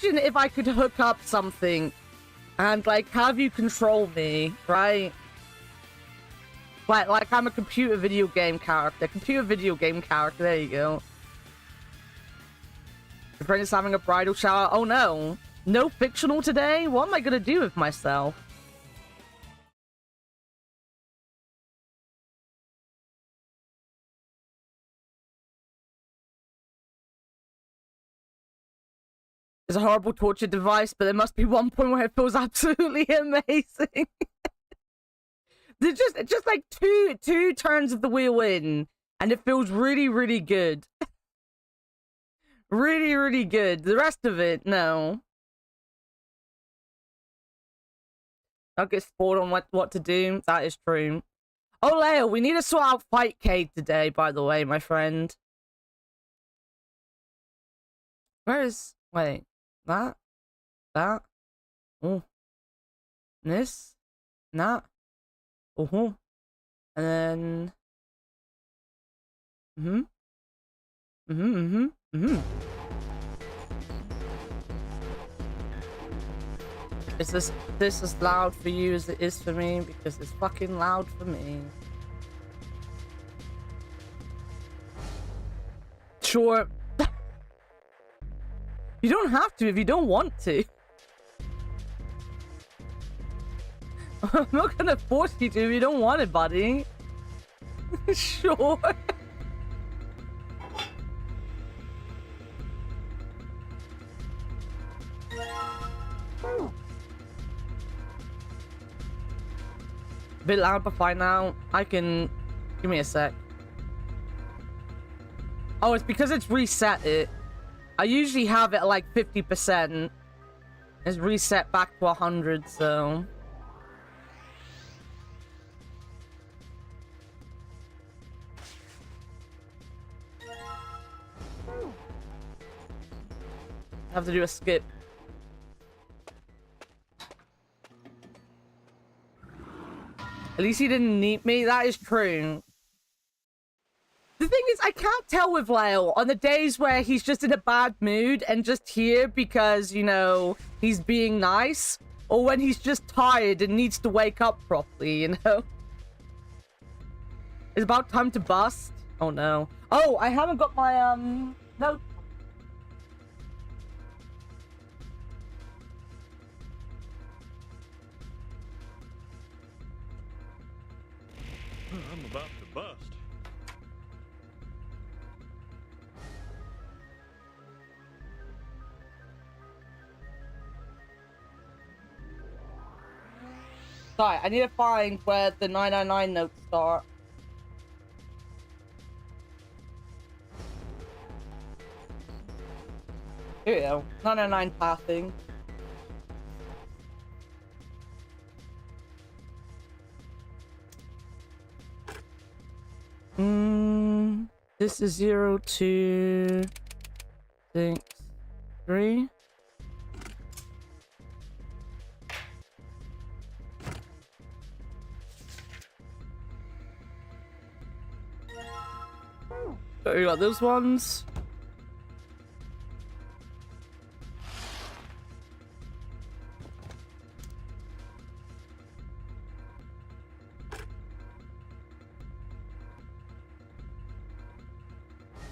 imagine if I could hook up something and, like, have you control me, right? Like I'm a computer video game character. There you go. Your friend is having a bridal shower. Oh, no. No fictional today? What am I gonna do with myself? It's a horrible torture device, but there must be one point where it feels absolutely amazing. There's just like two turns of the wheel in, and it feels really, really good. Really, really good. The rest of it, no. I'll get spoiled on what to do. That is true. Oh, Leo, we need to sort out Fightcade today, by the way, my friend. Where is... Wait. That? Oh. This? That? Oh. And then... Is this as loud for you as it is for me? Because it's fucking loud for me. Sure. You don't have to if you don't want to. I'm not gonna force you to if you don't want it, buddy. Sure. A bit loud, but fine now. I can... Give me a sec. Oh, it's because it's reset it. I usually have it at like 50%. It's reset back to 100, so... I have to do a skip. At least he didn't need me. That is true. The thing is, I can't tell with Lyle on the days where he's just in a bad mood and just here because, you know, he's being nice, or when he's just tired and needs to wake up properly, you know? It's about time to bust. Oh, no. Oh, I haven't got my, no. I'm about to bust. Sorry, I need to find where the 999 notes start. Here we go. 999 passing. This is 0, 2, 6, 3. So we got those ones.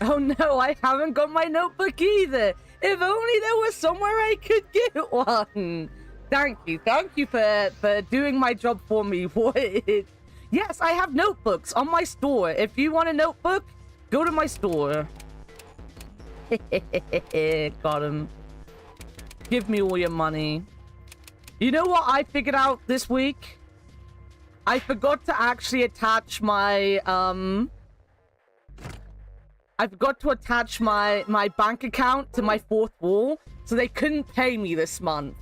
Oh no, I haven't got my notebook either. If only there was somewhere I could get one. Thank you for doing my job for me. What? Yes, I have notebooks on my store. If you want a notebook, go to my store. Got him. Give me all your money. You know what I figured out this week? I forgot to actually attach my, I forgot to attach my bank account to my fourth wall, so they couldn't pay me this month.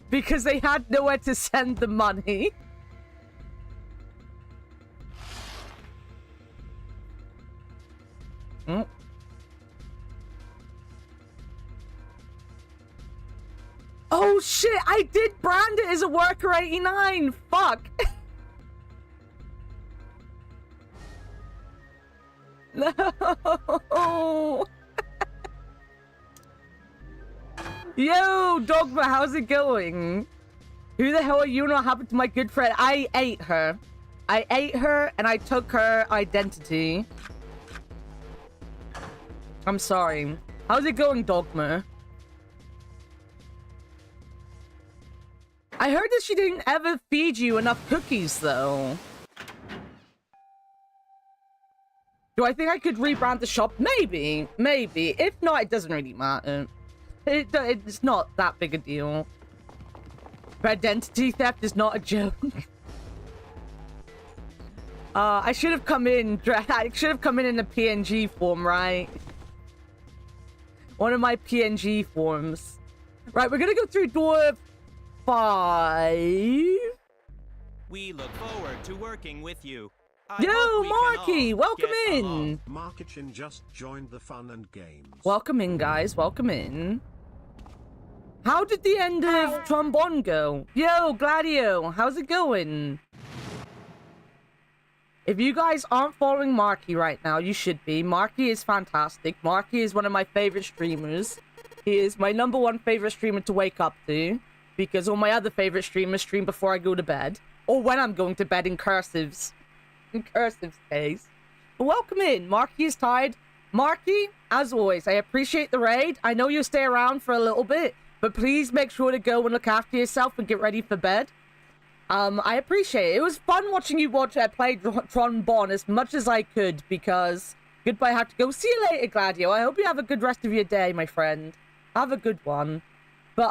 Because they had nowhere to send the money. Oh shit, I did brand it as a worker 89. Fuck. No. Yo, Dogma, how's it going? Who the hell are you and what happened to my good friend? I ate her. I ate her and I took her identity. I'm sorry. How's it going, Dogma? I heard that she didn't ever feed you enough cookies, though. Do I think I could rebrand the shop? Maybe. Maybe. If not, it doesn't really matter. It's not that big a deal. But identity theft is not a joke. I should have come in. I should have come in a PNG form, right? One of my PNG forms. Right, we're gonna go through door 5. We look forward to working with you. Yo, Marky, welcome in. Markichin just joined the fun and games. Welcome in, guys. Welcome in. How did the end of Trombone go? Yo, Gladio, how's it going? If you guys aren't following Marky right now, you should be. Marky is fantastic. Marky is one of my favorite streamers. He is my #1 favorite streamer to wake up to, because all my other favorite streamers stream before I go to bed, or when I'm going to bed in cursives. In cursive case. But welcome in. Marky is tired. Marky, as always, I appreciate the raid. I know you'll stay around for a little bit, but please make sure to go and look after yourself and get ready for bed. I appreciate it. It was fun watching you play Trombone as much as I could, because goodbye, I have to go. See you later, Gladio. I hope you have a good rest of your day, my friend. Have a good one. But,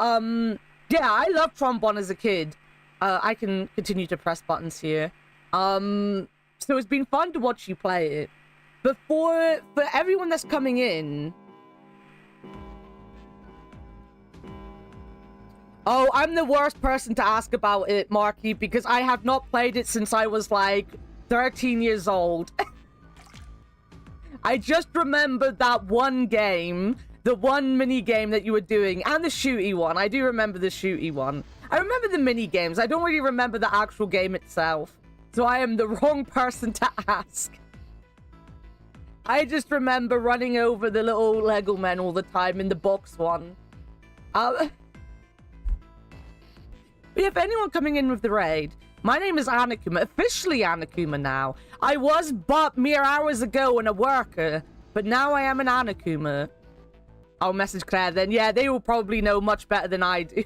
yeah, I loved Trombone as a kid. I can continue to press buttons here. So it's been fun to watch you play it. But for everyone that's coming in... Oh, I'm the worst person to ask about it, Marky, because I have not played it since I was, like, 13 years old. I just remembered that one game, the one mini-game that you were doing, and the shooty one. I do remember the shooty one. I remember the mini-games. I don't really remember the actual game itself. So I am the wrong person to ask. I just remember running over the little Lego men all the time in the box one. But yeah, if anyone coming in with the raid, my name is Annakumaa, officially Annakumaa now. I was but mere hours ago a worker, but now I am an Annakumaa. I'll message Claire then. Yeah, they will probably know much better than I do.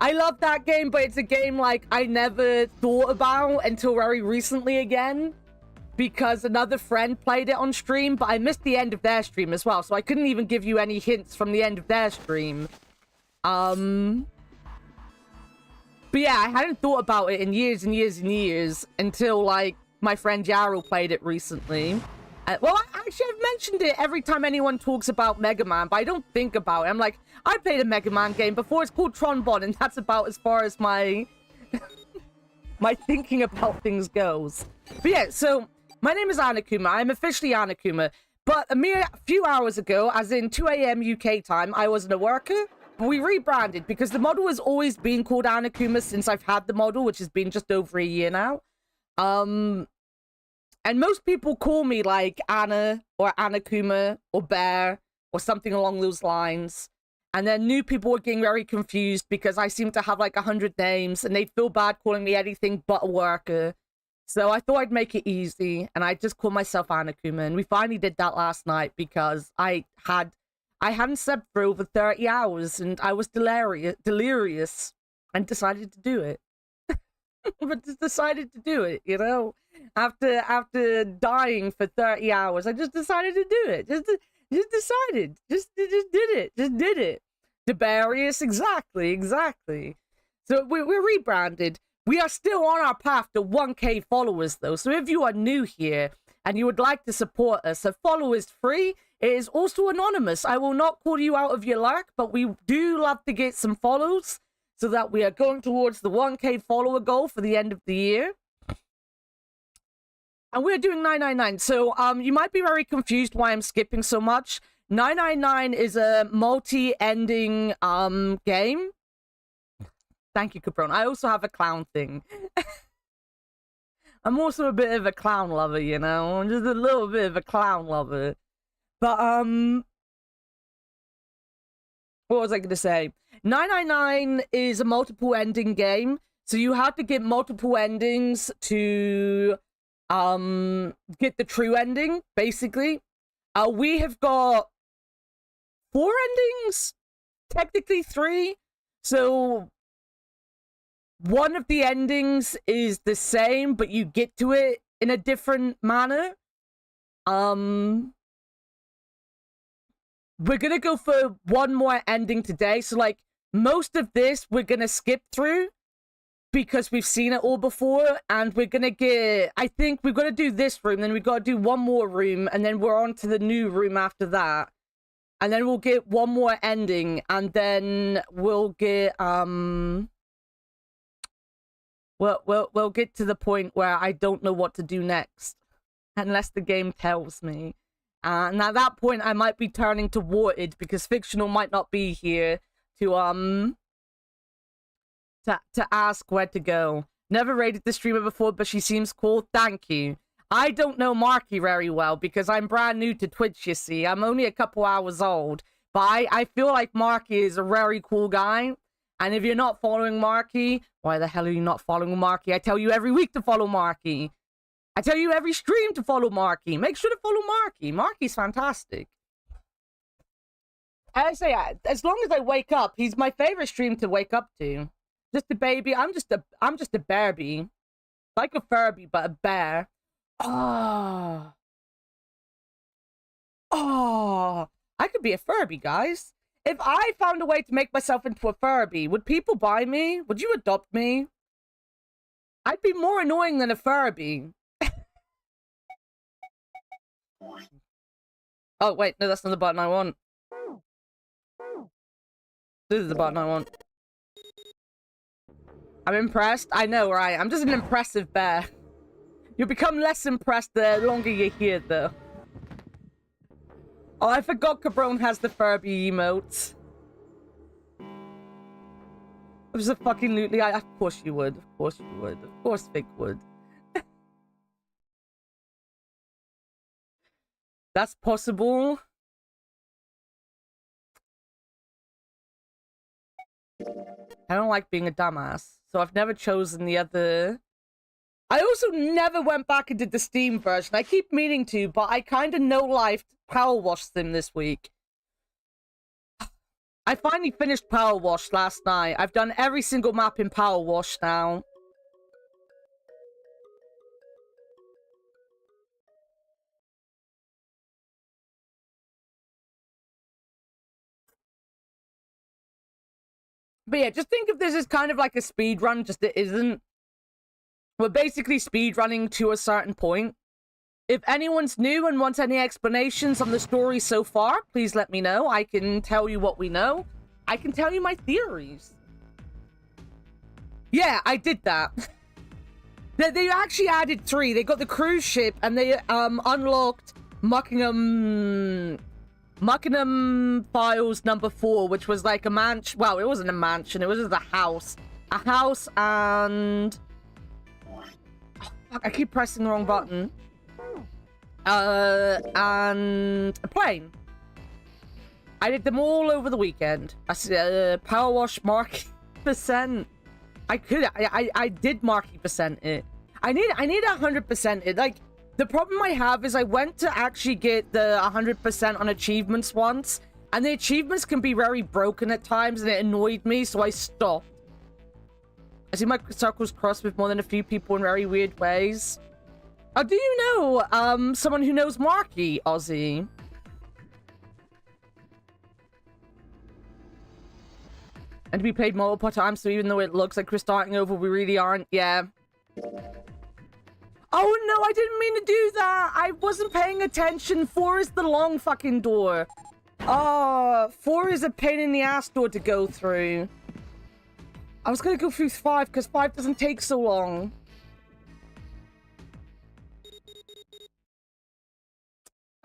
I love that game, but it's a game like I never thought about until very recently again, because another friend played it on stream, but I missed the end of their stream as well, so I couldn't even give you any hints from the end of their stream. But yeah, I hadn't thought about it in years and years and years until, like, my friend Yarrow played it recently. Well, actually, I've mentioned it every time anyone talks about Mega Man, but I don't think about it. I'm like, I played a Mega Man game before. It's called Trombone, and that's about as far as my my thinking about things goes. But yeah, so my name is Annakumaa. I'm officially Annakumaa. But a mere few hours ago, as in 2 a.m. UK time, I wasn't a worker. But we rebranded because the model has always been called Annakumaa since I've had the model, which has been just over a year now. And most people call me, like, Anna, or Annakumaa, or Bear, or something along those lines. And then new people were getting very confused because I seem to have, like, 100 names, and they'd feel bad calling me anything but a worker. So I thought I'd make it easy, and I just call myself Annakumaa. And we finally did that last night because I hadn't slept for over 30 hours, and I was delirious, and decided to do it. But just decided to do it, you know? After dying for 30 hours, I just decided to do it. Just decided. Just did it. Debarius, exactly. So we're rebranded. We are still on our path to 1K followers, though. So if you are new here and you would like to support us, a follow is free. It is also anonymous. I will not call you out of your luck, but we do love to get some follows so that we are going towards the 1K follower goal for the end of the year. And we're doing 999. So you might be very confused why I'm skipping so much. 999 is a multi-ending game. Thank you, Capron. I also have a clown thing. I'm also a bit of a clown lover, you know? I'm just a little bit of a clown lover. But, well, What was I going to say? 999 is a multiple ending game. So you have to get multiple endings to get the true ending, basically. We have got 4 endings, technically 3. So one of the endings is the same, but you get to it in a different manner. We're gonna go for one more ending today. So like most of this we're gonna skip through because we've seen it all before, and we're gonna get, I think we've got to do this room, then we've got to do one more room, and then we're on to the new room after that. And then we'll get one more ending, and then we'll get we'll get to the point where I don't know what to do next unless the game tells me. And at that point I might be turning to Warted because Fictional might not be here to ask where to go. Never rated the streamer before, but she seems cool. Thank you. I don't know Marky very well because I'm brand new to Twitch, you see. I'm only a couple hours old. But I feel like Marky is a very cool guy. And if you're not following Marky, why the hell are you not following Marky? I tell you every week to follow Marky. I tell you every stream to follow Marky. Make sure to follow Marky. Marky's fantastic. I say, as long as I wake up, he's my favorite stream to wake up to. Just a baby. I'm just a bearbie. Like a Furby, but a bear. Oh. Oh. I could be a Furby, guys. If I found a way to make myself into a Furby, would people buy me? Would you adopt me? I'd be more annoying than a Furby. Oh, wait. No, that's not the button I want. This is the button I want. I'm impressed. I know, right? I'm just an impressive bear. You'll become less impressed the longer you're here, though. Oh, I forgot Cabron has the Furby emotes. It was a fucking lootly. Of course you would. Of course you would. Of course Vic would. That's possible. I don't like being a dumbass, so I've never chosen the other. I also never went back and did the Steam version. I keep meaning to, but I kind of no-lifed Power Wash Sim this week. I finally finished Power Wash last night. I've done every single map in Power Wash now. But yeah, just think of this as kind of like a speed run, just it isn't. We're basically speed running to a certain point. If anyone's new and wants any explanations on the story so far, please let me know. I can tell you what we know. I can tell you my theories. Yeah, I did that. They actually added 3. They got the cruise ship and they unlocked Muckingham Files number 4, which was like a mansion. Well, it wasn't a mansion. It was just a house. A house and... Oh, fuck, I keep pressing the wrong button. And a plane. I did them all over the weekend. I said, Power Wash Marky %. I did Marky % it. I need 100% it. Like, the problem I have is I went to actually get the 100% on achievements once, and the achievements can be very broken at times, and it annoyed me, so I stopped. I see my circles crossed with more than a few people in very weird ways. Oh, do you know, someone who knows Marky, Ozzy? And to be played multiple times, so even though it looks like we're starting over, we really aren't. Yeah. Oh, no, I didn't mean to do that. I wasn't paying attention. 4 is the long fucking door. Oh, 4 is a pain in the ass door to go through. I was gonna go through 5, because 5 doesn't take so long.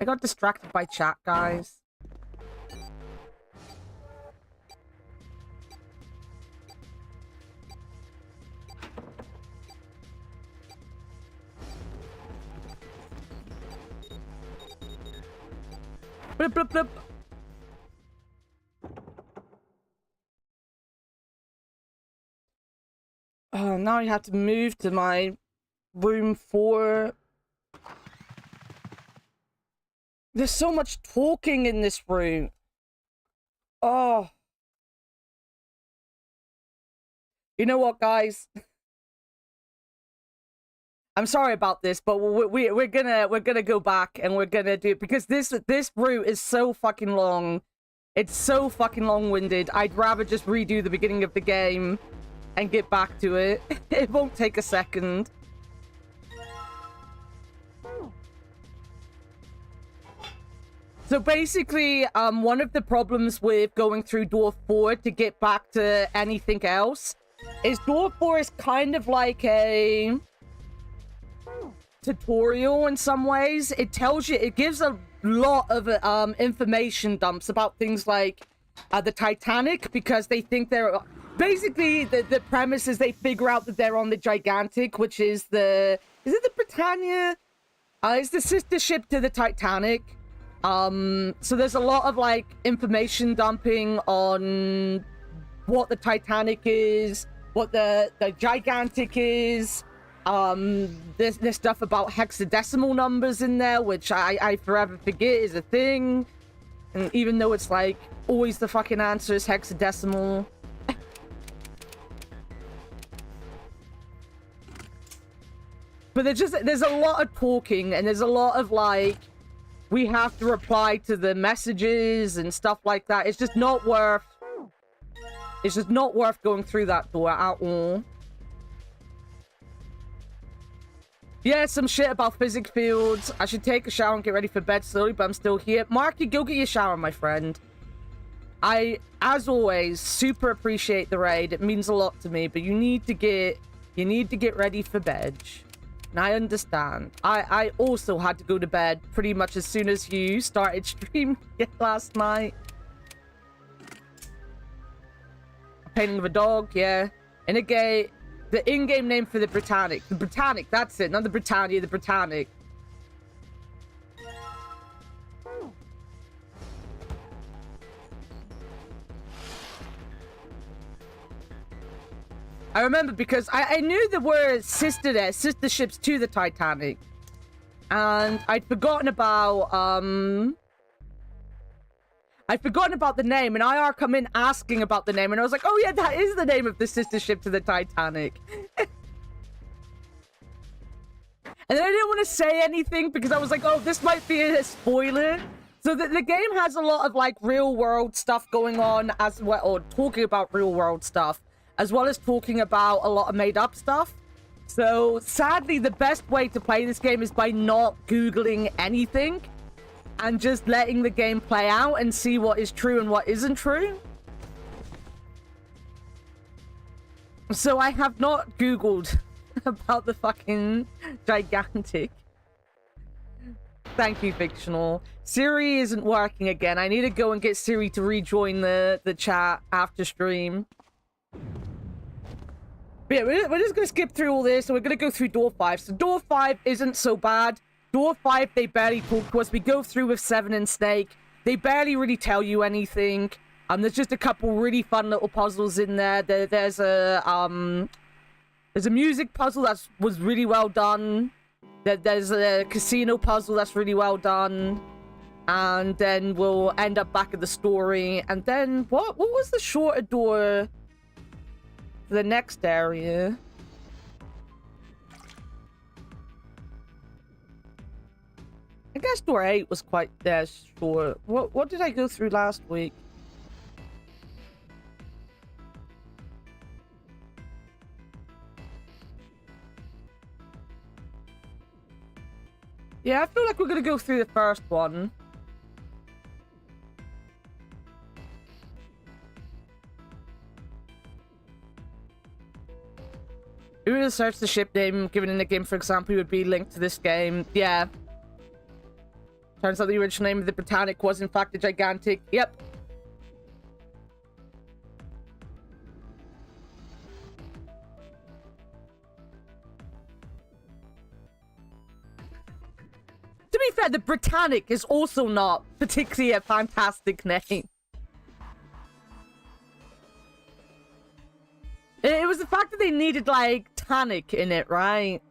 I got distracted by chat, guys. Blip, blip, blip. Oh, now I have to move to my room 4. There's so much talking in this room. Oh. You know what, guys? I'm sorry about this, but we're gonna go back and we're gonna do it because this route is so fucking long. It's so fucking long-winded. I'd rather just redo the beginning of the game and get back to it. It won't take a second. So basically, one of the problems with going through door 4 to get back to anything else is door 4 is kind of like a tutorial in some ways. It tells you, it gives a lot of information dumps about things like the Titanic, because they think they're basically the premise is they figure out that they're on the Gigantic, which is is it the Britannia? It's the sister ship to the Titanic. So there's a lot of like information dumping on what the Titanic is, what the Gigantic is. There's stuff about hexadecimal numbers in there, which I forever forget is a thing. And even though it's like always the fucking answer is hexadecimal. But there's a lot of talking and there's a lot of like, we have to reply to the messages and stuff like that. It's just not worth going through that door at all. Yeah, some shit about physics fields. I should take a shower and get ready for bed slowly, but I'm still here. Marky, go get your shower, my friend. I, as always, super appreciate the raid. It means a lot to me, but you need to get ready for bed. And I understand. I also had to go to bed pretty much as soon as you started streaming last night. Painting of a dog, yeah. In a gay, the in-game name for the Britannic. The Britannic, that's it. Not the Britannia, the Britannic. I remember because I knew there were sister ships to the Titanic. And I'd forgotten about the name, and IR come in asking about the name, and I was like, oh yeah, that is the name of the sister ship to the Titanic. And then I didn't want to say anything because I was like, oh, this might be a spoiler. So the game has a lot of like real world stuff going on as well, or talking about real world stuff, as well as talking about a lot of made up stuff. So sadly, the best way to play this game is by not Googling anything and just letting the game play out and see what is true and what isn't true. So I have not Googled about the fucking Gigantic. Thank you, Fictional. Siri isn't working again. I need to go and get Siri to rejoin the chat after stream. But yeah, we're just going to skip through all this, and we're going to go through door 5. So door 5 isn't so bad. Door 5, they barely talk to us. We go through with 7 and Snake. They barely really tell you anything. There's just a couple really fun little puzzles in there. There's a music puzzle that was really well done. There's a casino puzzle that's really well done. And then we'll end up back at the story. And then, what was the shorter door for the next area? I guess door 8 was quite short. What did I go through last week? Yeah, I feel like we're gonna go through the first one. If we were to search the ship name given in the game, for example, it would be linked to this game. Yeah. Turns out the original name of the Britannic was in fact the Gigantic. Yep. To be fair, the Britannic is also not particularly a fantastic name. It was the fact that they needed, like, Titanic in it, right?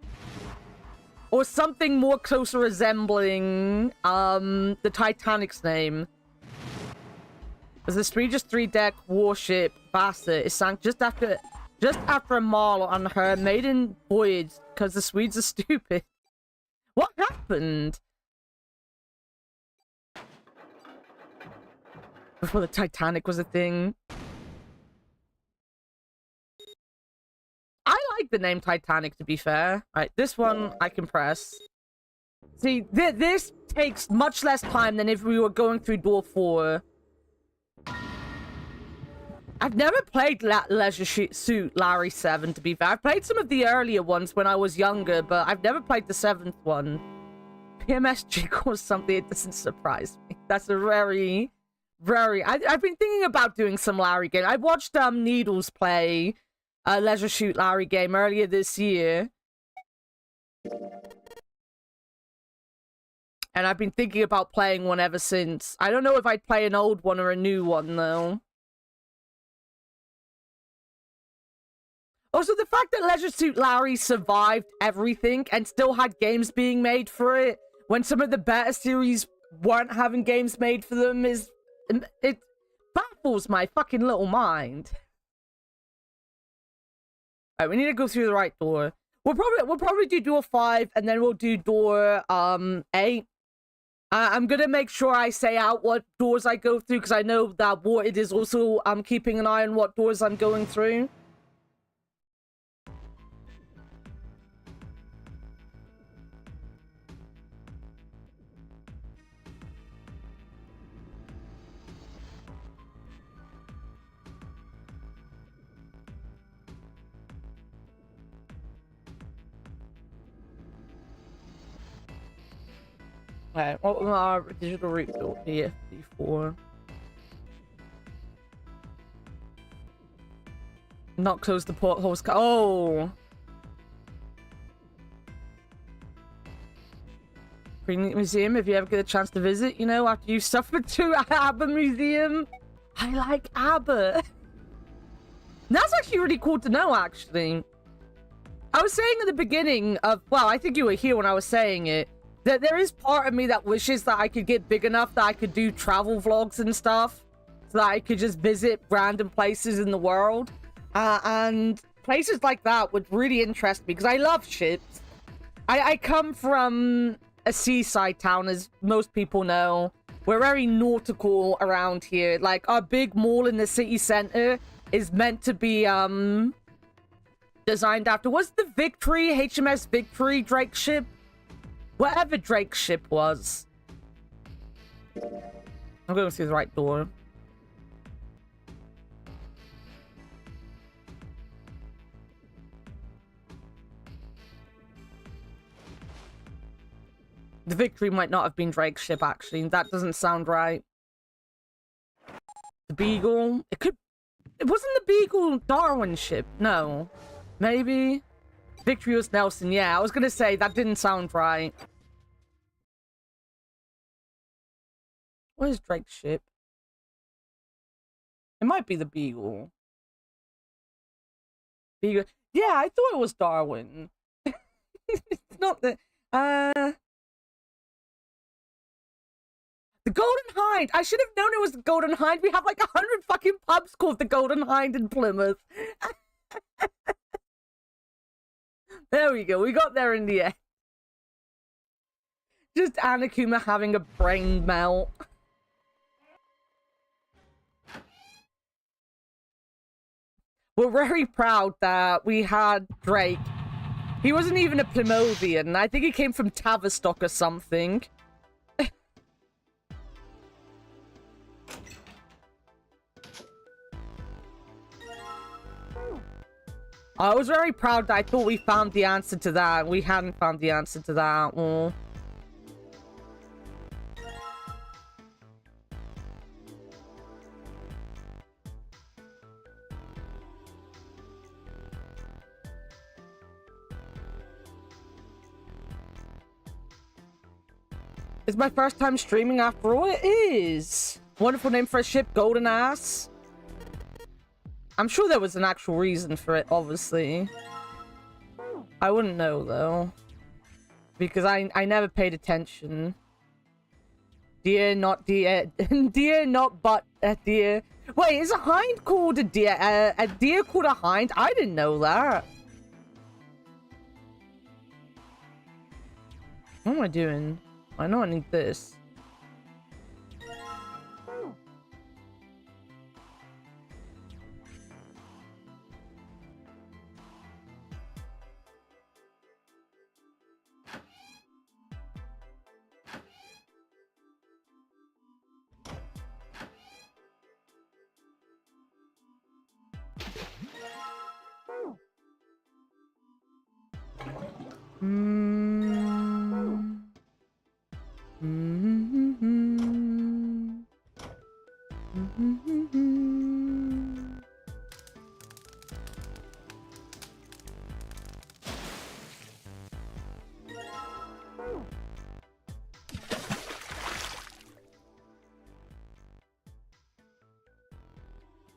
Or something more closer resembling, the Titanic's name. As the Swedish three-deck warship Vasa is sank just after a mile on her maiden voyage because the Swedes are stupid. What happened? Before the Titanic was a thing. I like the name Titanic, to be fair. Alright, this one I can press. See, this takes much less time than if we were going through door 4. I've never played Leisure Suit Larry 7, to be fair. I've played some of the earlier ones when I was younger, but I've never played the 7th one. PMS Jiggle is something that doesn't surprise me. That's a very... I've been thinking about doing some Larry game. I watched Needles play a Leisure Suit Larry game earlier this year. And I've been thinking about playing one ever since. I don't know if I'd play an old one or a new one, though. Also, the fact that Leisure Suit Larry survived everything and still had games being made for it, when some of the better series weren't having games made for them, is... it baffles my fucking little mind. Alright, we need to go through the right door. We'll probably do door 5, and then we'll do door 8. I'm gonna make sure I say out what doors I go through, because I know that Warted is also keeping an eye on what doors I'm going through. Alright, what was our digital route built here before? Not close the portholes. Oh! Green Museum, if you ever get a chance to visit, you know, after you suffered to ABBA Museum. I like ABBA. That's actually really cool to know, actually. I was saying at the beginning of, well, I think you were here when I was saying it, that there is part of me that wishes that I could get big enough that I could do travel vlogs and stuff, so that I could just visit random places in the world. And places like that would really interest me, because I love ships. I come from a seaside town, as most people know. We're very nautical around here. Like, our big mall in the city center is meant to be, designed after... Was the Victory, HMS Victory, Drake's ship? Whatever Drake's ship was. I'm going through the right door. The Victory might not have been Drake's ship, actually. That doesn't sound right. The Beagle? It could... It wasn't the Beagle Darwin's ship. No. Maybe? Victory was Nelson. Yeah, I was gonna say, that didn't sound right. Where's Drake's ship? It might be the Beagle. Beagle. Yeah, I thought it was Darwin. It's not the... The Golden Hind! I should have known it was the Golden Hind. We have like 100 fucking pubs called the Golden Hind in Plymouth. There we go. We got there in the end. Just Annakumaa having a brain melt. We're very proud that we had Drake. He wasn't even a Plymouthian. I think he came from Tavistock or something. I was very proud that I thought we found the answer to that. We hadn't found the answer to that. Oh. It's my first time streaming after all. It is. Wonderful name for a ship, Golden Ass. I'm sure there was an actual reason for it, obviously. I wouldn't know, though. Because I never paid attention. Deer, not deer. Deer, not but a deer. Wait, is a hind called a deer? A deer called a hind? I didn't know that. What am I doing? I know I need this.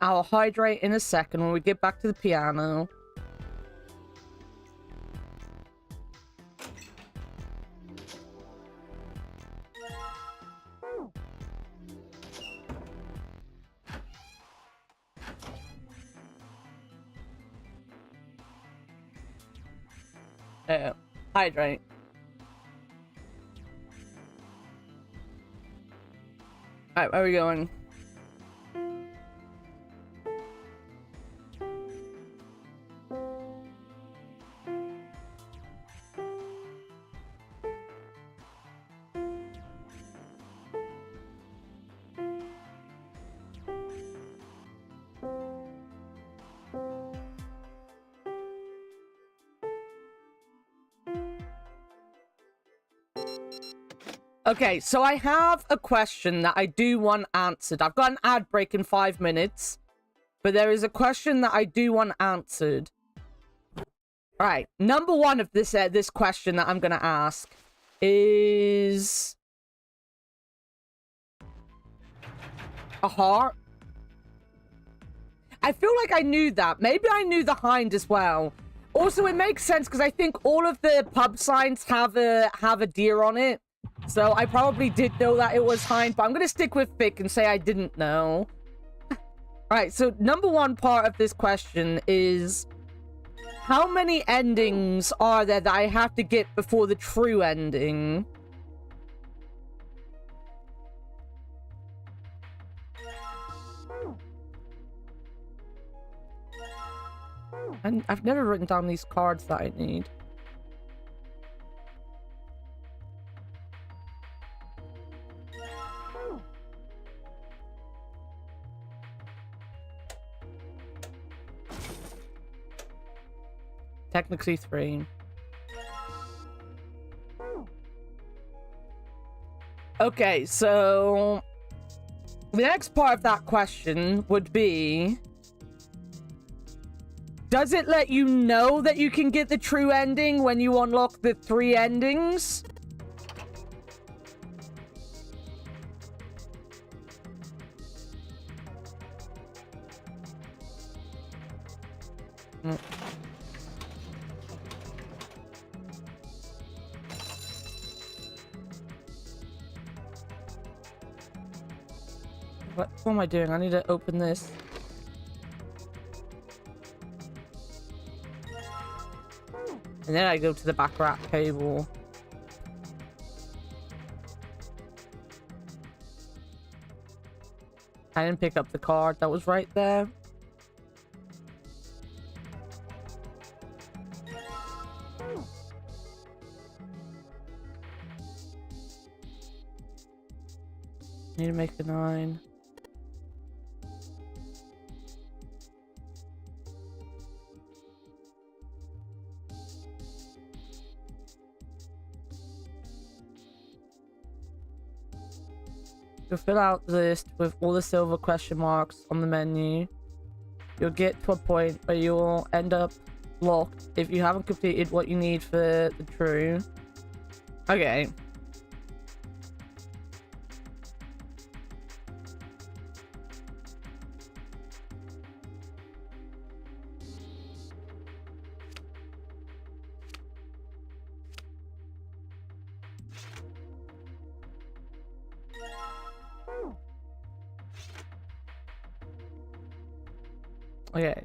I'll hydrate in a second when we get back to the piano. Hydrate. Alright, where are we going? Okay, so I have a question that I do want answered. I've got an ad break in 5 minutes, but there is a question that I do want answered. All right, number one of this question that I'm gonna ask is a heart. I feel like I knew that. Maybe I knew the hind as well. Also, it makes sense because I think all of the pub signs have a deer on it. So I probably did know that it was hind, but I'm going to stick with Vic and say I didn't know. Alright, so number one part of this question is... how many endings are there that I have to get before the true ending? And I've never written down these cards that I need. Technically 3. Okay, so... the next part of that question would be... does it let you know that you can get the true ending when you unlock the 3 endings? What am I doing? I need to open this. And then I go to the baccarat table. I didn't pick up the card that was right there. Need to make a 9. You'll fill out the list with all the silver question marks on the menu. You'll get to a point where you'll end up locked if you haven't completed what you need for the true. Okay. Okay.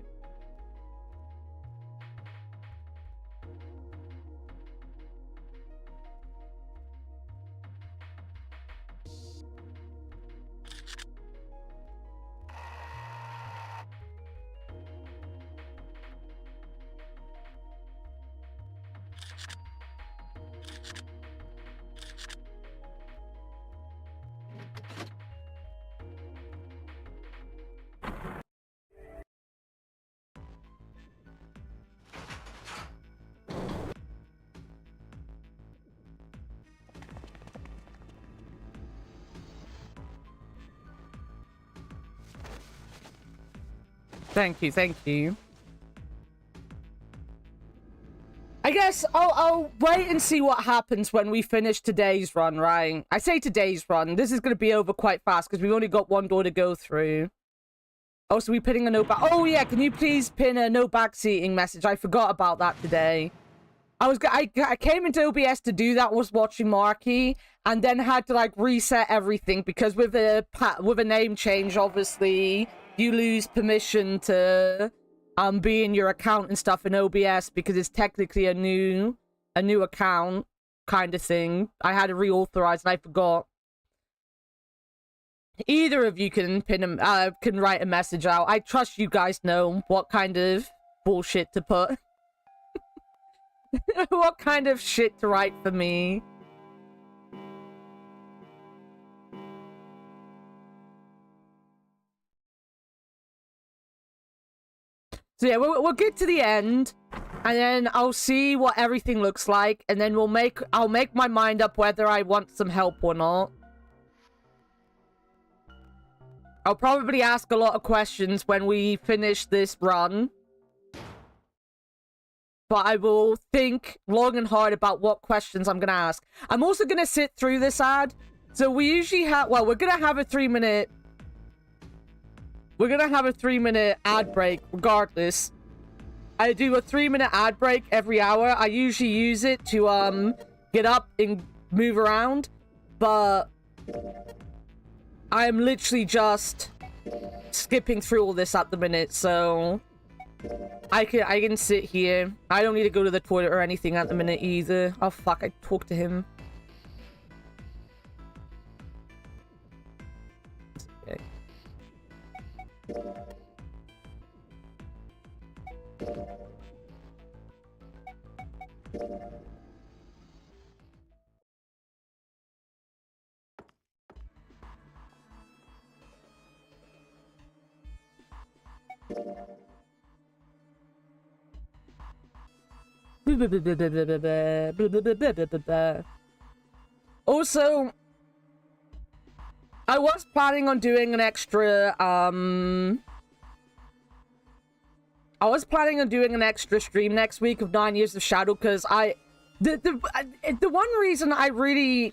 Thank you, thank you. I guess I'll wait and see what happens when we finish today's run, right? I say today's run. This is going to be over quite fast because we've only got one door to go through. Oh, so we're pinning a no back. Oh, yeah. Can you please pin a no backseating message? I forgot about that today. I came into OBS to do that, was watching Marky, and then had to, like, reset everything because with a name change, obviously, you lose permission to be in your account and stuff in OBS because it's technically a new account kind of thing. I had to reauthorize and I forgot. Either of you can can write a message out. I trust you guys know what kind of bullshit to put. What kind of shit to write for me. So yeah, we'll get to the end, and then I'll see what everything looks like, and then I'll make my mind up whether I want some help or not. I'll probably ask a lot of questions when we finish this run. But I will think long and hard about what questions I'm going to ask. I'm also going to sit through this ad. So we usually have... Well, we're going to have a 3-minute... We're going to have a 3-minute ad break regardless. I do a 3-minute ad break every hour. I usually use it to get up and move around. But I am literally just skipping through all this at the minute. So... I can sit here. I don't need to go to the toilet or anything at the minute either. Oh fuck, I talked to him. Okay. Also, I was planning on doing an extra, stream next week of 9 Years of Shadow, because the one reason I really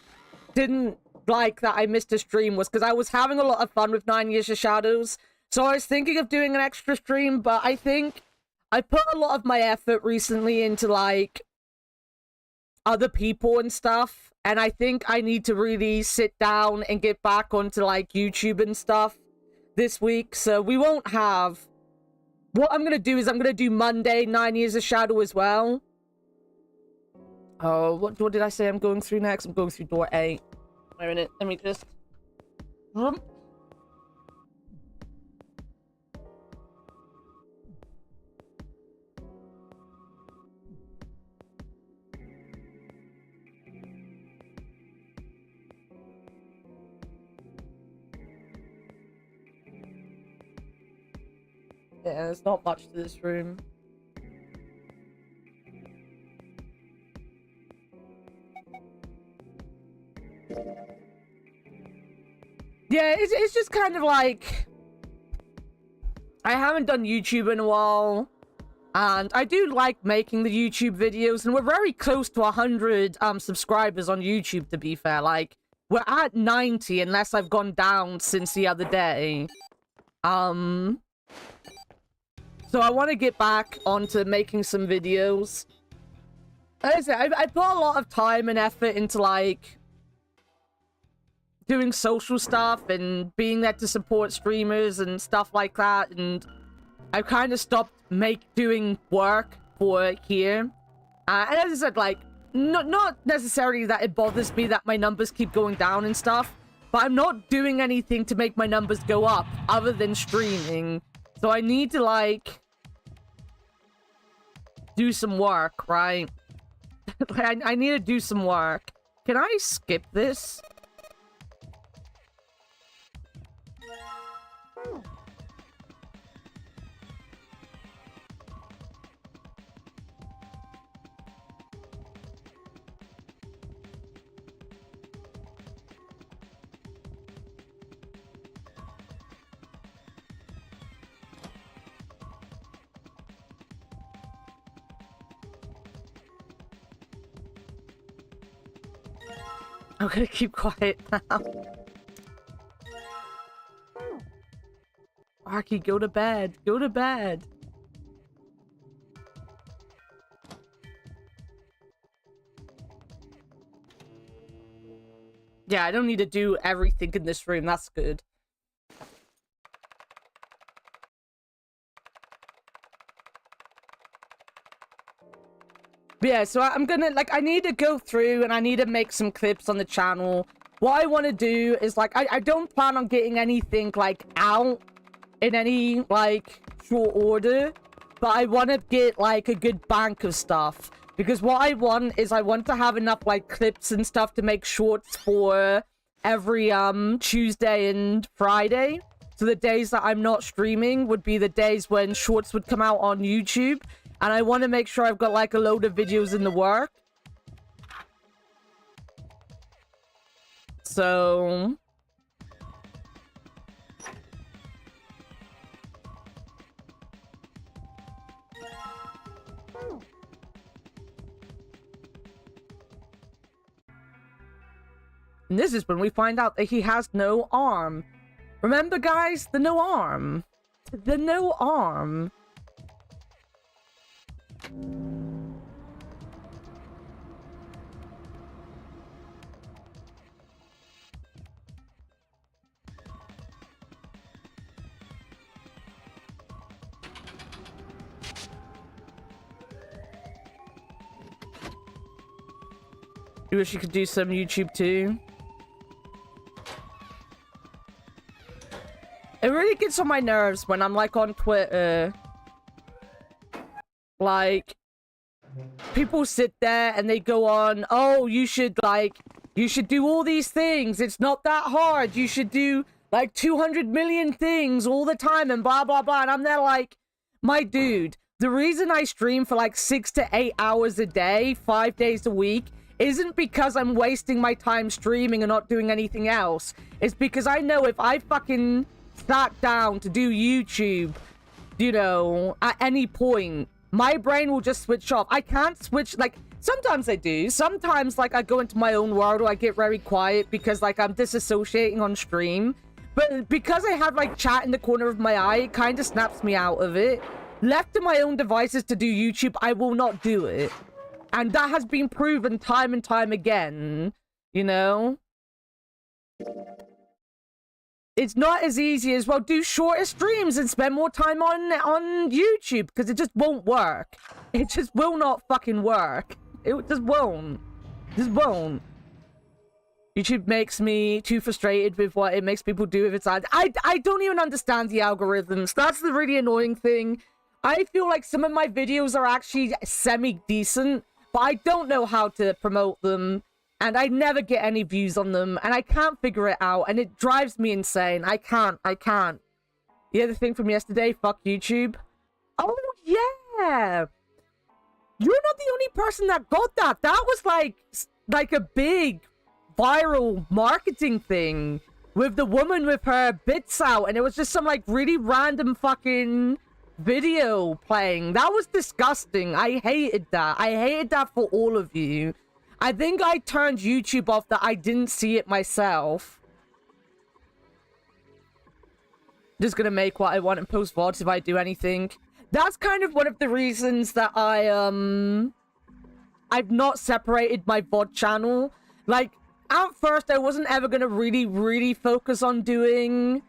didn't like that I missed a stream was because I was having a lot of fun with 9 Years of Shadows, so I was thinking of doing an extra stream, but I think I put a lot of my effort recently into, like, other people and stuff, and I think I need to really sit down and get back onto, like, YouTube and stuff this week, so we won't have... What I'm gonna do is I'm gonna do Monday 9 Years of Shadow as well. Oh, what did I say I'm going through next? I'm going through door 8. Wait a minute, let me just... Yeah, there's not much to this room. Yeah, it's just kind of like... I haven't done YouTube in a while. And I do like making the YouTube videos. And we're very close to 100 subscribers on YouTube, to be fair. Like, we're at 90, unless I've gone down since the other day. So I want to get back onto making some videos. As I said, I put a lot of time and effort into, like, doing social stuff and being there to support streamers and stuff like that. And I've kind of stopped doing work for here. And as I said, like, not necessarily that it bothers me that my numbers keep going down and stuff, but I'm not doing anything to make my numbers go up other than streaming. So I need to, like, do some work, right? I need to do some work. Can I skip this? I'm gonna keep quiet now. Arky, go to bed. Go to bed. Yeah, I don't need to do everything in this room. That's good. Yeah, so I'm gonna, like, I need to go through and I need to make some clips on the channel. What I want to do is, like, I don't plan on getting anything, like, out in any, like, short order. But I want to get, like, a good bank of stuff. Because what I want is I want to have enough, like, clips and stuff to make shorts for every, Tuesday and Friday. So the days that I'm not streaming would be the days when shorts would come out on YouTube. And I want to make sure I've got, like, a load of videos in the work. So... And this is when we find out that he has no arm. Remember, guys? The no arm. The no arm. You wish you could do some YouTube too? It really gets on my nerves when I'm, like, on Twitter. Like, people sit there and they go on, oh, you should do all these things. It's not that hard. You should do, like, 200 million things all the time and blah, blah, blah. And I'm there like, my dude, the reason I stream for, like, 6 to 8 hours a day, 5 days a week, isn't because I'm wasting my time streaming and not doing anything else. It's because I know if I fucking sat down to do YouTube, you know, at any point, my brain will just switch off. I can't switch, like, sometimes I do. Sometimes, like, I go into my own world or I get very quiet because, like, I'm disassociating on stream. But because I have, like, chat in the corner of my eye, it kind of snaps me out of it. Left to my own devices to do YouTube, I will not do it. And that has been proven time and time again, you know? It's not as easy as, well, do shorter streams and spend more time on YouTube, because it just won't work. It just will not fucking work. It just won't. Just won't. YouTube makes me too frustrated with what it makes people do with its ads. I don't even understand the algorithms. That's the really annoying thing. I feel like some of my videos are actually semi-decent, but I don't know how to promote them. And I never get any views on them, and I can't figure it out, and it drives me insane. I can't. The other thing from yesterday, fuck YouTube. Oh, yeah! You're not the only person that got that. That was, like a big viral marketing thing with the woman with her bits out, and it was just some, like, really random fucking video playing. That was disgusting. I hated that. I hated that for all of you. I think I turned YouTube off that I didn't see it myself. Just gonna make what I want and post VODs if I do anything. That's kind of one of the reasons that I've not separated my VOD channel. Like, at first I wasn't ever gonna really focus on doing,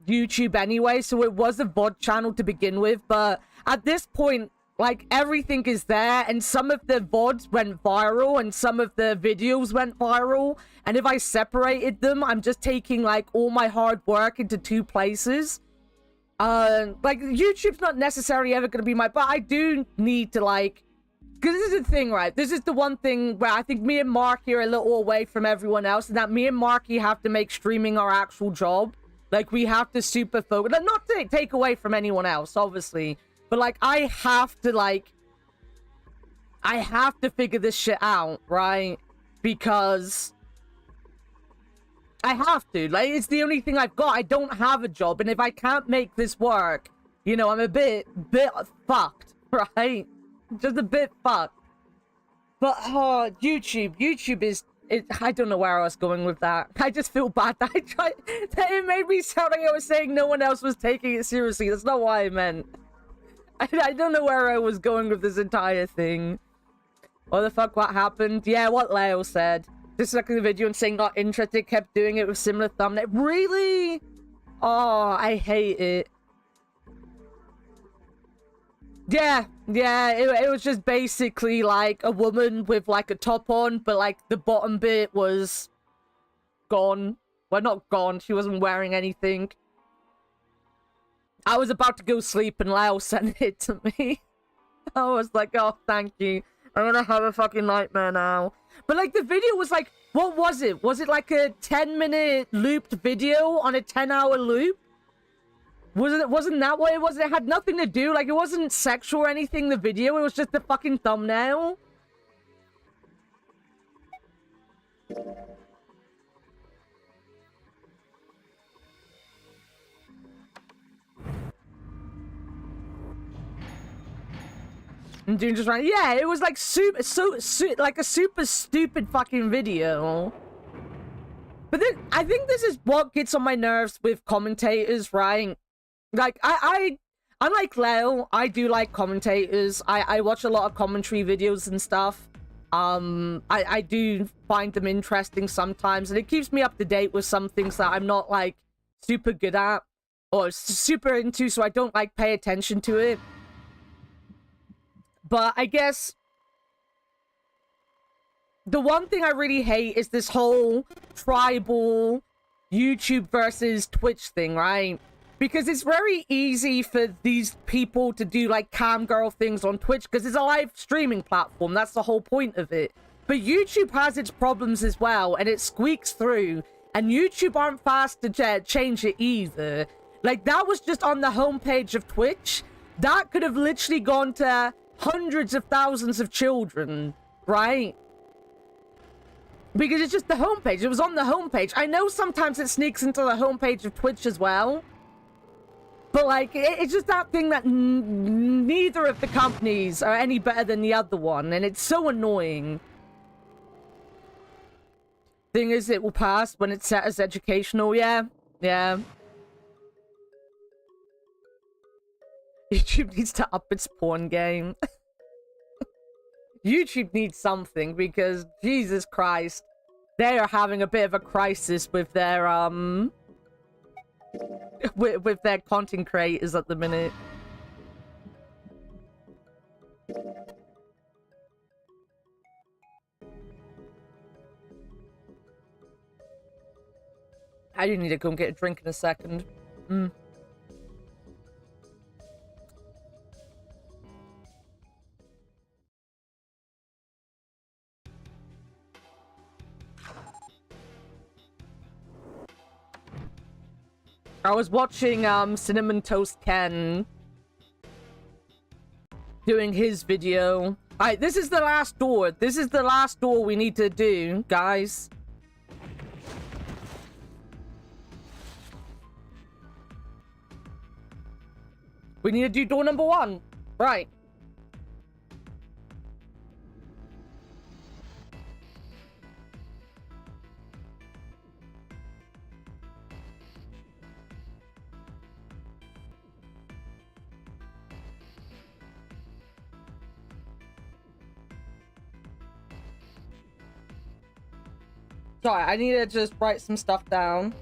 YouTube anyway, so it was a VOD channel to begin with, but at this point, like, everything is there, and some of the VODs went viral, and some of the videos went viral, and if I separated them, I'm just taking, like, all my hard work into 2 places. Like, YouTube's not necessarily ever gonna be but I do need to, like, because this is the thing, right? This is the one thing where I think me and Marky are a little away from everyone else, and that me and Marky have to make streaming our actual job. Like, we have to super focus. Not to take away from anyone else, obviously. But, like, I have to figure this shit out, right? Because I have to. Like, it's the only thing I've got. I don't have a job, and if I can't make this work, you know, I'm a bit fucked, right? Just a bit fucked. But, YouTube is... I don't know where I was going with that. I just feel bad that it made me sound like I was saying no one else was taking it seriously. That's not what I meant. I don't know where I was going with this entire thing. What the fuck, what happened? Yeah, what Leo said. Just like the video and saying not interested, kept doing it with similar thumbnail. Really? Oh, I hate it. Yeah, it was just basically like a woman with like a top on, but like the bottom bit was gone. Well, not gone, she wasn't wearing anything. I was about to go sleep and Leo sent it to me. I was like, oh, thank you. I'm gonna have a fucking nightmare now. But like the video was like, what was it? Was it like a 10-minute looped video on a 10-hour loop? Wasn't that what it was? It had nothing to do, like, it wasn't sexual or anything, the video, it was just the fucking thumbnail. And dude just ran, yeah, it was like like a super stupid fucking video. But then, I think this is what gets on my nerves with commentators, right? Like, unlike Leo, I do like commentators. I watch a lot of commentary videos and stuff. I do find them interesting sometimes, and it keeps me up to date with some things that I'm not, like, super good at, or super into, so I don't, like, pay attention to it. But I guess the one thing I really hate is this whole tribal YouTube versus Twitch thing, right? Because it's very easy for these people to do, like, cam girl things on Twitch, because it's a live streaming platform. That's the whole point of it. But YouTube has its problems as well, and it squeaks through. And YouTube aren't fast to change it either. Like, that was just on the homepage of Twitch. That could have literally gone to hundreds of thousands of children, right? Because it's just the homepage. It was on the homepage. I know sometimes it sneaks into the homepage of Twitch as well. But, like, it's just that thing that neither of the companies are any better than the other one. And it's so annoying. Thing is, it will pass when it's set as educational. Yeah. YouTube needs to up its porn game. YouTube needs something because, Jesus Christ, they are having a bit of a crisis with their, with their content creators at the minute. I do need to go and get a drink in a second. I was watching Cinnamon Toast Ken doing his video. Alright, this is the last door. This is the last door we need to do, guys. We need to do door number 1. Right. Sorry, I need to just write some stuff down.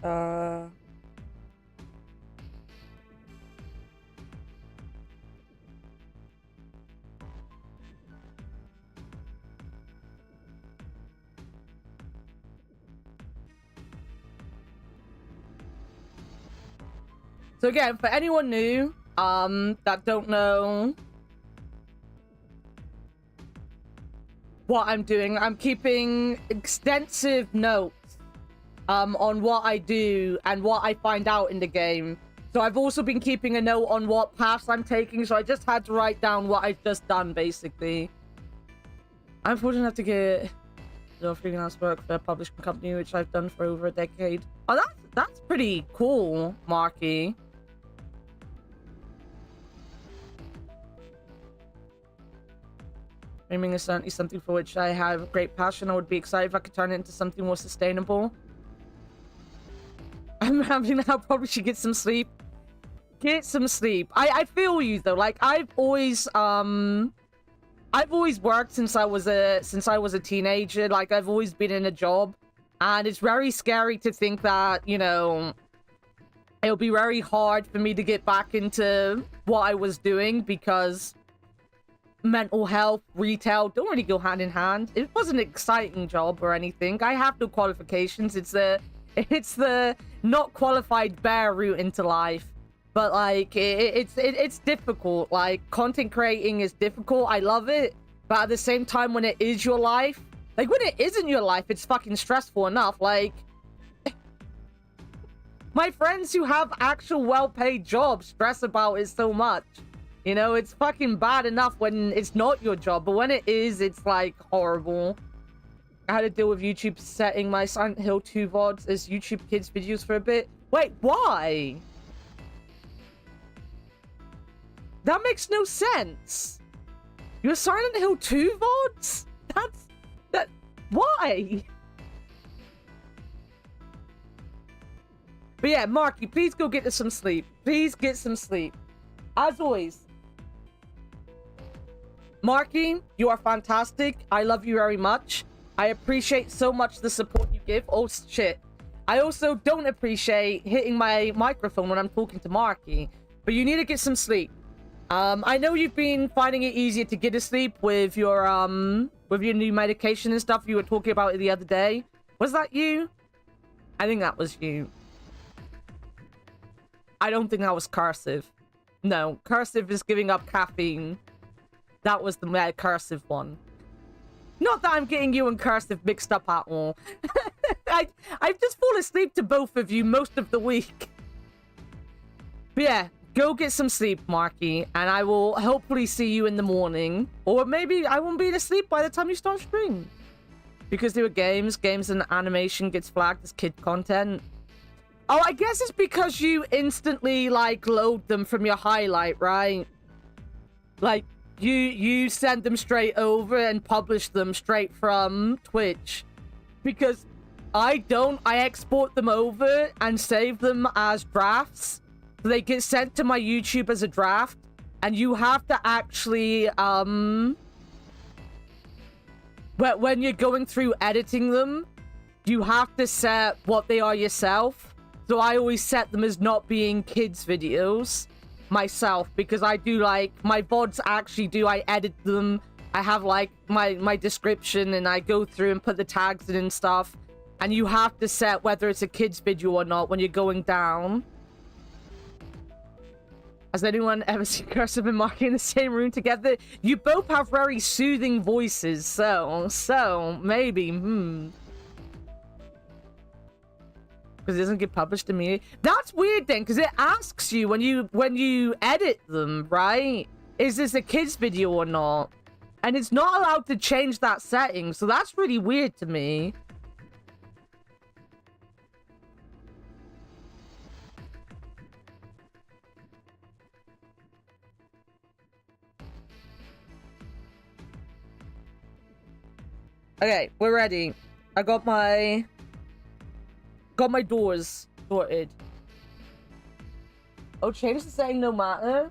So again, for anyone new, that don't know what I'm doing, I'm keeping extensive notes, on what I do and what I find out in the game. So I've also been keeping a note on what paths I'm taking, so I just had to write down what I've just done, basically. I'm fortunate enough to get freelance work for a publishing company, which I've done for over a decade. Oh, that's pretty cool, Marky. Streaming is certainly something for which I have great passion. I would be excited if I could turn it into something more sustainable. I'm having now, probably should get some sleep. Get some sleep. I feel you though. Like I've always worked since I was a teenager. Like I've always been in a job, and it's very scary to think that, you know, it'll be very hard for me to get back into what I was doing because mental health, retail don't really go hand in hand. It wasn't an exciting job or anything. I have no qualifications. It's the not qualified bear route into life. But like it's difficult. Like content creating is difficult. I love it, but at the same time, when it is your life, like when it isn't your life, it's fucking stressful enough. Like my friends who have actual well-paid jobs stress about it so much. You know, it's fucking bad enough when it's not your job, but when it is, it's like horrible. I had to deal with YouTube setting my Silent Hill 2 VODs as YouTube Kids videos for a bit. Wait, why? That makes no sense. Your Silent Hill 2 VODs? Why? But yeah, Marky, please go get some sleep. Please get some sleep. As always, Marky, you are fantastic. I love you very much. I appreciate so much the support you give. Oh, shit. I also don't appreciate hitting my microphone when I'm talking to Marky. But you need to get some sleep. I know you've been finding it easier to get to sleep with your new medication and stuff. You were talking about it the other day. Was that you? I think that was you. I don't think that was Cursive. No, Cursive is giving up caffeine. That was the Cursive one. Not that I'm getting you and Cursive mixed up at all. I've just fallen asleep to both of you most of the week. But yeah, go get some sleep, Marky, and I will hopefully see you in the morning. Or maybe I won't be asleep by the time you start streaming. Because there were games and animation gets flagged as kid content. Oh, I guess it's because you instantly, like, load them from your highlight, right? Like, you send them straight over and publish them straight from Twitch. Because I don't. I export them over and save them as drafts. So they get sent to my YouTube as a draft. And you have to actually, when you're going through editing them, you have to set what they are yourself. So I always set them as not being kids videos myself, because I do, like, my VODs actually do, I edit them. I have, like, my description, and I go through and put the tags in and stuff. And you have to set whether it's a kids video or not when you're going down. Has anyone ever seen Cursive and Marky in the same room together? You both have very soothing voices, so maybe, Because it doesn't get published immediately. That's weird then, because it asks you when you edit them, right? Is this a kids video or not? And it's not allowed to change that setting, so that's really weird to me. Okay, we're ready. I got my doors sorted. Oh, change the setting no matter.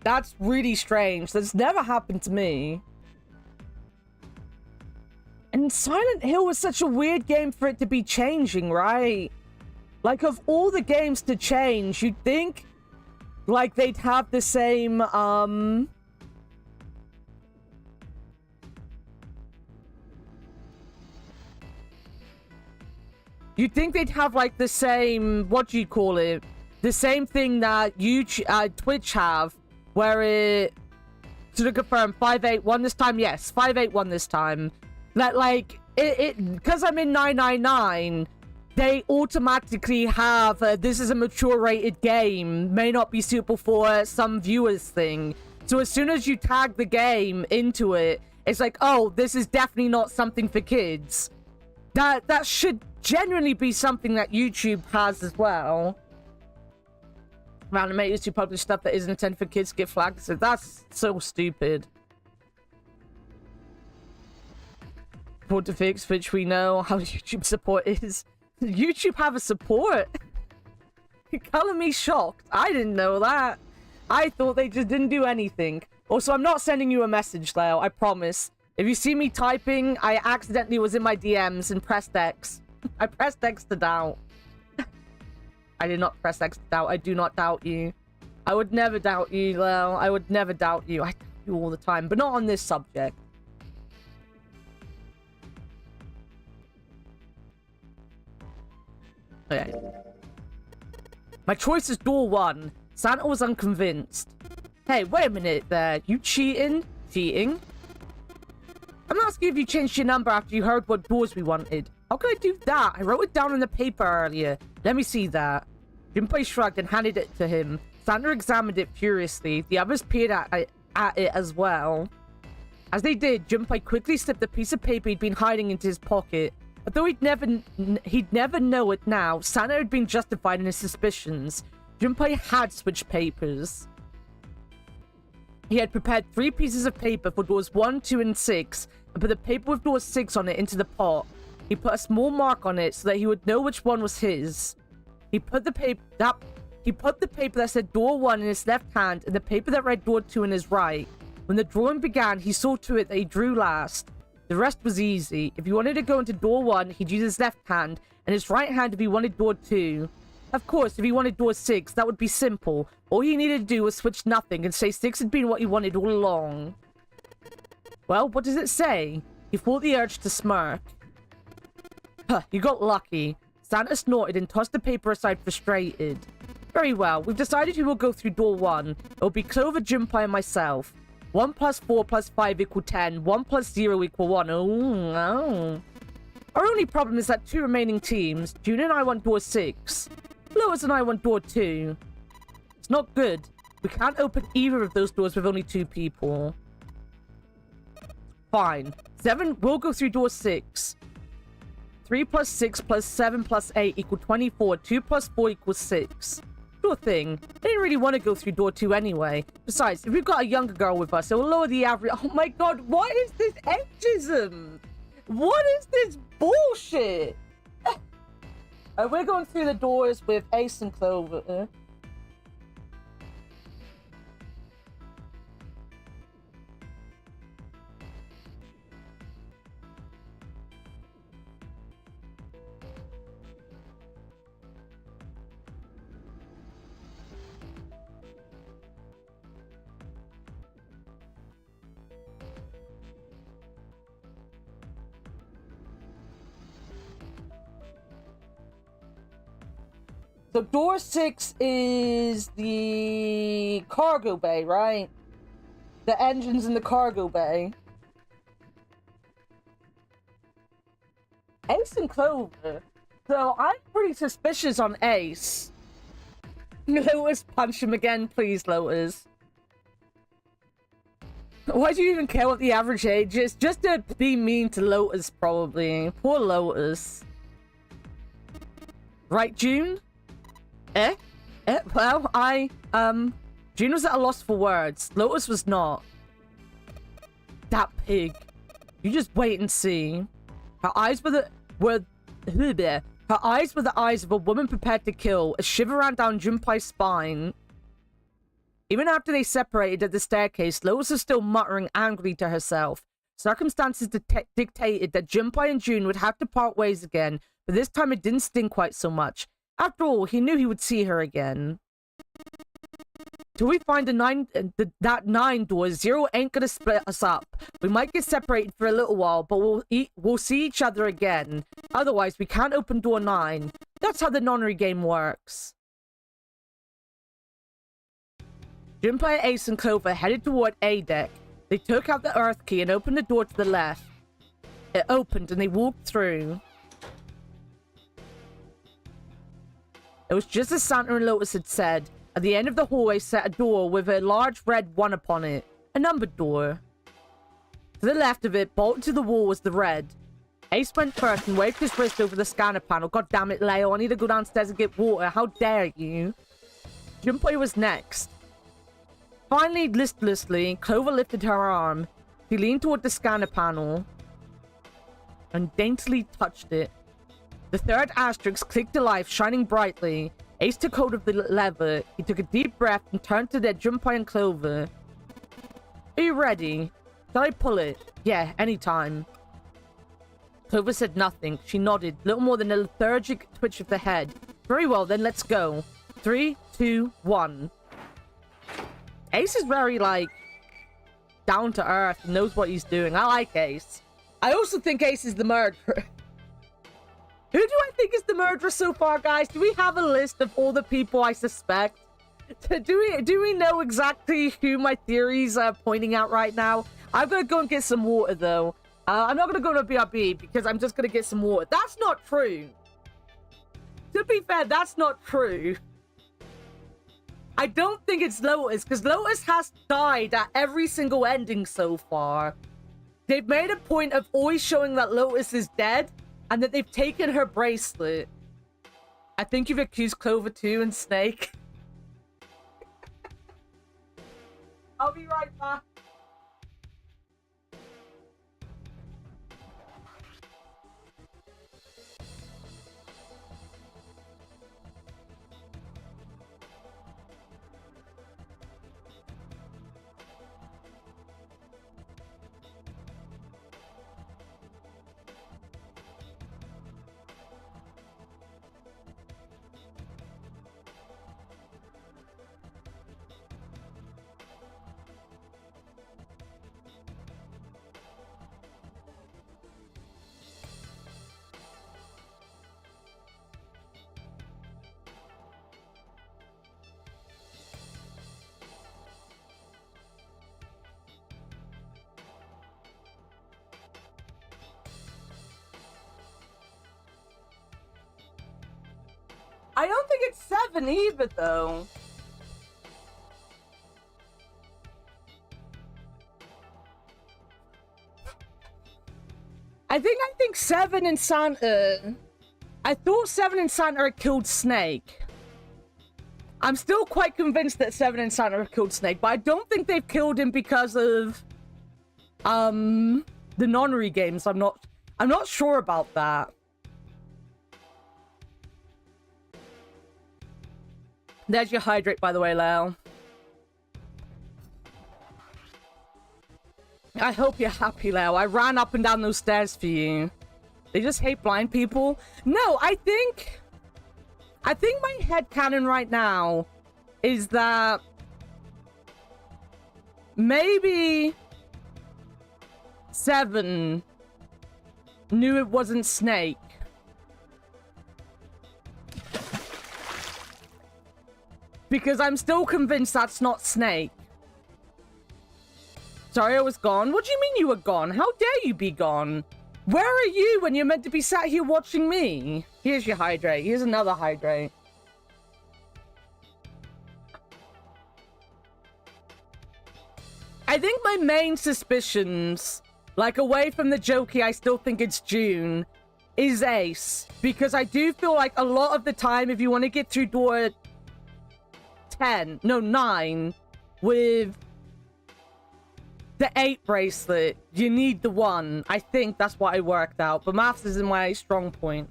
That's really strange. That's never happened to me. And And Silent Hill was such a weird game for it to be changing, right? Like, of all the games to change, you'd think, like, they'd have the same, you'd think they'd have, like, the same, what do you call it? The same thing that Twitch have, where it... To confirm, 581 this time? Yes, 581 this time. That, like, because I'm in 999, they automatically have, this is a mature rated game, may not be suitable for some viewers thing. So as soon as you tag the game into it, it's like, oh, this is definitely not something for kids. That should genuinely be something that YouTube has as well. Animators who publish stuff that isn't intended for kids get flagged. So that's so stupid. Support to fix, which we know how YouTube support is. YouTube have a support? You're calling me shocked. I didn't know that. I thought they just didn't do anything. Also, I'm not sending you a message, Leo. I promise. If you see me typing, I accidentally was in my DMs and pressed X. I pressed X to doubt. I did not press X to doubt. I do not doubt you. I would never doubt you, Leo. I would never doubt you. I doubt you all the time, but not on this subject. Okay. My choice is door 1. Santa was unconvinced. Hey, wait a minute there. You cheating? Cheating? I'm asking if you changed your number after you heard what doors we wanted. How could I do that? I wrote it down on the paper earlier. Let me see that. Junpei shrugged and handed it to him. Santa examined it furiously. The others peered at it as well. As they did, Junpei quickly slipped the piece of paper he'd been hiding into his pocket. But though he'd never know it now, Santa had been justified in his suspicions. Junpei had switched papers. He had prepared 3 pieces of paper for doors 1, 2, and 6, and put the paper with door 6 on it into the pot. He put a small mark on it so that he would know which one was his. He put the paper that said door 1 in his left hand and the paper that read door 2 in his right. When the drawing began, he saw to it that he drew last. The rest was easy. If he wanted to go into door 1, he'd use his left hand, and his right hand if he wanted door 2. Of course, if he wanted door 6, that would be simple. All he needed to do was switch nothing and say 6 had been what he wanted all along. Well, what does it say? He fought the urge to smirk. Huh, you got lucky. Santa snorted and tossed the paper aside frustrated. Very well, we've decided who will go through door 1. It will be Clover, Junpei, and myself. 1 plus 4 plus 5 equal 10. 1 plus 0 equal 1. Oh, no. Our only problem is that 2 remaining teams, June and I want door 6. Lois and I want door 2. It's not good. We can't open either of those doors with only 2 people. Fine. 7 will go through door 6. 3 plus 6 plus 7 plus 8 equal 24. 2 plus 4 equals 6. Sure thing. I didn't really want to go through door 2 anyway. Besides, if we've got a younger girl with us, it will lower the average... Oh my god, what is this ageism? What is this bullshit? We're going through the doors with Ace and Clover. So door 6 is the cargo bay, right? The engine's in the cargo bay. Ace and Clover. So I'm pretty suspicious on Ace. Lotus, punch him again, please, Lotus. Why do you even care what the average age is? Just to be mean to Lotus, probably. Poor Lotus. Right, June? Well, June was at a loss for words. Lotus was not. That pig. You just wait and see. Her eyes were the eyes of a woman prepared to kill. A shiver ran down Junpei's spine. Even after they separated at the staircase, Lotus was still muttering angrily to herself. Circumstances dictated that Junpei and June would have to part ways again, but this time it didn't sting quite so much. After all, he knew he would see her again. Till we find that 9 door, 0 ain't gonna split us up. We might get separated for a little while, but we'll see each other again. Otherwise, we can't open door 9. That's how the nonary game works. Junpei, Ace, and Clover headed toward A deck. They took out the Earth key and opened the door to the left. It opened and they walked through. It was just as Santa and Lotus had said. At the end of the hallway sat a door with a large red 1 upon it. A numbered door. To the left of it, bolted to the wall, was the red. Ace went first and waved his wrist over the scanner panel. God damn it, Leo. I need to go downstairs and get water. How dare you? Junpei was next. Finally, listlessly, Clover lifted her arm. She leaned toward the scanner panel and daintily touched it. The third asterisk clicked to life, shining brightly. Ace took hold of the lever. He took a deep breath and turned to their Junpei and Clover. Are you ready? Shall I pull it? Yeah, anytime. Clover said nothing. She nodded, little more than a lethargic twitch of the head. Very well, then let's go. 3, 2, 1. Ace is very, like, down to earth and knows what he's doing. I like Ace. I also think Ace is the murderer. Who do I think is the murderer so far, guys? Do we have a list of all the people I suspect? Do we know exactly who my theories are pointing out right now? I'm gonna go and get some water, though. I'm not gonna go to BRB because I'm just gonna get some water. That's not true. To be fair, that's not true. I don't think it's Lotus, because Lotus has died at every single ending so far. They've made a point of always showing that Lotus is dead, and that they've taken her bracelet. I think you've accused Clover too and Snake. I'll be right back. I don't think it's 7 either, though. I think 7 and Santa... I thought 7 and Santa had killed Snake. I'm still quite convinced that 7 and Santa have killed Snake, but I don't think they've killed him because of... the nonary games. I'm not sure about that. There's your hydrate, by the way, Leo. I hope you're happy, Leo. I ran up and down those stairs for you. They just hate blind people. No, I think my headcanon right now is that maybe 7 knew it wasn't Snake. Because I'm still convinced that's not Snake. Sorry I was gone. What do you mean you were gone? How dare you be gone? Where are you when you're meant to be sat here watching me? Here's your hydrate. Here's another hydrate. I think my main suspicions, like away from the jokey, I still think it's June, is Ace. Because I do feel like a lot of the time, if you want to get through door 9 with the 8 bracelet, you need the 1. I think that's what I worked out, but maths isn't my strong point.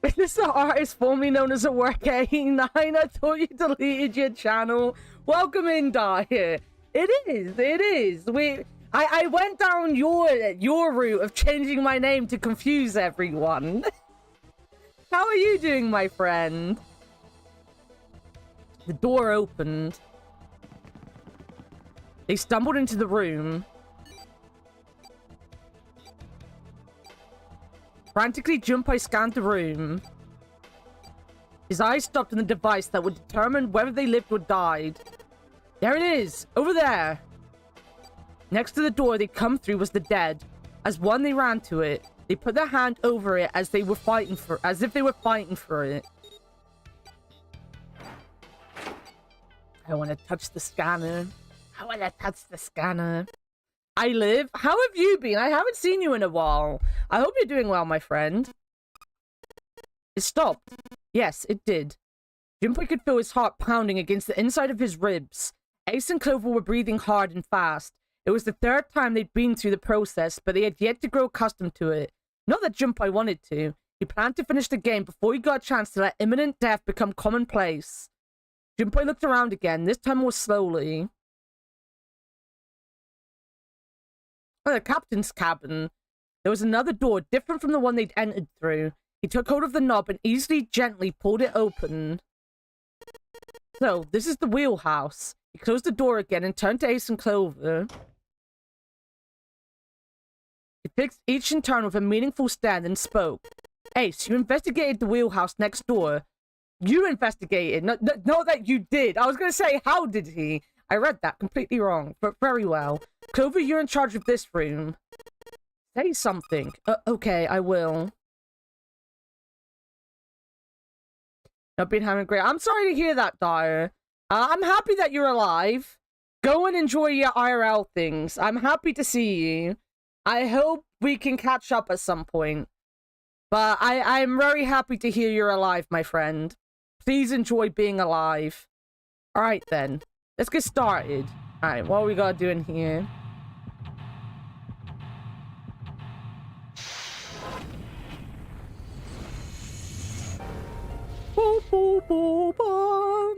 Is this the artist formerly known as a Work89? I thought you deleted your channel. Welcome in, Dyer. It is. I went down your route of changing my name to confuse everyone. How are you doing, my friend? The door opened. They stumbled into the room. Frantically, Junpei scanned the room. His eyes stopped on the device that would determine whether they lived or died. There it is! Over there! Next to the door they'd come through was the dead. As one, they ran to it. They put their hand over it as if they were fighting for it. I want to touch the scanner. I live. How have you been? I haven't seen you in a while. I hope you're doing well, my friend. It stopped. Yes, it did. Junpei could feel his heart pounding against the inside of his ribs. Ace and Clover were breathing hard and fast. It was the third time they'd been through the process, but they had yet to grow accustomed to it. Not that Junpei wanted to. He planned to finish the game before he got a chance to let imminent death become commonplace. Junpei looked around again, this time more slowly. Oh, the captain's cabin. There was another door, different from the one they'd entered through. He took hold of the knob and gently pulled it open. So, this is the wheelhouse. He closed the door again and turned to Ace and Clover. He fixed each in turn with a meaningful stare and spoke. Ace, you investigated the wheelhouse next door. You investigated, not that you did. I was going to say, how did he? I read that completely wrong, but very well. Clover, you're in charge of this room. Say something. Okay, I will. Not been having a great... I'm sorry to hear that, Dyer. I'm happy that you're alive. Go and enjoy your IRL things. I'm happy to see you. I hope we can catch up at some point. But I'm very happy to hear you're alive, my friend. Please enjoy being alive. Alright then. Let's get started. Alright, what we gotta do in here? Boom, boom, boom, boom.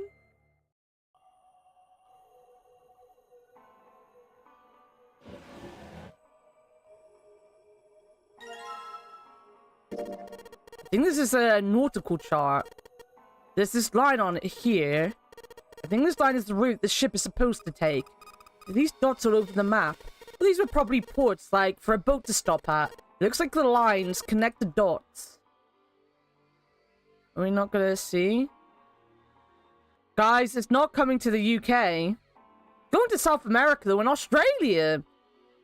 I think this is a nautical chart. There's this line on it here. I think this line is the route the ship is supposed to take. These dots all over the map. Well, these were probably ports, like, for a boat to stop at. It looks like the lines connect the dots. Are we not gonna see? Guys, it's not coming to the UK. Going to South America, though, in Australia.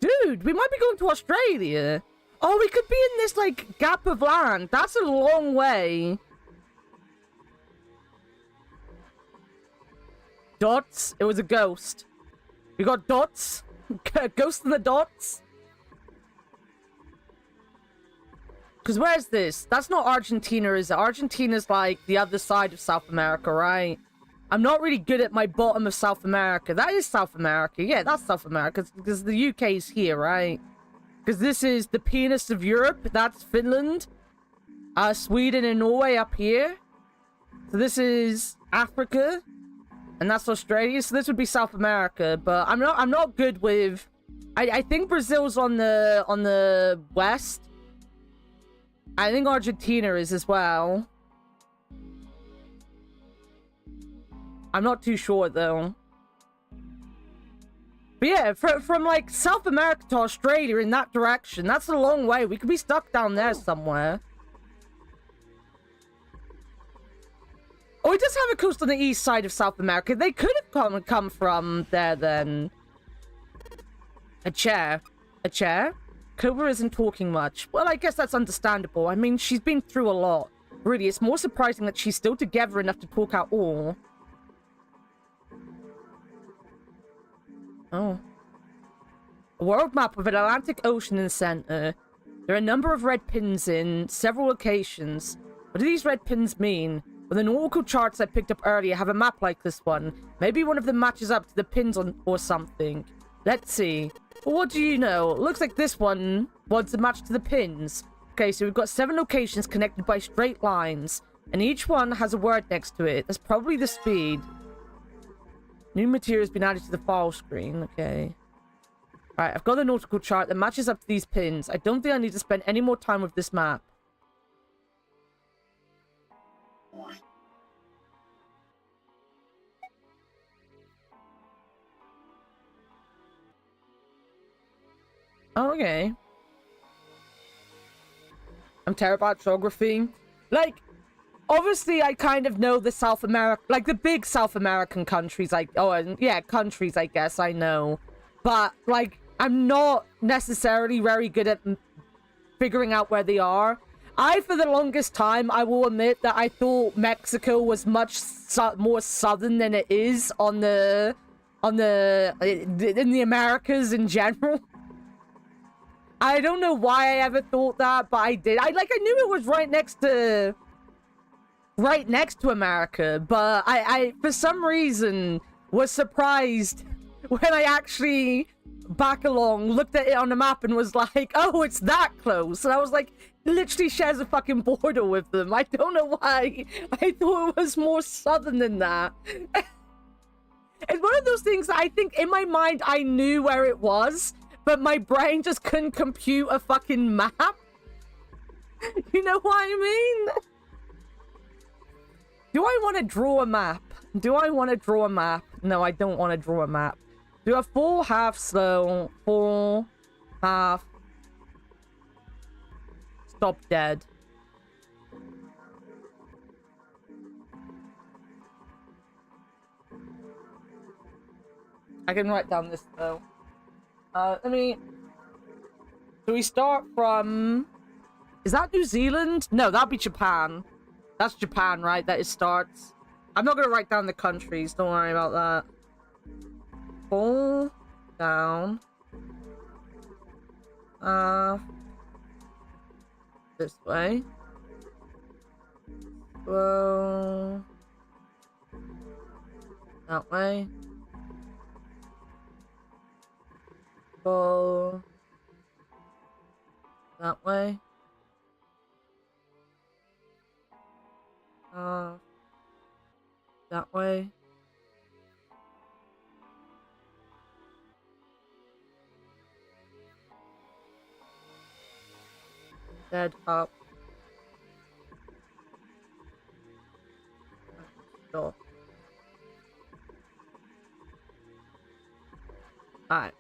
Dude, we might be going to Australia. Oh, we could be in this, like, gap of land. That's a long way. Dots? It was a ghost. We got dots. Ghost in the dots. Because where's this? That's not Argentina, is it? Argentina's like the other side of South America, right? I'm not really good at my bottom of South America. That is South America. Yeah, that's South America. Because the UK is here, right? Because this is the penis of Europe. That's Finland. Sweden and Norway up here. So this is Africa. And that's Australia. So this would be South America. But I'm not good with... I think Brazil's on the west. I think Argentina is as well. I'm not too sure, though. But yeah, from like, South America to Australia in that direction, that's a long way. We could be stuck down there somewhere. Oh, it does have a coast on the east side of South America. They could have come from there, then. A chair. A chair? Clover isn't talking much. Well, I guess that's understandable. I mean, she's been through a lot. Really, it's more surprising that she's still together enough to talk at all. Oh. A world map with an Atlantic Ocean in the center. There are a number of red pins in several locations. What do these red pins mean? Well, the nautical charts I picked up earlier have a map like this one. Maybe one of them matches up to the pins on or something. Let's see. Well, what do you know? Looks like this one wants a match to the pins. Okay, so we've got 7 locations connected by straight lines, and each one has a word next to it. That's probably the speed. New material has been added to the file screen. Okay. Alright, I've got the nautical chart that matches up to these pins. I don't think I need to spend any more time with this map. Okay. I'm terrible at geography. Like, obviously I kind of know the South America, like the big South American countries, like, oh, and yeah, countries, I guess I know. But, like, I'm not necessarily very good at figuring out where they are. For the longest time, I will admit that I thought Mexico was much more southern than it is in the Americas in general. I don't know why I ever thought that, but I did. I knew it was right next to America, but I for some reason was surprised when I actually back along looked at it on the map and was like, oh, it's that close. And I was like, it literally shares a fucking border with them. I don't know why I thought it was more southern than that. It's one of those things that I think in my mind I knew where it was, but my brain just couldn't compute a fucking map. You know what I mean? Do I want to draw a map? Do I want to draw a map? No, I don't want to draw a map. Do a full, half, slow, full, half, stop dead. I can write down this though. Let me... Do we start from... Is that New Zealand? No, that'd be Japan. That's Japan, right? That it starts. I'm not gonna write down the countries. Don't worry about that. Pull down. This way. Slow. That way. Go that way. That way. Dead up. Stop. Alright.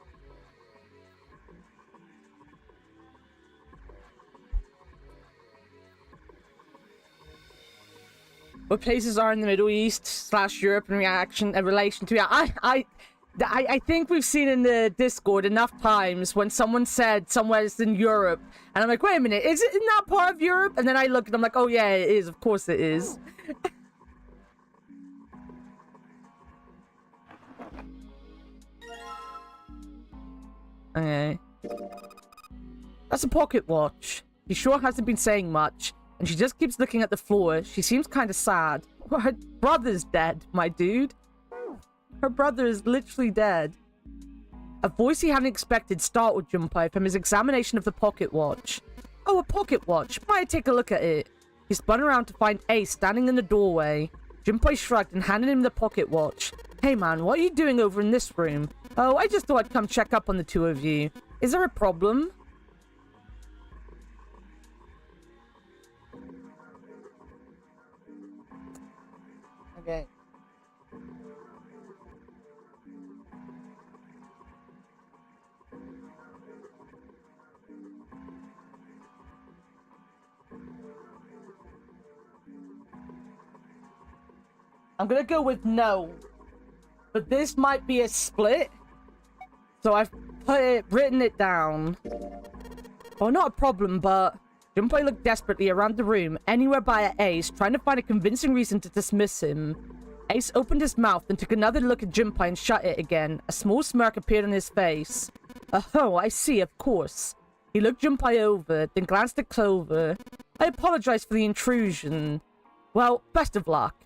What places are in the Middle East / Europe in relation to... I think we've seen in the Discord enough times when someone said somewhere's in Europe, and I'm like, wait a minute, is it in that part of Europe? And then I look and I'm like, oh yeah, it is. Of course it is. Okay. That's a pocket watch. He sure hasn't been saying much, and she just keeps looking at the floor. She seems kind of sad. Her brother's dead, my dude. Her brother is literally dead. A voice he hadn't expected startled Junpei from his examination of the pocket watch. Oh, a pocket watch. Might I take a look at it? He spun around to find Ace standing in the doorway. Junpei shrugged and handed him the pocket watch. Hey man, what are you doing over in this room? Oh, I just thought I'd come check up on the two of you. Is there a problem? Okay. I'm gonna go with no. But this might be a split. So I've written it down. Oh, not a problem, but... Junpei looked desperately around the room, anywhere by Ace, trying to find a convincing reason to dismiss him. Ace opened his mouth and took another look at Junpei and shut it again. A small smirk appeared on his face. Oh, I see, of course. He looked Junpei over, then glanced at Clover. I apologize for the intrusion. Well, best of luck.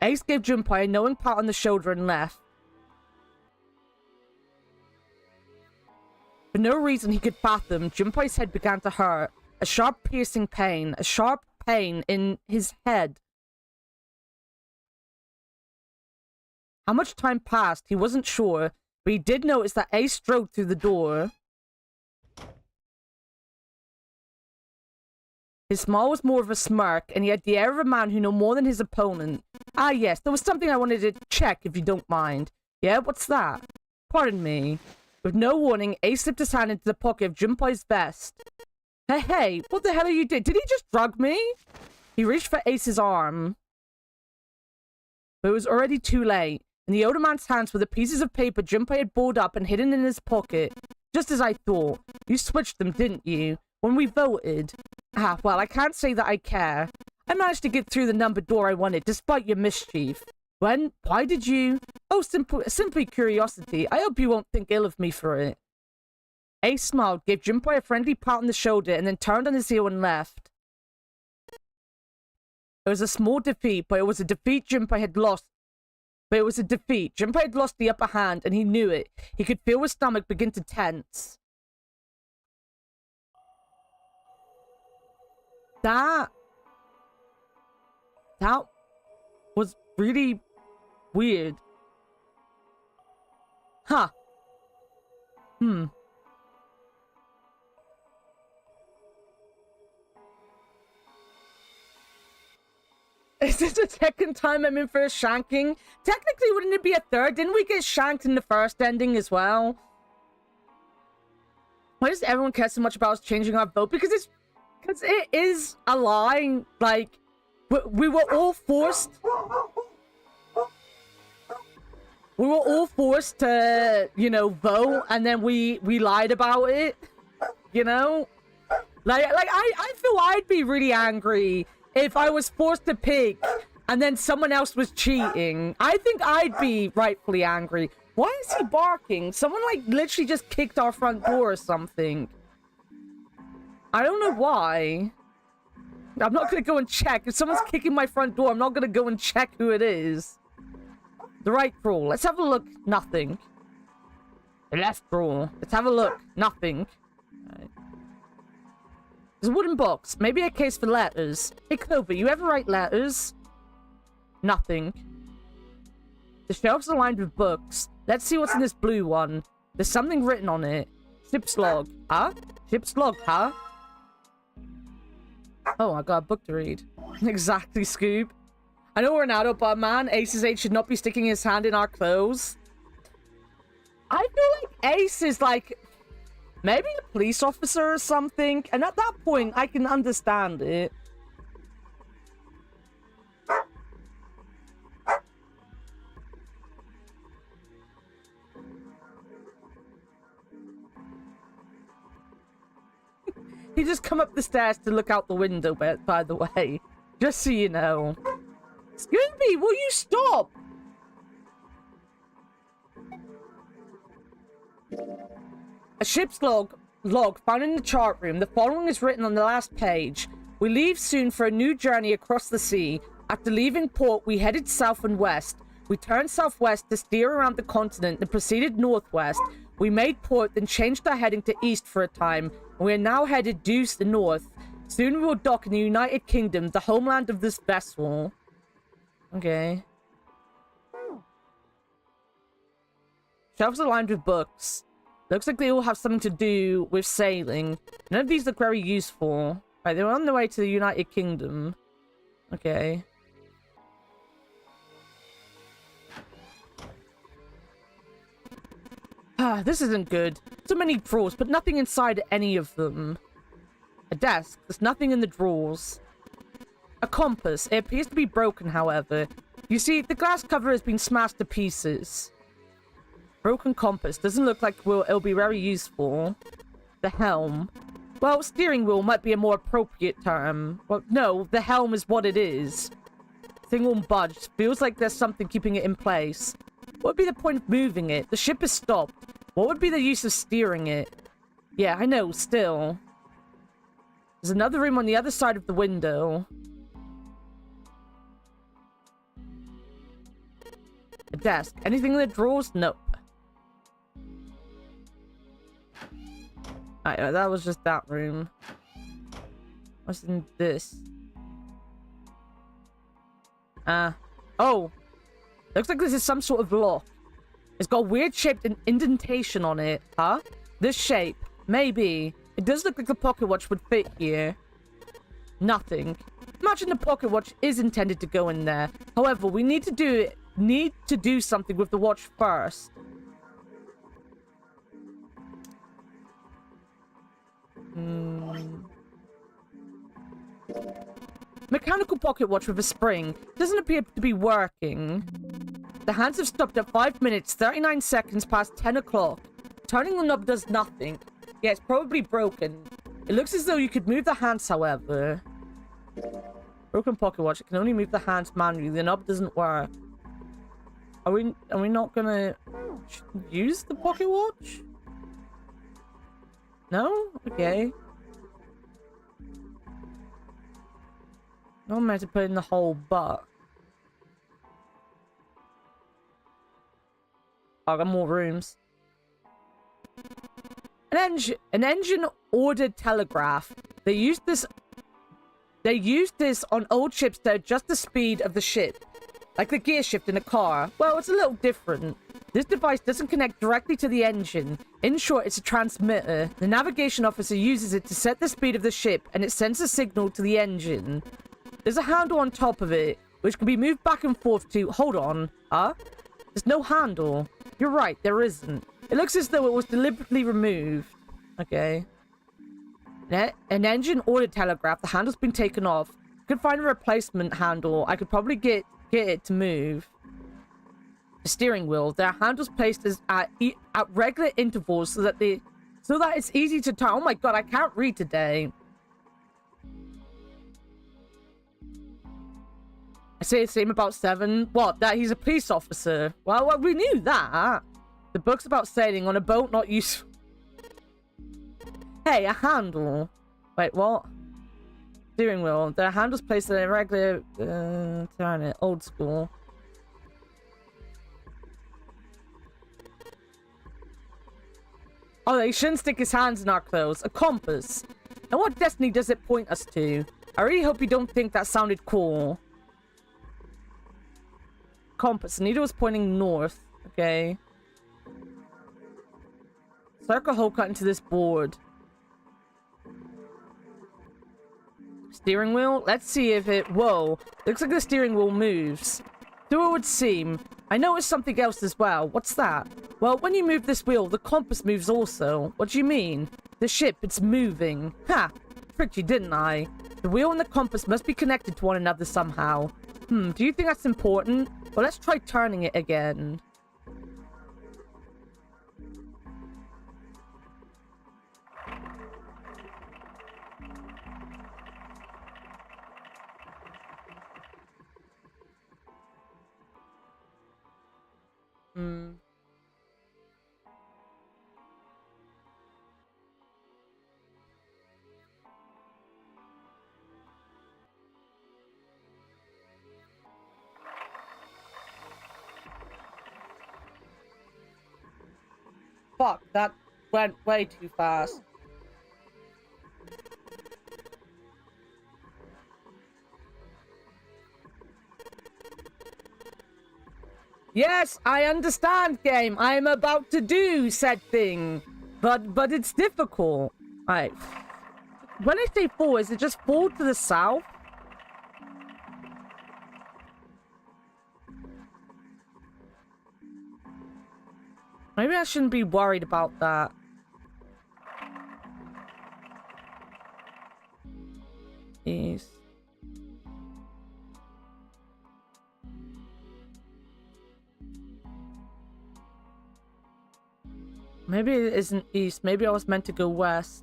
Ace gave Junpei a knowing pat on the shoulder and left. For no reason he could fathom, Junpei's head began to hurt. A sharp piercing pain. A sharp pain in his head. How much time passed, he wasn't sure, but he did notice that Ace strode through the door. His smile was more of a smirk, and he had the air of a man who knew more than his opponent. Ah, yes, there was something I wanted to check, if you don't mind. Yeah, what's that? Pardon me. With no warning, Ace slipped his hand into the pocket of Junpei's vest. Hey, what the hell are you doing? Did he just drug me? He reached for Ace's arm. But it was already too late. In the older man's hands were the pieces of paper Junpei had balled up and hidden in his pocket. Just as I thought. You switched them, didn't you? When we voted. Ah, well, I can't say that I care. I managed to get through the number door I wanted, despite your mischief. When? Why did you? Oh, simply curiosity. I hope you won't think ill of me for it. Ace smiled, gave Junpei a friendly pat on the shoulder, and then turned on his heel and left. It was a small defeat, but it was a defeat Junpei had lost. But it was a defeat. Junpei had lost the upper hand, and he knew it. He could feel his stomach begin to tense. That was really weird. Huh. Is this the second time I'm in for a shanking? Technically, wouldn't it be a third? Didn't we get shanked in the first ending as well? Why does everyone care so much about us changing our vote? Because it is a lie. Like, we were all forced. We were all forced to, you know, vote, and then we lied about it. You know? Like I feel I'd be really angry if I was forced to pick and then someone else was cheating. I think I'd be rightfully angry. Why is he barking? Someone, like, literally just kicked our front door or something. I don't know why. I'm not gonna go and check. If someone's kicking my front door, I'm not gonna go and check who it is. The right drawer. Let's have a look. Nothing. The left drawer. Let's have a look. Nothing. Right. There's a wooden box. Maybe a case for letters. Hey, Clover, you ever write letters? Nothing. The shelves are lined with books. Let's see what's in this blue one. There's something written on it. Ship's log. Huh? Ship's log, huh? Oh, I got a book to read. Exactly, Scoob. I know we're an adult, but man, Ace's age should not be sticking his hand in our clothes. I feel like Ace is like maybe a police officer or something, and at that point, I can understand it. He just come up the stairs to look out the window, by the way. Just so you know. Scooby, will you stop? A ship's log found in the chart room. The following is written on the last page. We leave soon for a new journey across the sea. After leaving port, we headed south and west. We turned southwest to steer around the continent and proceeded northwest. We made port, then changed our heading to east for a time. We are now headed due north. Soon we will dock in the United Kingdom, the homeland of this vessel. Okay. Shelves are lined with books. Looks like they all have something to do with sailing. None of these look very useful. Right, they're on their way to the United Kingdom. Okay. Ah, this isn't good. So many drawers, but nothing inside any of them. A desk. There's nothing in the drawers. A compass. It appears to be broken, however. You see, the glass cover has been smashed to pieces. Broken compass. Doesn't look like it'll be very useful. The helm. Well, steering wheel might be a more appropriate term. Well, no, the helm is what it is. Thing won't budge. Feels like there's something keeping it in place. What would be the point of moving it? The ship is stopped. What would be the use of steering it? Yeah, I know, still. There's another room on the other side of the window. A desk. Anything in the drawers? Nope. Alright, that was just that room. What's in this? Oh. Looks like this is some sort of lock. It's got a weird shaped indentation on it. Huh? This shape. Maybe. It does look like the pocket watch would fit here. Nothing. Imagine the pocket watch is intended to go in there. However, we need to do something with the watch first. Mechanical pocket watch with a spring. Doesn't appear to be working. The hands have stopped at 5 minutes, 39 seconds past 10 o'clock. Turning the knob does nothing. Yeah, it's probably broken. It looks as though you could move the hands, however. Broken pocket watch. It can only move the hands manually. The knob doesn't work. Are we not gonna use the pocket watch? No? Okay. I'm meant to put in the whole butt. I got more rooms. An engine ordered telegraph. They used this on old ships to adjust the speed of the ship. Like the gear shift in a car. Well, it's a little different. This device doesn't connect directly to the engine. In short, it's a transmitter. The navigation officer uses it to set the speed of the ship, and it sends a signal to the engine. There's a handle on top of it, which can be moved back and forth to... Hold on. Huh? There's no handle. You're right, there isn't. It looks as though it was deliberately removed. Okay. An engine ordered telegraph. The handle's been taken off. I could find a replacement handle. I could probably get it to move. The steering wheel. There are handles placed at regular intervals so that it's easy to turn. Oh my god, I can't read today. I say the same about 7. What? That he's a police officer. Well, we knew that. The book's about sailing on a boat not useful. Hey, a handle. Wait, what? Steering wheel. There are handles placed at a regular... turn it. Old school. Oh, he shouldn't stick his hands in our clothes. A compass. And what destiny does it point us to? I really hope you don't think that sounded cool. Compass. The needle is pointing north. Okay. Circle hole cut into this board. Steering wheel? Let's see if it... Whoa. Looks like the steering wheel moves. So it would seem. I noticed something else as well. What's that? Well, when you move this wheel, the compass moves also. What do you mean? The ship, it's moving. Ha! Tricked you, didn't I? The wheel and the compass must be connected to one another somehow. Do you think that's important? Well, let's try turning it again. Fuck, that went way too fast. Yes, I understand, game. I am about to do said thing. But it's difficult. Alright. When I say fall, is it just fall to the south? Maybe I shouldn't be worried about that. East. Maybe it isn't east. Maybe I was meant to go west.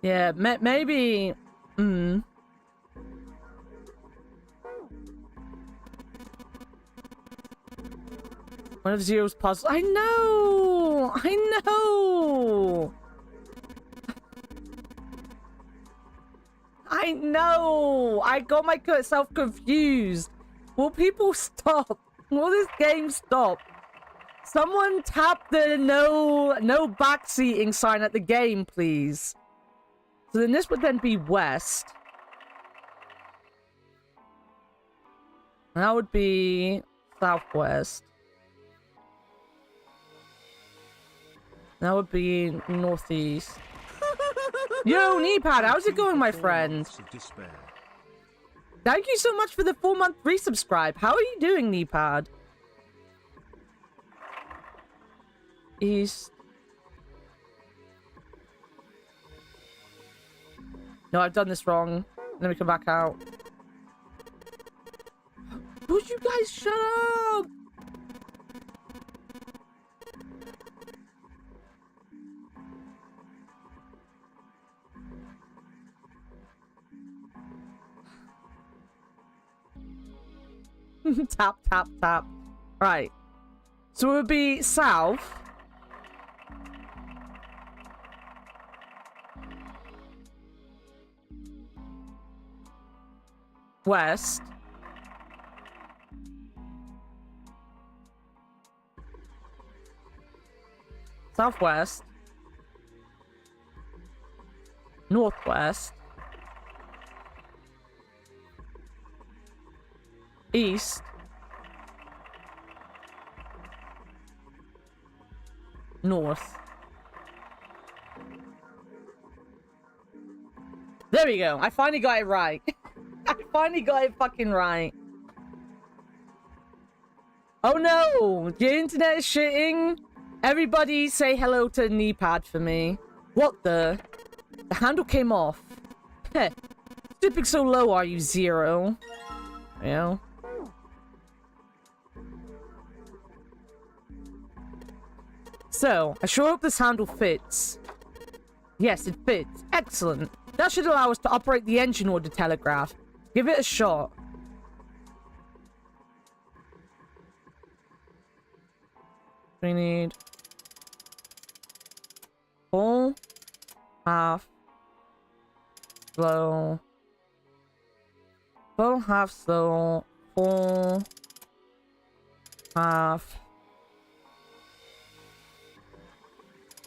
Yeah, maybe... One of Zero's puzzles. I know! I know! I know! I got myself confused. Will people stop? Will this game stop? Someone tap the no backseating sign at the game, please. So then this would then be west. And that would be southwest. That would be northeast. Yo, Kneepad, how's it going, my friend? Thank you so much for the 4-month resubscribe. How are you doing, Kneepad? East. No, I've done this wrong. Let me come back out. Would you guys shut up? Tap, tap, tap. Right. So it would be south. West. Southwest. Northwest. East. North. There we go. I finally got it right. I finally got it fucking right. Oh no! Your internet is shitting. Everybody say hello to Kneepad for me. What the? The handle came off. Heh. Dipping so low are you, Zero? Yeah. So, I sure hope this handle fits. Yes, it fits. Excellent. That should allow us to operate the engine order telegraph. Give it a shot. We need... full, half, slow, full, half, slow, full, half,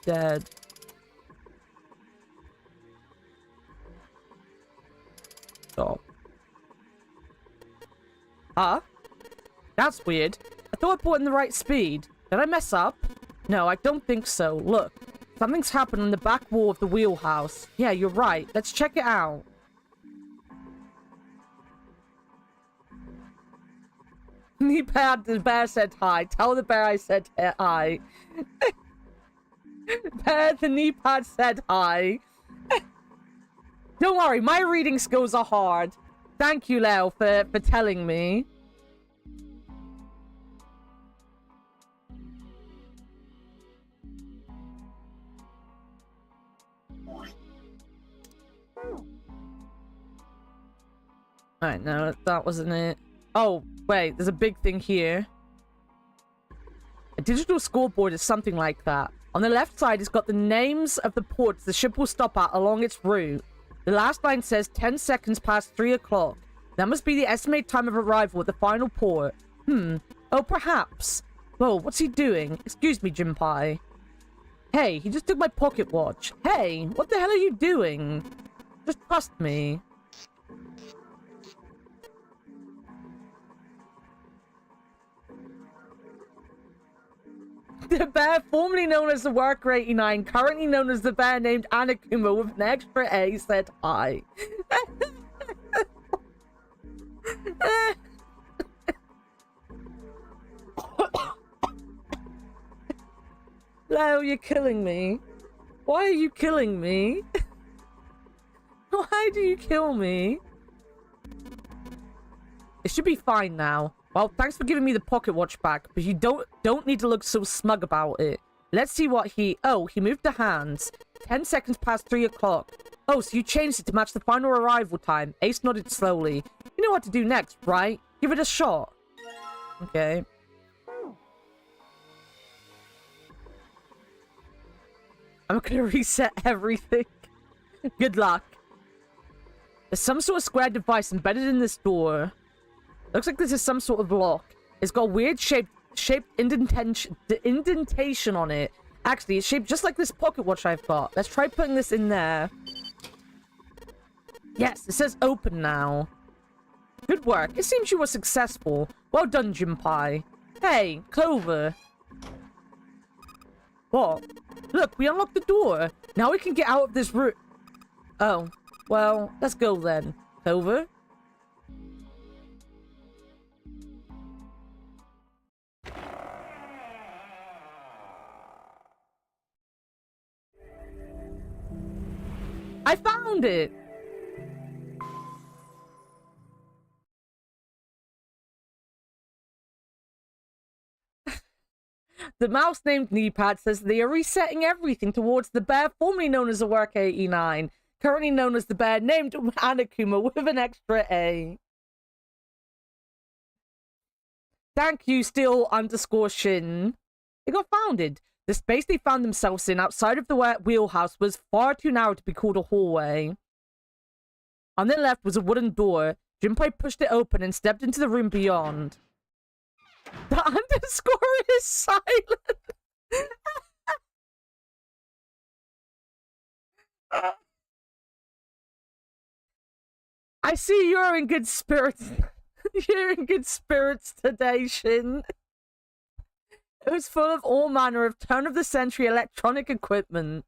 dead. Stop. Huh? That's weird. I thought I put in the right speed. Did I mess up? No, I don't think so. Look. Something's happened on the back wall of the wheelhouse. Yeah, you're right. Let's check it out. The bear said hi. Tell the bear I said hi. Bear, the Kneepad said hi. Don't worry, my reading skills are hard. Thank you, Leo, for telling me. Alright, no, that wasn't it. Oh, wait, there's a big thing here. A digital scoreboard is something like that. On the left side, it's got the names of the ports the ship will stop at along its route. The last line says 10 seconds past 3 o'clock. That must be the estimated time of arrival at the final port. Oh, perhaps. Whoa, what's he doing? Excuse me, Jinpai. Hey, he just took my pocket watch. Hey, what the hell are you doing? Just trust me. The bear formerly known as the Worker 89, currently known as the bear named Annakumaa with an extra A, said hi. Leo, you're killing me. Why are you killing me? Why do you kill me? It should be fine now. Well, thanks for giving me the pocket watch back, but you don't need to look so smug about it. Let's see what he... Oh, he moved the hands. 10 seconds past 3 o'clock. Oh, so you changed it to match the final arrival time. Ace nodded slowly. You know what to do next, right? Give it a shot. Okay. I'm gonna reset everything. Good luck. There's some sort of square device embedded in this door. Looks like this is some sort of lock. It's got a weird shaped indentation on it. Actually, it's shaped just like this pocket watch I've got. Let's try putting this in there. Yes, it says open now. Good work. It seems you were successful. Well done, Junpei. Hey, Clover. What? Look, we unlocked the door. Now we can get out of this room. Oh, well, let's go then. Clover? I found it! The mouse named Kneepad says they are resetting everything towards the bear formerly known as a Work 89, currently known as the bear named Annakumaa with an extra A. Thank you, Steel_Shin. They got founded. The space they found themselves in outside of the wheelhouse was far too narrow to be called a hallway. On their left was a wooden door. Junpei pushed it open and stepped into the room beyond. The underscore is silent. I see you're in good spirits. You're in good spirits today, Shin. It was full of all manner of turn-of-the-century electronic equipment.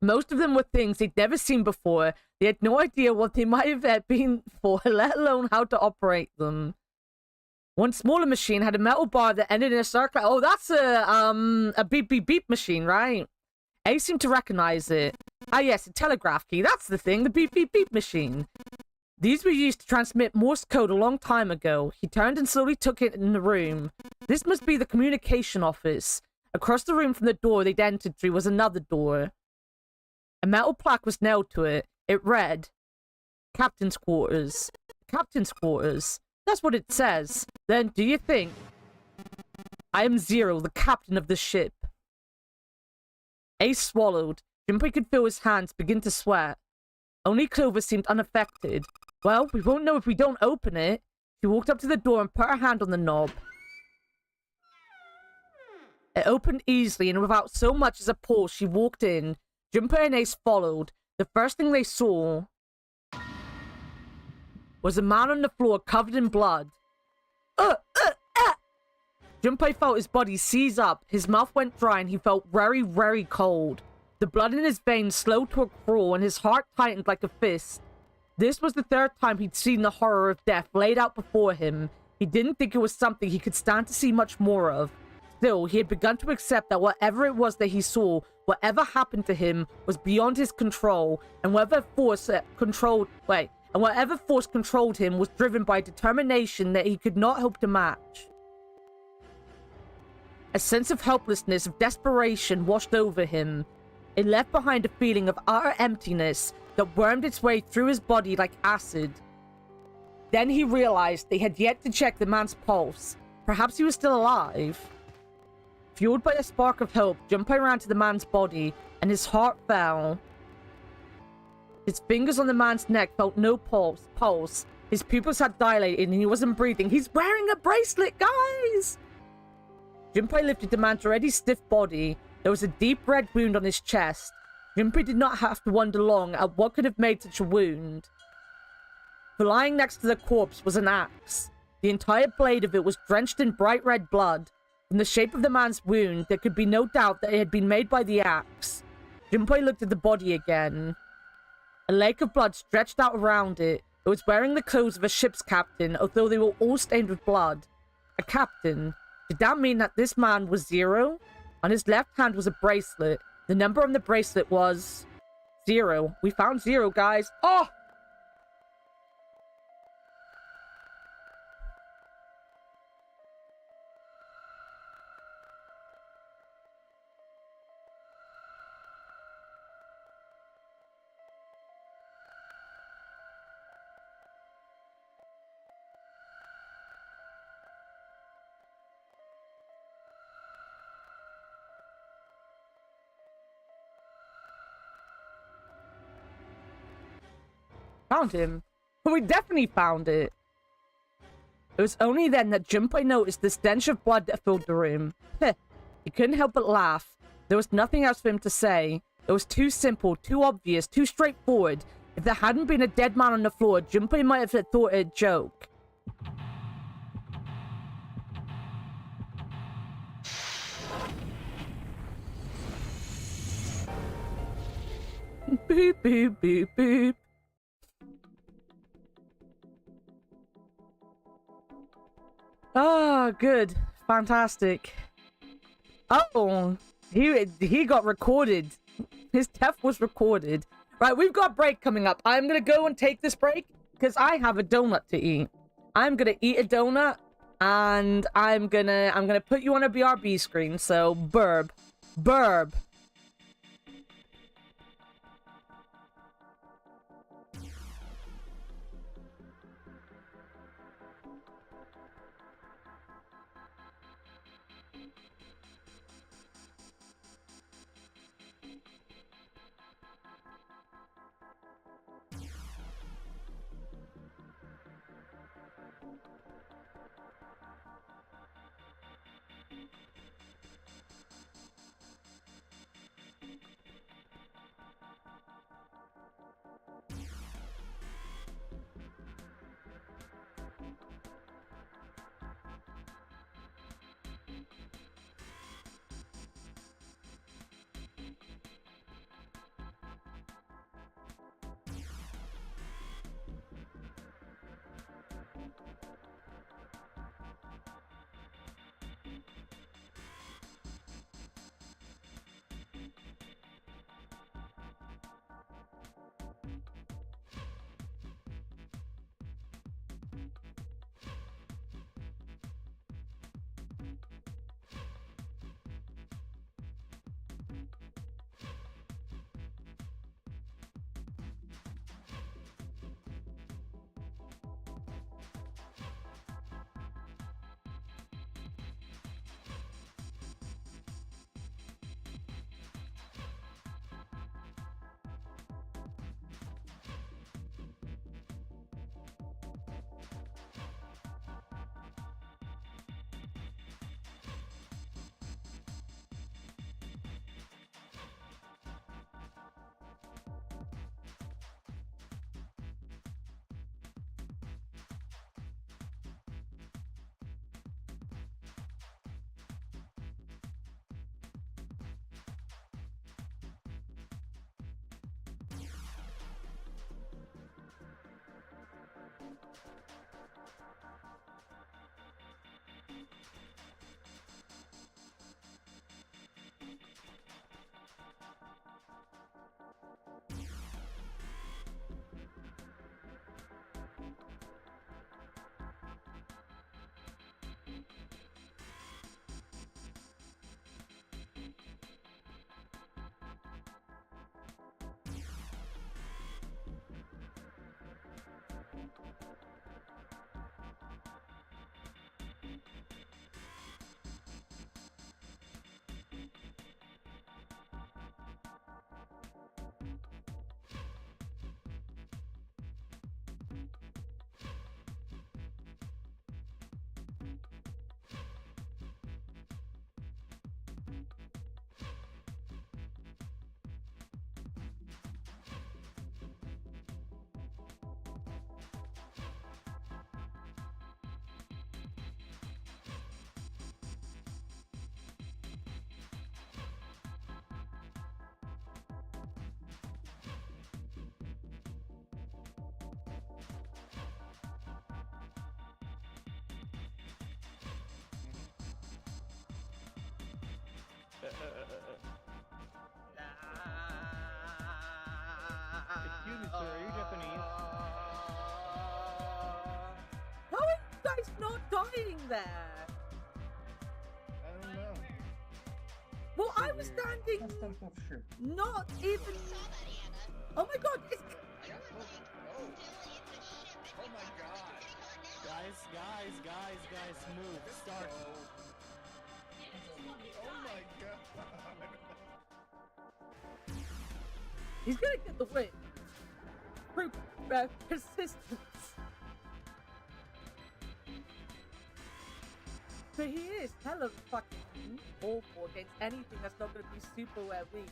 Most of them were things they'd never seen before. They had no idea what they might have been for, let alone how to operate them. One smaller machine had a metal bar that ended in a circle. Oh, that's a beep beep beep machine, right? A seemed to recognize it. Ah, yes, a telegraph key. That's the thing, the beep beep beep machine. These were used to transmit Morse code a long time ago. He turned and slowly took it in the room. This must be the communication office. Across the room from the door they'd entered through was another door. A metal plaque was nailed to it. It read, Captain's Quarters. Captain's Quarters. That's what it says. Then, do you think? I am Zero, the captain of the ship. Ace swallowed. Junpei could feel his hands begin to sweat. Only Clover seemed unaffected. Well, we won't know if we don't open it. She walked up to the door and put her hand on the knob. It opened easily, and without so much as a pause, she walked in. Junpei and Ace followed. The first thing they saw was a man on the floor covered in blood. Junpei felt his body seize up. His mouth went dry and he felt very, very cold. The blood in his veins slowed to a crawl and his heart tightened like a fist. This was the third time he'd seen the horror of death laid out before him. He didn't think it was something he could stand to see much more of. Still, he had begun to accept that whatever it was that he saw, whatever happened to him, was beyond his control, and whatever force controlled him was driven by determination that he could not hope to match. A sense of helplessness, of desperation washed over him. It left behind a feeling of utter emptiness that wormed its way through his body like acid. Then he realized they had yet to check the man's pulse. Perhaps he was still alive. Fueled by a spark of hope, Junpei ran to the man's body, and his heart fell. His fingers on the man's neck felt no pulse. His pupils had dilated and he wasn't breathing. He's wearing a bracelet, guys! Junpei lifted the man's already stiff body. There was a deep red wound on his chest. Junpei did not have to wonder long at what could have made such a wound. Lying next to the corpse was an axe. The entire blade of it was drenched in bright red blood. From the shape of the man's wound, there could be no doubt that it had been made by the axe. Junpei looked at the body again. A lake of blood stretched out around it. It was wearing the clothes of a ship's captain, although they were all stained with blood. A captain. Did that mean that this man was Zero? On his left hand was a bracelet. The number on the bracelet was 0. We found 0, guys. Oh! found him. We definitely found it. It was only then that Junpei noticed the stench of blood that filled the room. He couldn't help but laugh. There was nothing else for him to say. It was too simple, too obvious, too straightforward. If there hadn't been a dead man on the floor, Junpei might have thought it a joke. Beep, beep, beep, beep. Ah, good. Fantastic. Oh, he got recorded. His death was recorded. Right, we've got a break coming up. I'm gonna go and take this break because I have a donut to eat. I'm gonna eat a donut and I'm gonna put you on a BRB screen. So burb. Excuse me, sir, are you Japanese? How are you guys not dying there? I don't know. Well, I was standing not even... Oh my god, it's... Oh my god. Guys, move. Start. Oh my god. He's gonna get the win. persistence. But he is hella fucking awful against anything that's not gonna be super weak.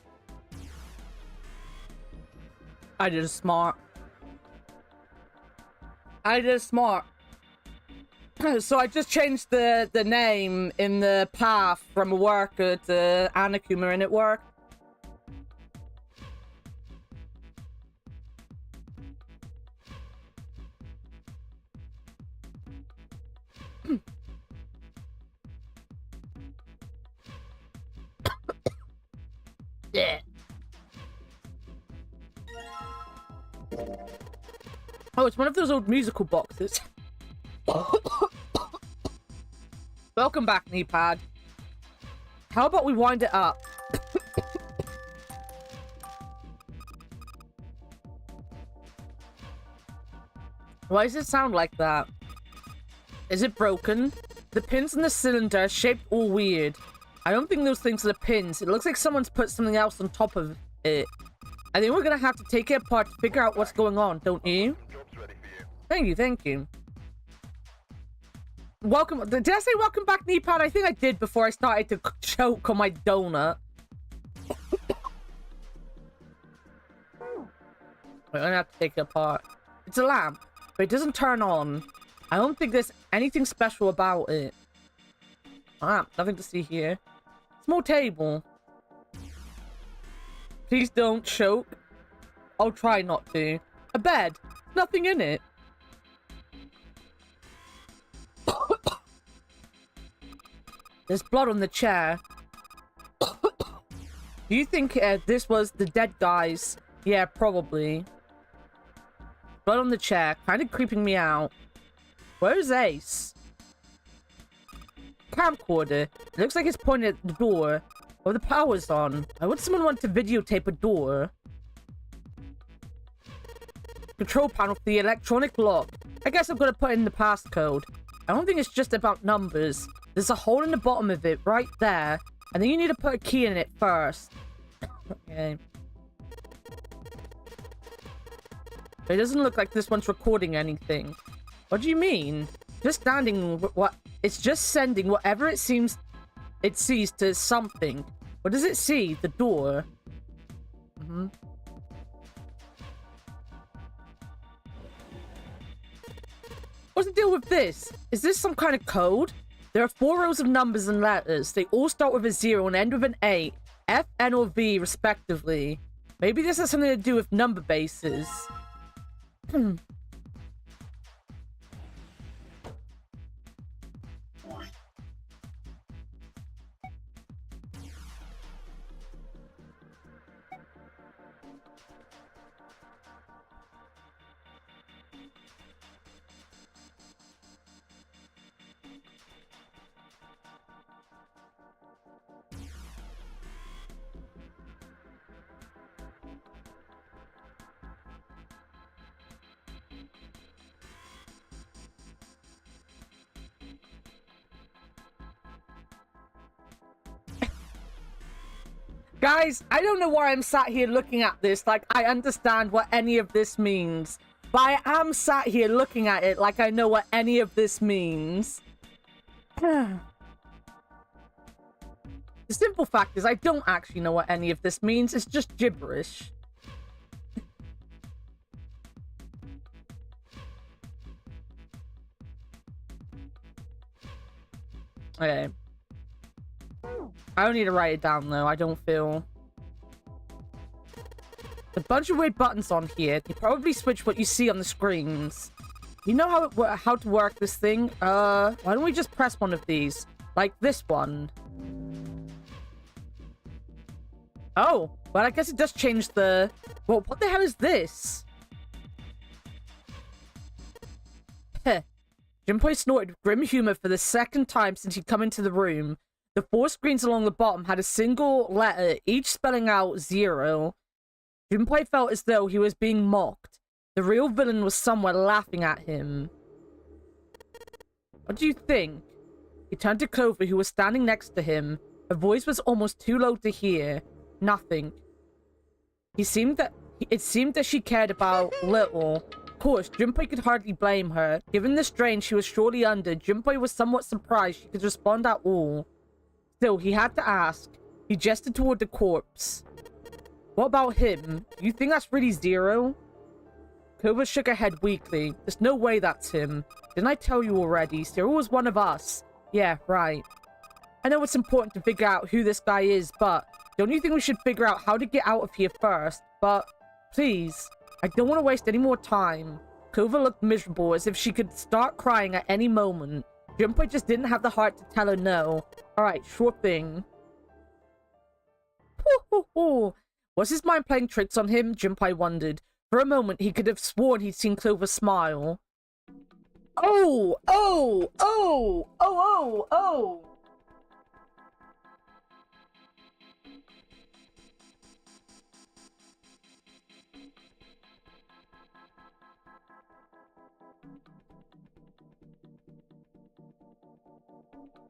I did smart. So I just changed the name in the path from worker to Annakumaa, and it worked. Yeah. Oh, it's one of those old musical boxes. Welcome back, Kneepad. How about we wind it up? Why does it sound like that? Is it broken? The pins in the cylinder are shaped all weird. I don't think those things are the pins. It looks like someone's put something else on top of it. I think we're gonna have to take it apart to figure out what's going on, don't you? Thank you, thank you. Welcome. Did I say welcome back, Kneepad? I think I did before I started to choke on my donut. We're gonna have to take it apart. It's a lamp, but it doesn't turn on. I don't think there's anything special about it. Ah, nothing to see here. Small table. Please don't choke. I'll try not to. A bed. Nothing in it. There's blood on the chair. Do you think this was the dead guys? Yeah, probably. Blood on the chair. Kind of creeping me out. Where's Ace? Camcorder. It looks like it's pointed at the door. Or the power's on. Why would someone want to videotape a door? Control panel for the electronic lock. I guess I'm gonna put in the passcode. I don't think it's just about numbers. There's a hole in the bottom of it right there. And then you need to put a key in it first. Okay. It doesn't look like this one's recording anything. What do you mean? Just standing what? It's just sending whatever it sees to something. What does it see? The door. What's the deal with this? Is this some kind of code? There are 4 rows of numbers and letters. They all start with a 0 and end with an 8. F, N, or V, respectively. Maybe this has something to do with number bases. Guys, I don't know why I'm sat here looking at this like I understand what any of this means. But I am sat here looking at it like I know what any of this means. The simple fact is I don't actually know what any of this means. It's just gibberish. Okay. I don't need to write it down, though. I don't feel... A bunch of weird buttons on here. They probably switch what you see on the screens. You know how to work this thing? Why don't we just press one of these? Like this one. Oh, well, I guess it does change the... Well, what the hell is this? Heh. Junpei snorted with grim humor for the second time since he'd come into the room. The 4 screens along the bottom had a single letter, each spelling out 0. Junpei felt as though he was being mocked. The real villain was somewhere laughing at him. What do you think? He turned to Clover, who was standing next to him. Her voice was almost too low to hear. Nothing. He seemed It seemed that she cared about little. Of course, Junpei could hardly blame her. Given the strain she was surely under, Junpei was somewhat surprised she could respond at all. Still, he had to ask. He gestured toward the corpse. What about him? You think that's really Zero? Clover shook her head weakly. There's no way that's him. Didn't I tell you already? Zero was one of us. Yeah, right. I know it's important to figure out who this guy is, but don't you think we should figure out how to get out of here first? But, please, I don't want to waste any more time. Clover looked miserable, as if she could start crying at any moment. Junpei just didn't have the heart to tell her no. Alright, sure thing. Was his mind playing tricks on him? Junpei wondered. For a moment, he could have sworn he'd seen Clover smile. Oh! Oh! Oh! Oh! Oh! Oh!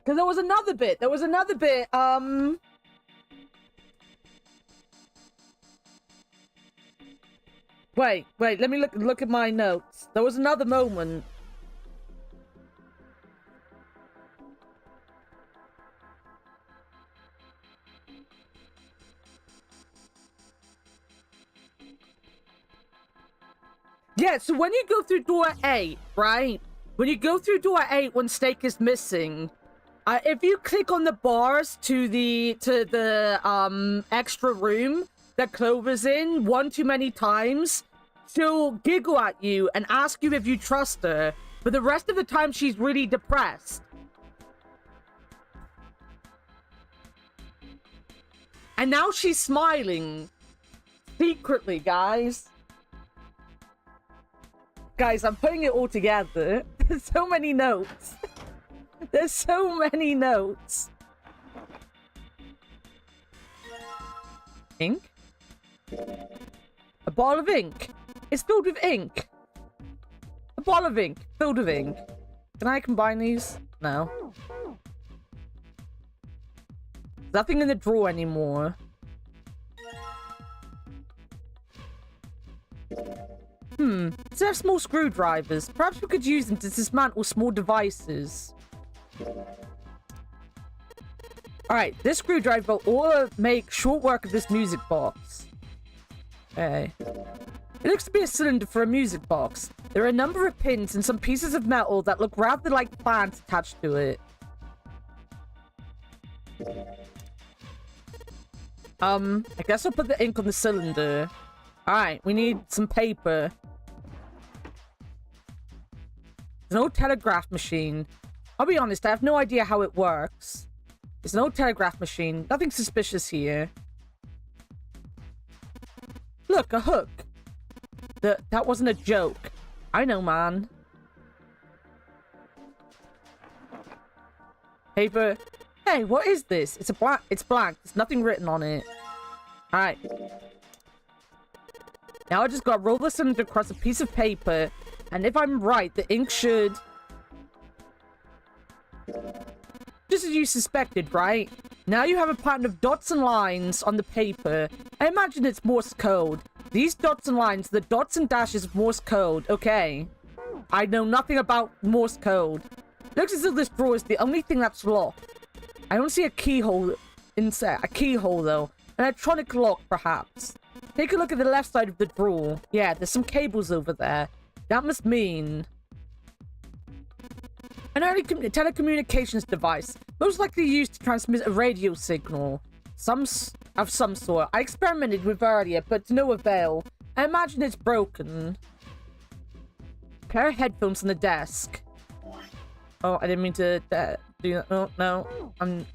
Because there was another bit. Wait, let me look at my notes. There was another moment. Yeah, so when you go through door 8, right? When you go through door 8 when Steak is missing, if you click on the bars to the extra room that Clover's in one too many times, she'll giggle at you and ask you if you trust her, but the rest of the time she's really depressed. And now she's smiling. Secretly, guys. Guys, I'm putting it all together. There's so many notes. There's so many notes. Ink? A bottle of ink. It's filled with ink. A bottle of ink. Filled with ink. Can I combine these? No. Nothing in the drawer anymore. Does it have small screwdrivers? Perhaps we could use them to dismantle small devices. Alright, this screwdriver will make short work of this music box. Okay. It looks to be a cylinder for a music box. There are a number of pins and some pieces of metal that look rather like plants attached to it. I guess I'll put the ink on the cylinder. Alright, we need some paper. There's an old telegraph machine. I'll be honest, I have no idea how it works. It's an old telegraph machine. Nothing suspicious here. Look, a hook. That wasn't a joke. I know, man. Paper. Hey, what is this? It's blank. There's nothing written on it. Alright. Now I just gotta roll the cylinder across a piece of paper, and if I'm right, the ink should... Just as you suspected, right? Now you have a pattern of dots and lines on the paper. I imagine it's Morse code. These dots and lines, the dots and dashes of Morse code. Okay. I know nothing about Morse code. Looks as though this drawer is the only thing that's locked. I don't see a keyhole inside. A keyhole, though. An electronic lock, perhaps. Take a look at the left side of the drawer. Yeah, there's some cables over there. That must mean... an early telecommunications device, most likely used to transmit a radio signal. Of some sort. I experimented with earlier, but to no avail. I imagine it's broken. A pair of headphones on the desk. Oh, I didn't mean to do that. Oh, no. I'm...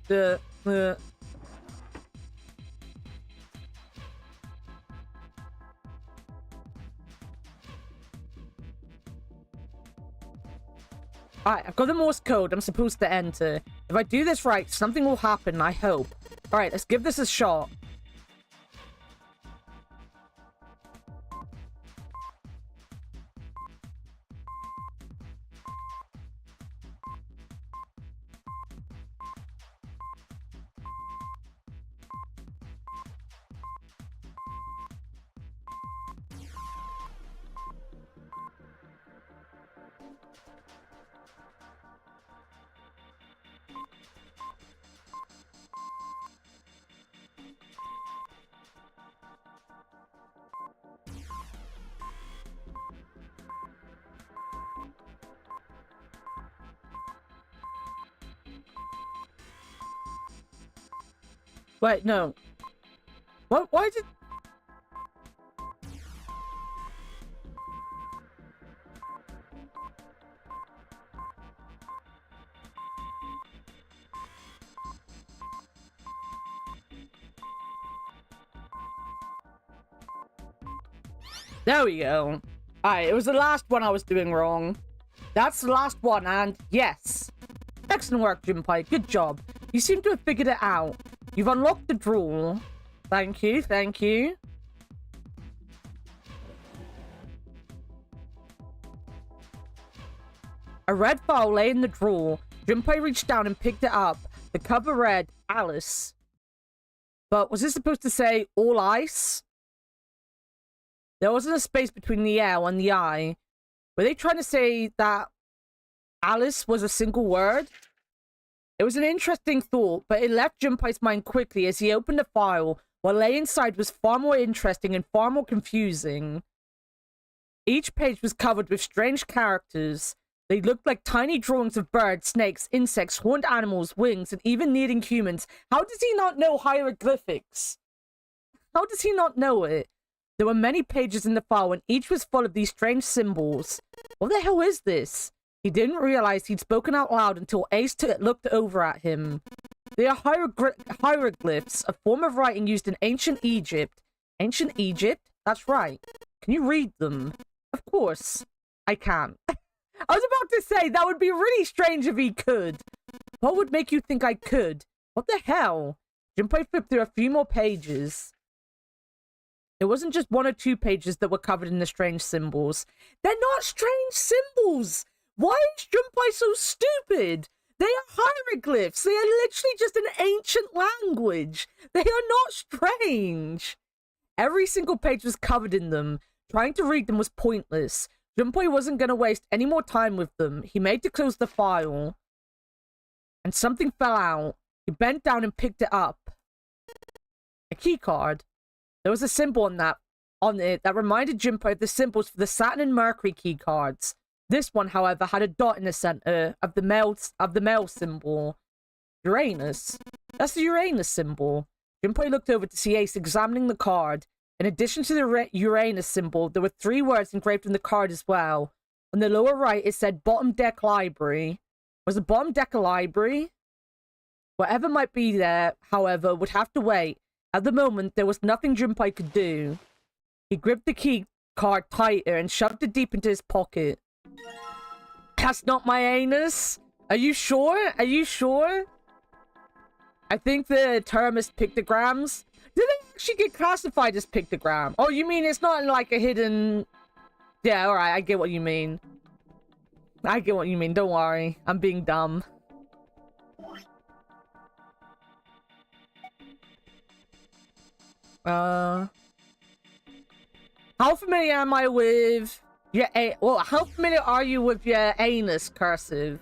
Alright, I've got the Morse code I'm supposed to enter. If I do this right, something will happen, I hope. Alright, let's give this a shot. Wait, no. What? Why did... There we go. Alright, it was the last one I was doing wrong. That's the last one, and yes. Excellent work, Junpei. Good job. You seem to have figured it out. You've unlocked the drawer. Thank you, thank you. A red file lay in the drawer. Junpei reached down and picked it up. The cover read, Alice. But was this supposed to say, all ice? There wasn't a space between the L and the I. Were they trying to say that Alice was a single word? It was an interesting thought, but it left Junpei's mind quickly as he opened the file. What lay inside was far more interesting and far more confusing. Each page was covered with strange characters. They looked like tiny drawings of birds, snakes, insects, horned animals, wings, and even kneading humans. How does he not know hieroglyphics? How does he not know it? There were many pages in the file, and each was full of these strange symbols. What the hell is this? He didn't realize he'd spoken out loud until Ace looked over at him. They are hieroglyphs, a form of writing used in ancient Egypt. Ancient Egypt? That's right. Can you read them? Of course. I can. I was about to say, that would be really strange if he could. What would make you think I could? What the hell? Junpei flipped through a few more pages. It wasn't just one or two pages that were covered in the strange symbols. They're not strange symbols! Why is Junpei so stupid? They are hieroglyphs. They are literally just an ancient language. They are not strange. Every single page was covered in them. Trying to read them was pointless. Junpei wasn't going to waste any more time with them. He made to close the file. And something fell out. He bent down and picked it up. A key card. There was a symbol on it that reminded Junpei of the symbols for the Saturn and Mercury key cards. This one, however, had a dot in the center of the male symbol. Uranus. That's the Uranus symbol. Junpei looked over to see Ace examining the card. In addition to the Uranus symbol, there were 3 words engraved in the card as well. On the lower right, it said Bottom Deck Library. Was the bottom deck a library? Whatever might be there, however, would have to wait. At the moment, there was nothing Junpei could do. He gripped the key card tighter and shoved it deep into his pocket. That's not my anus. Are you sure? Are you sure? I think the term is pictograms. Do they actually get classified as pictogram? Oh, you mean it's not like a hidden... Yeah, alright, I get what you mean. I get what you mean, don't worry. I'm being dumb. How familiar am I with your well, how familiar are you with your anus cursive?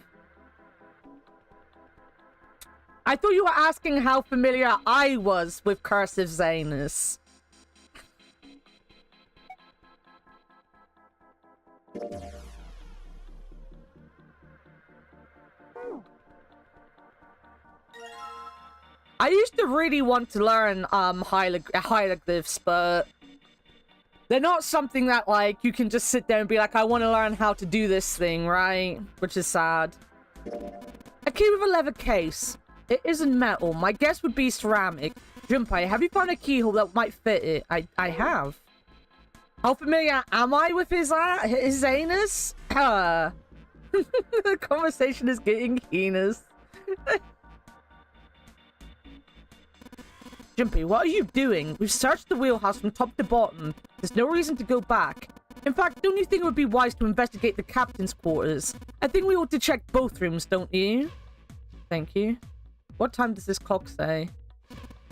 I thought you were asking how familiar I was with cursive anus. I used to really want to learn hieroglyphs, but they're not something that, like, you can just sit there and be like, I want to learn how to do this thing, right? Which is sad. A key with a leather case. It isn't metal. My guess would be ceramic. Junpei, have you found a keyhole that might fit it? I have. How familiar am I with his anus? The conversation is getting heinous. Junpei, what are you doing? We've searched the wheelhouse from top to bottom. There's no reason to go back. In fact, don't you think it would be wise to investigate the captain's quarters? I think we ought to check both rooms, don't you? Thank you. What time does this clock say?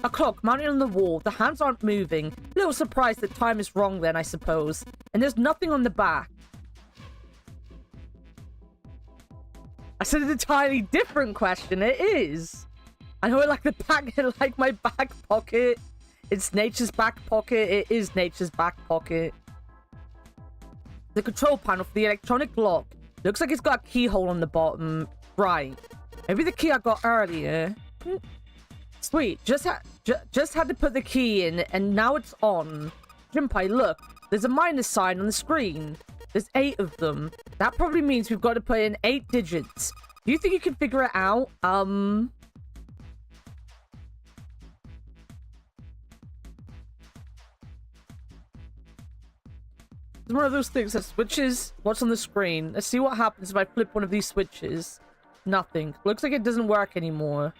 A clock mounted on the wall. The hands aren't moving. A little surprised that time is wrong then, I suppose. And there's nothing on the back. I said an entirely different question. It is. I know it like the back, like my back pocket. It's nature's back pocket. It is nature's back pocket. The control panel for the electronic lock. Looks like it's got a keyhole on the bottom. Right. Maybe the key I got earlier. Sweet. Just had to put the key in, and now it's on. Jinpai, look. There's a minus sign on the screen. There's 8 of them. That probably means we've got to put in 8 digits. Do you think you can figure it out? It's one of those things that switches what's on the screen. Let's see what happens if I flip one of these switches. Nothing. Looks like it doesn't work anymore.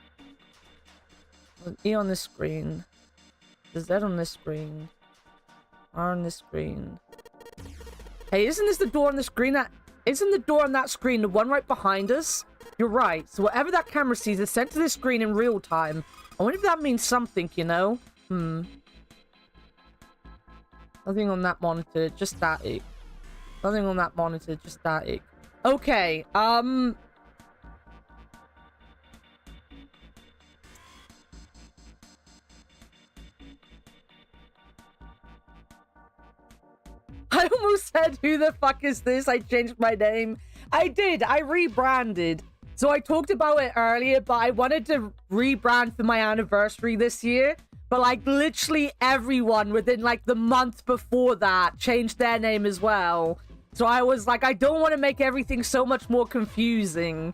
E on this screen. There's Z on this screen. R on this screen. Hey, isn't this the door on the screen that... Isn't the door on that screen the one right behind us? You're right. So whatever that camera sees is sent to this screen in real time. I wonder if that means something, you know? Nothing on that monitor, just static. Nothing on that monitor, just static. Okay, I almost said, who the fuck is this? I changed my name. I did. I rebranded. So I talked about it earlier, but I wanted to rebrand for my anniversary this year. But like literally everyone within like the month before that changed their name as well. So I was like, I don't want to make everything so much more confusing.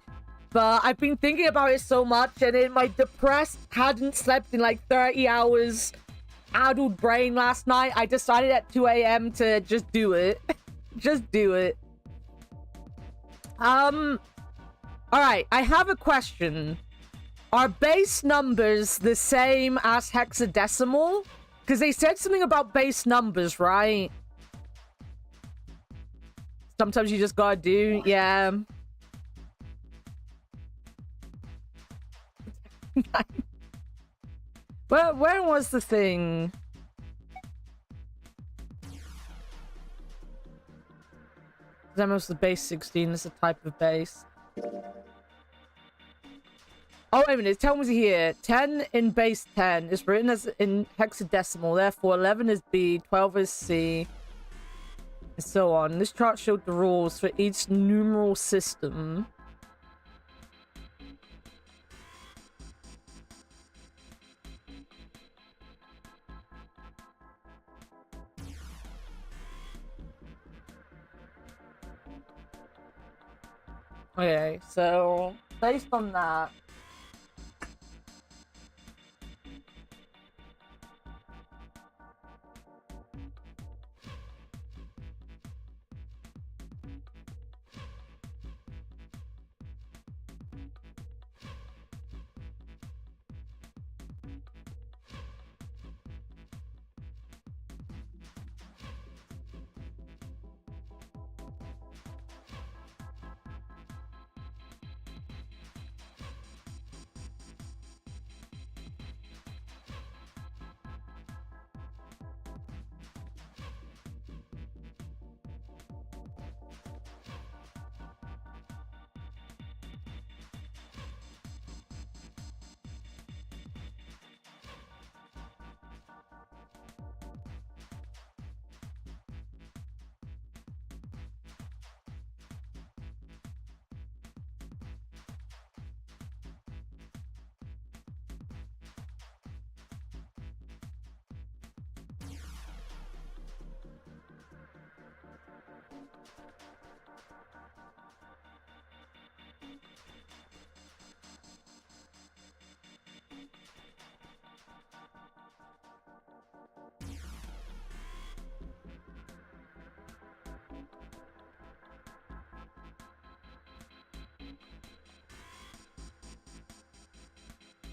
But I've been thinking about it so much, and in my depressed, hadn't slept in like 30 hours, addled brain last night, I decided at 2 a.m. to just do it. Just do it. Alright, I have a question. Are base numbers the same as hexadecimal? Because they said something about base numbers, right? Sometimes you just gotta do, yeah. Where was the thing? Demos the base 16 is a type of base. Oh, wait a minute. It tells me here. 10 in base 10 is written as in hexadecimal. Therefore, 11 is B, 12 is C, and so on. This chart showed the rules for each numeral system. Okay, so based on that,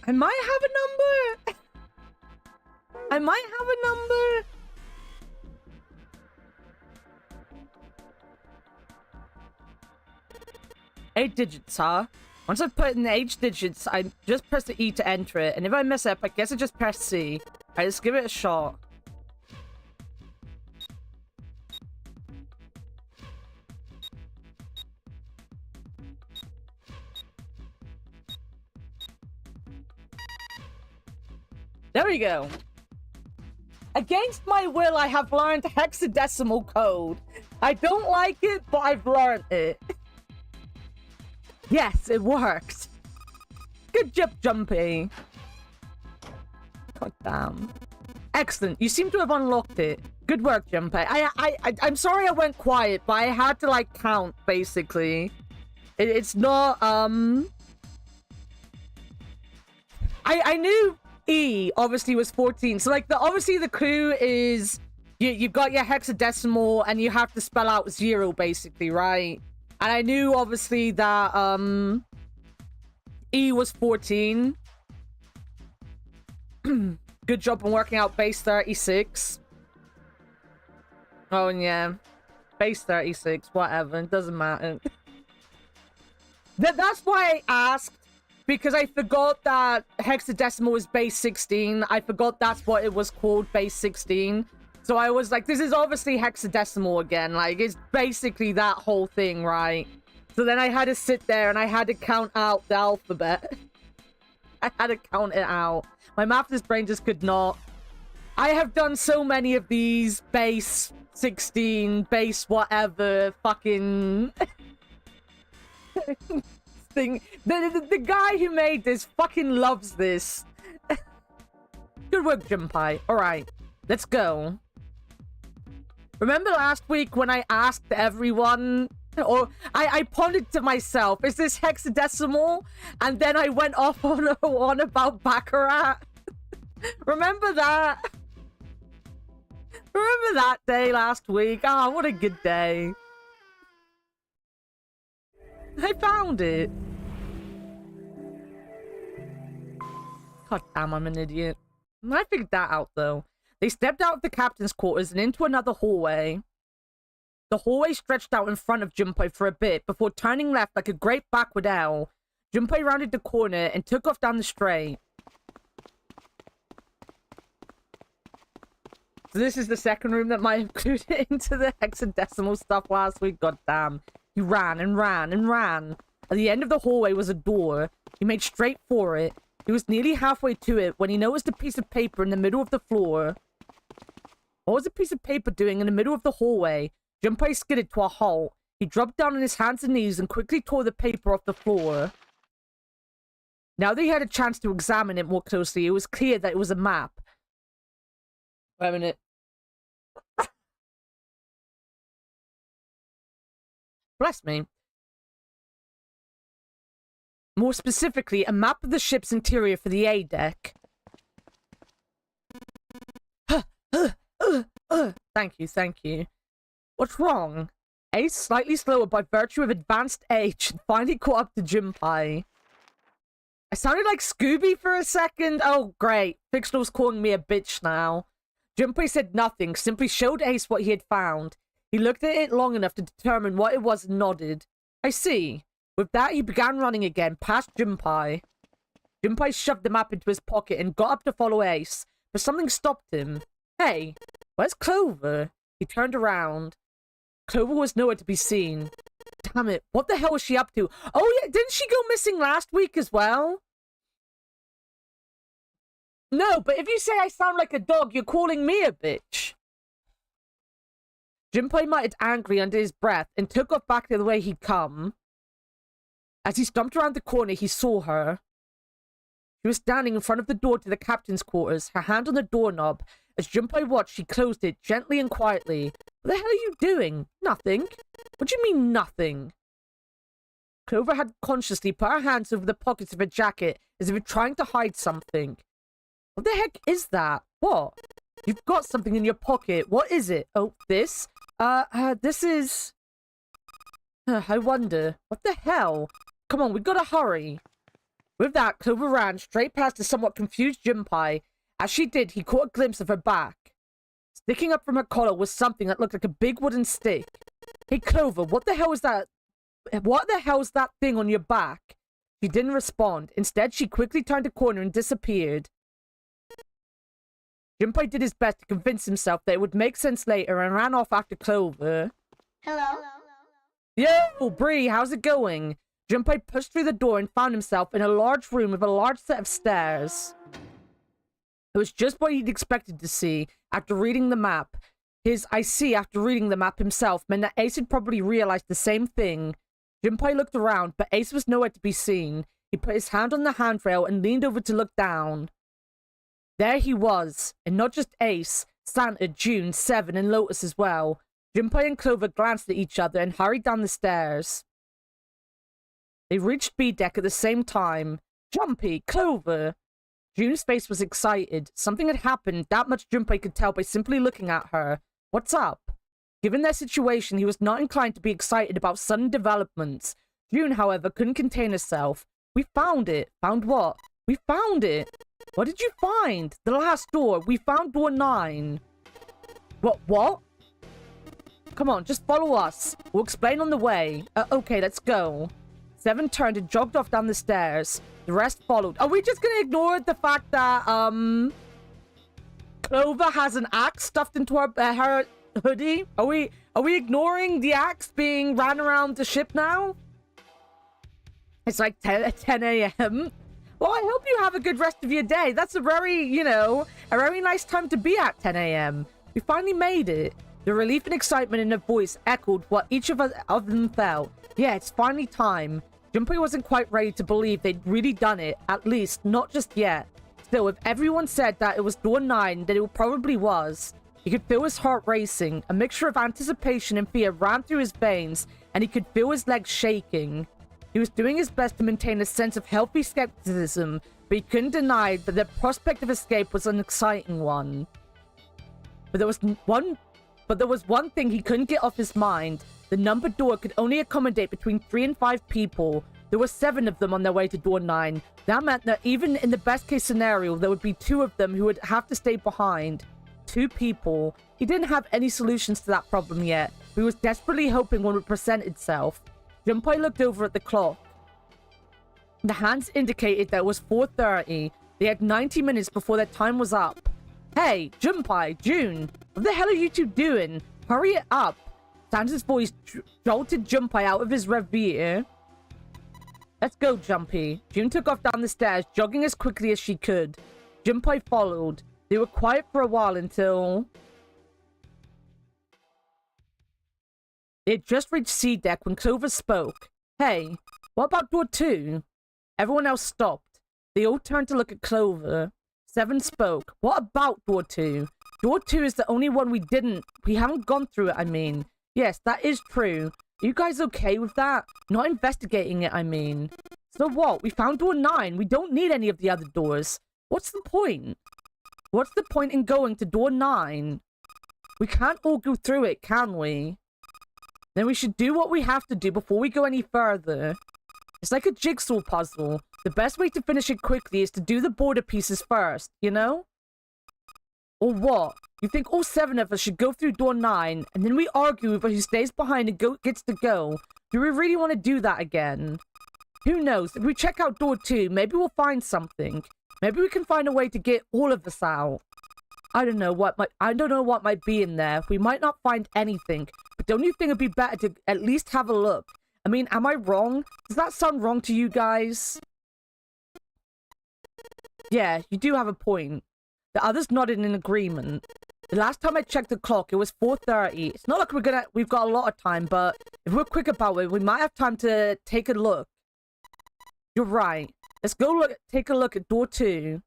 I might have a number. I might have a number. Eight digits, huh? Once I've put in the 8 digits, I just press the E to enter it. And if I mess up, I guess I just press C. Alright, let's give it a shot. There we go. Against my will, I have learned hexadecimal code. I don't like it, but I've learned it. Yes, it worked. Good job, Jumpy. God damn. Excellent. You seem to have unlocked it. Good work, Jumpy. I'm sorry I went quiet, but I had to, like, count, basically. It's not, I knew E obviously was 14. So, like, obviously the clue is you've got your hexadecimal and you have to spell out 0, basically, right? And I knew, obviously, that, E was 14. Good job on working out base 36. Oh, yeah. Base 36, whatever. It doesn't matter. That's why I asked. Because I forgot that hexadecimal was base 16. I forgot that's what it was called, base 16. So I was like, this is obviously hexadecimal again. Like, it's basically that whole thing, right? So then I had to sit there and I had to count out the alphabet. I had to count it out. My maths brain just could not. I have done so many of these base 16, base whatever, fucking... thing. The guy who made this fucking loves this. Good work, Junpei. Alright, let's go. Remember last week when I asked everyone, or I pondered to myself, is this hexadecimal? And then I went off on about Baccarat. Remember that? Remember that day last week? Ah, what a good day. I found it. God damn, I'm an idiot. I figured that out, though. They stepped out of the captain's quarters and into another hallway. The hallway stretched out in front of Junpei for a bit before turning left like a great backward L. Junpei rounded the corner and took off down the straight. So this is the second room that might include into the hexadecimal stuff last week. God damn. He ran and ran and ran. At the end of the hallway was a door. He made straight for it. He was nearly halfway to it when he noticed a piece of paper in the middle of the floor. What was a piece of paper doing in the middle of the hallway? Junpei skidded to a halt. He dropped down on his hands and knees and quickly tore the paper off the floor. Now that he had a chance to examine it more closely, it was clear that it was a map. Wait a minute. Bless me. More specifically, a map of the ship's interior for the A deck. Thank you, thank you. What's wrong? Ace, slightly slower by virtue of advanced age, finally caught up to Junpei. I sounded like Scooby for a second. Oh, great. Fictional's calling me a bitch now. Junpei said nothing, simply showed Ace what he had found. He looked at it long enough to determine what it was and nodded. I see. With that, he began running again, past Junpei. Junpei shoved the map into his pocket and got up to follow Ace, but something stopped him. Hey, where's Clover? He turned around. Clover was nowhere to be seen. Damn it, what the hell was she up to? Oh yeah, didn't she go missing last week as well? No, but if you say I sound like a dog, you're calling me a bitch. Junpei muttered angrily under his breath and took off back the way he'd come. As he stomped around the corner, he saw her. She was standing in front of the door to the captain's quarters, her hand on the doorknob. As Junpei watched, she closed it gently and quietly. What the hell are you doing? Nothing. What do you mean, nothing? Clover had consciously put her hands over the pockets of her jacket as if trying to hide something. What the heck is that? What? You've got something in your pocket. What is it? Oh, this? This is... I wonder. What the hell? Come on, we gotta hurry. With that, Clover ran straight past the somewhat confused Junpei. As she did, he caught a glimpse of her back. Sticking up from her collar was something that looked like a big wooden stick. Hey, Clover, what the hell is that? What the hell's that thing on your back? She didn't respond. Instead, she quickly turned a corner and disappeared. Junpei did his best to convince himself that it would make sense later and ran off after Clover. Hello? Yo, Bree, how's it going? Junpei pushed through the door and found himself in a large room with a large set of stairs. It was just what he'd expected to see after reading the map. His "I see" after reading the map himself meant that Ace had probably realized the same thing. Junpei looked around, but Ace was nowhere to be seen. He put his hand on the handrail and leaned over to look down. There he was, and not just Ace, Santa, June, Seven, and Lotus as well. Junpei and Clover glanced at each other and hurried down the stairs. They reached B deck at the same time. Jumpy, Clover! June's face was excited. Something had happened, that much Junpei could tell by simply looking at her. What's up? Given their situation, he was not inclined to be excited about sudden developments. June, however, couldn't contain herself. We found it. Found what? We found it. What did you find? The last door. We found door 9. What? Come on, just follow us. We'll explain on the way. Okay, let's go. Seven turned and jogged off down the stairs. The rest followed. Are we just gonna ignore the fact that, Clover has an axe stuffed into her hoodie? Are we ignoring the axe being ran around the ship now? It's like 10 a.m. Well, I hope you have a good rest of your day. That's a very, a very nice time to be at 10 a.m. We finally made it. The relief and excitement in her voice echoed what each of them felt. Yeah, it's finally time. Junpei wasn't quite ready to believe they'd really done it, at least not just yet. Still, if everyone said that it was door 9, then it probably was. He could feel his heart racing. A mixture of anticipation and fear ran through his veins, and he could feel his legs shaking. He was doing his best to maintain a sense of healthy skepticism, but he couldn't deny that the prospect of escape was an exciting one. But there was one thing he couldn't get off his mind. The numbered door could only accommodate between 3 and 5 people. There were 7 of them on their way to door 9. That meant that even in the best case scenario, there would be 2 of them who would have to stay behind. 2 people. He didn't have any solutions to that problem yet, but he was desperately hoping one would present itself. Junpei looked over at the clock. The hands indicated that it was 4:30. They had 90 minutes before their time was up. Hey, Junpei, June, what the hell are you two doing? Hurry it up. Santa's voice jolted Junpei out of his reverie. Let's go, Jumpy. June took off down the stairs, jogging as quickly as she could. Junpei followed. They were quiet for a while until... They had just reached C deck when Clover spoke. Hey, what about door 2? Everyone else stopped. They all turned to look at Clover. Seven spoke. What about door 2? Door 2 is the only one we haven't gone through it, I mean. Yes, that is true. Are you guys okay with that? Not investigating it, I mean. So what? We found door 9. We don't need any of the other doors. What's the point? What's the point in going to door 9? We can't all go through it, can we? Then we should do what we have to do before we go any further. It's like a jigsaw puzzle. The best way to finish it quickly is to do the border pieces first, you know? Or what? You think all 7 of us should go through door 9, and then we argue over who stays behind and gets to go? Do we really want to do that again? Who knows? If we check out door 2, maybe we'll find something. Maybe we can find a way to get all of us out. I don't know what might be in there. We might not find anything, but don't you think it'd be better to at least have a look? I mean, am I wrong? Does that sound wrong to you guys? Yeah, you do have a point. The others nodded in agreement. The last time I checked the clock, it was 4:30. It's not like we've got a lot of time, but if we're quick about it, we might have time to take a look. You're right. Let's go take a look at door 2.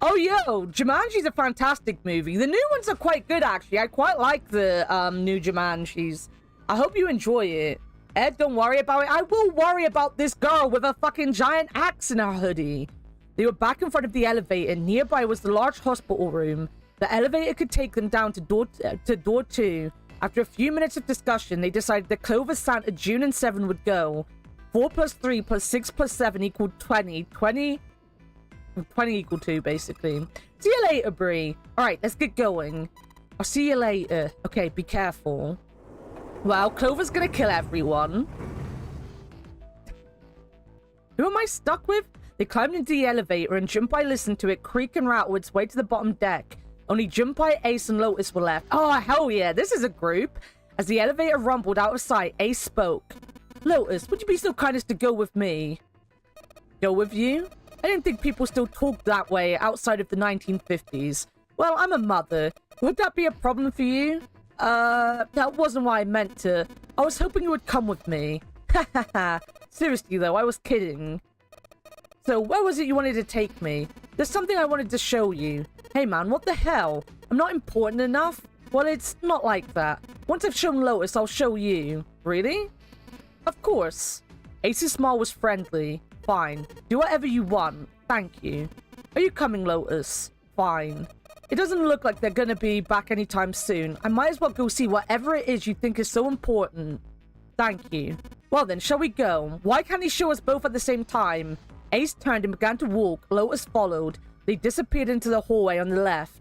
Oh, yo, Jumanji's a fantastic movie. The new ones are quite good, actually. I quite like the new Jumanjis. I hope you enjoy it. Ed, don't worry about it. I will worry about this girl with a fucking giant axe in her hoodie. They were back in front of the elevator. Nearby was the large hospital room. The elevator could take them down to door 2. After a few minutes of discussion, they decided that Clover, Santa, June, and 7 would go. 4 plus 3 plus 6 plus 7 equaled 20. 20 equal 2, basically. See you later, Bree. Alright, let's get going. I'll see you later. Okay, be careful. Well, Clover's gonna kill everyone. Who am I stuck with? They climbed into the elevator and Junpei listened to it creak and rattle its way to the bottom deck. Only Junpei, Ace, and Lotus were left. Oh, hell yeah, this is a group. As the elevator rumbled out of sight, Ace spoke. Lotus, would you be so kind as to go with me? Go with you? I didn't think people still talked that way outside of the 1950s. Well, I'm a mother. Would that be a problem for you? That wasn't what I meant to. I was hoping you would come with me. Hahaha. Seriously though, I was kidding. So, where was it you wanted to take me? There's something I wanted to show you. Hey man, what the hell? I'm not important enough? Well, it's not like that. Once I've shown Lotus, I'll show you. Really? Of course. Ace's smile was friendly. Fine. Do whatever you want. Thank you. Are you coming, Lotus? Fine. It doesn't look like they're gonna be back anytime soon. I might as well go see whatever it is you think is so important. Thank you. Well then, shall we go? Why can't he show us both at the same time? Ace turned and began to walk. Lotus followed. They disappeared into the hallway on the left.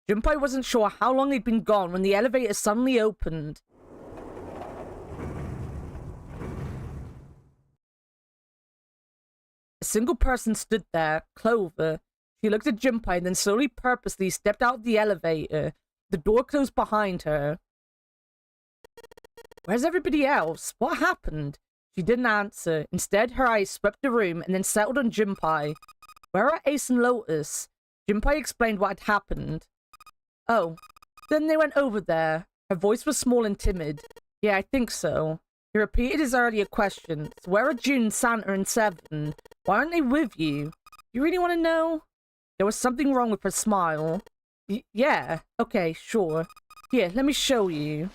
Junpei wasn't sure how long he'd been gone when the elevator suddenly opened. A single person stood there, Clover. She looked at Junpei and then slowly purposely stepped out of the elevator. The door closed behind her. Where's everybody else? What happened? She didn't answer. Instead, her eyes swept the room and then settled on Junpei. Where are Ace and Lotus? Junpei explained what had happened. Oh, then they went over there. Her voice was small and timid. Yeah, I think so. He repeated his earlier questions. Where are June, Santa, and Seven? Why aren't they with you? You really want to know? There was something wrong with her smile. Yeah, okay, sure. Here, let me show you.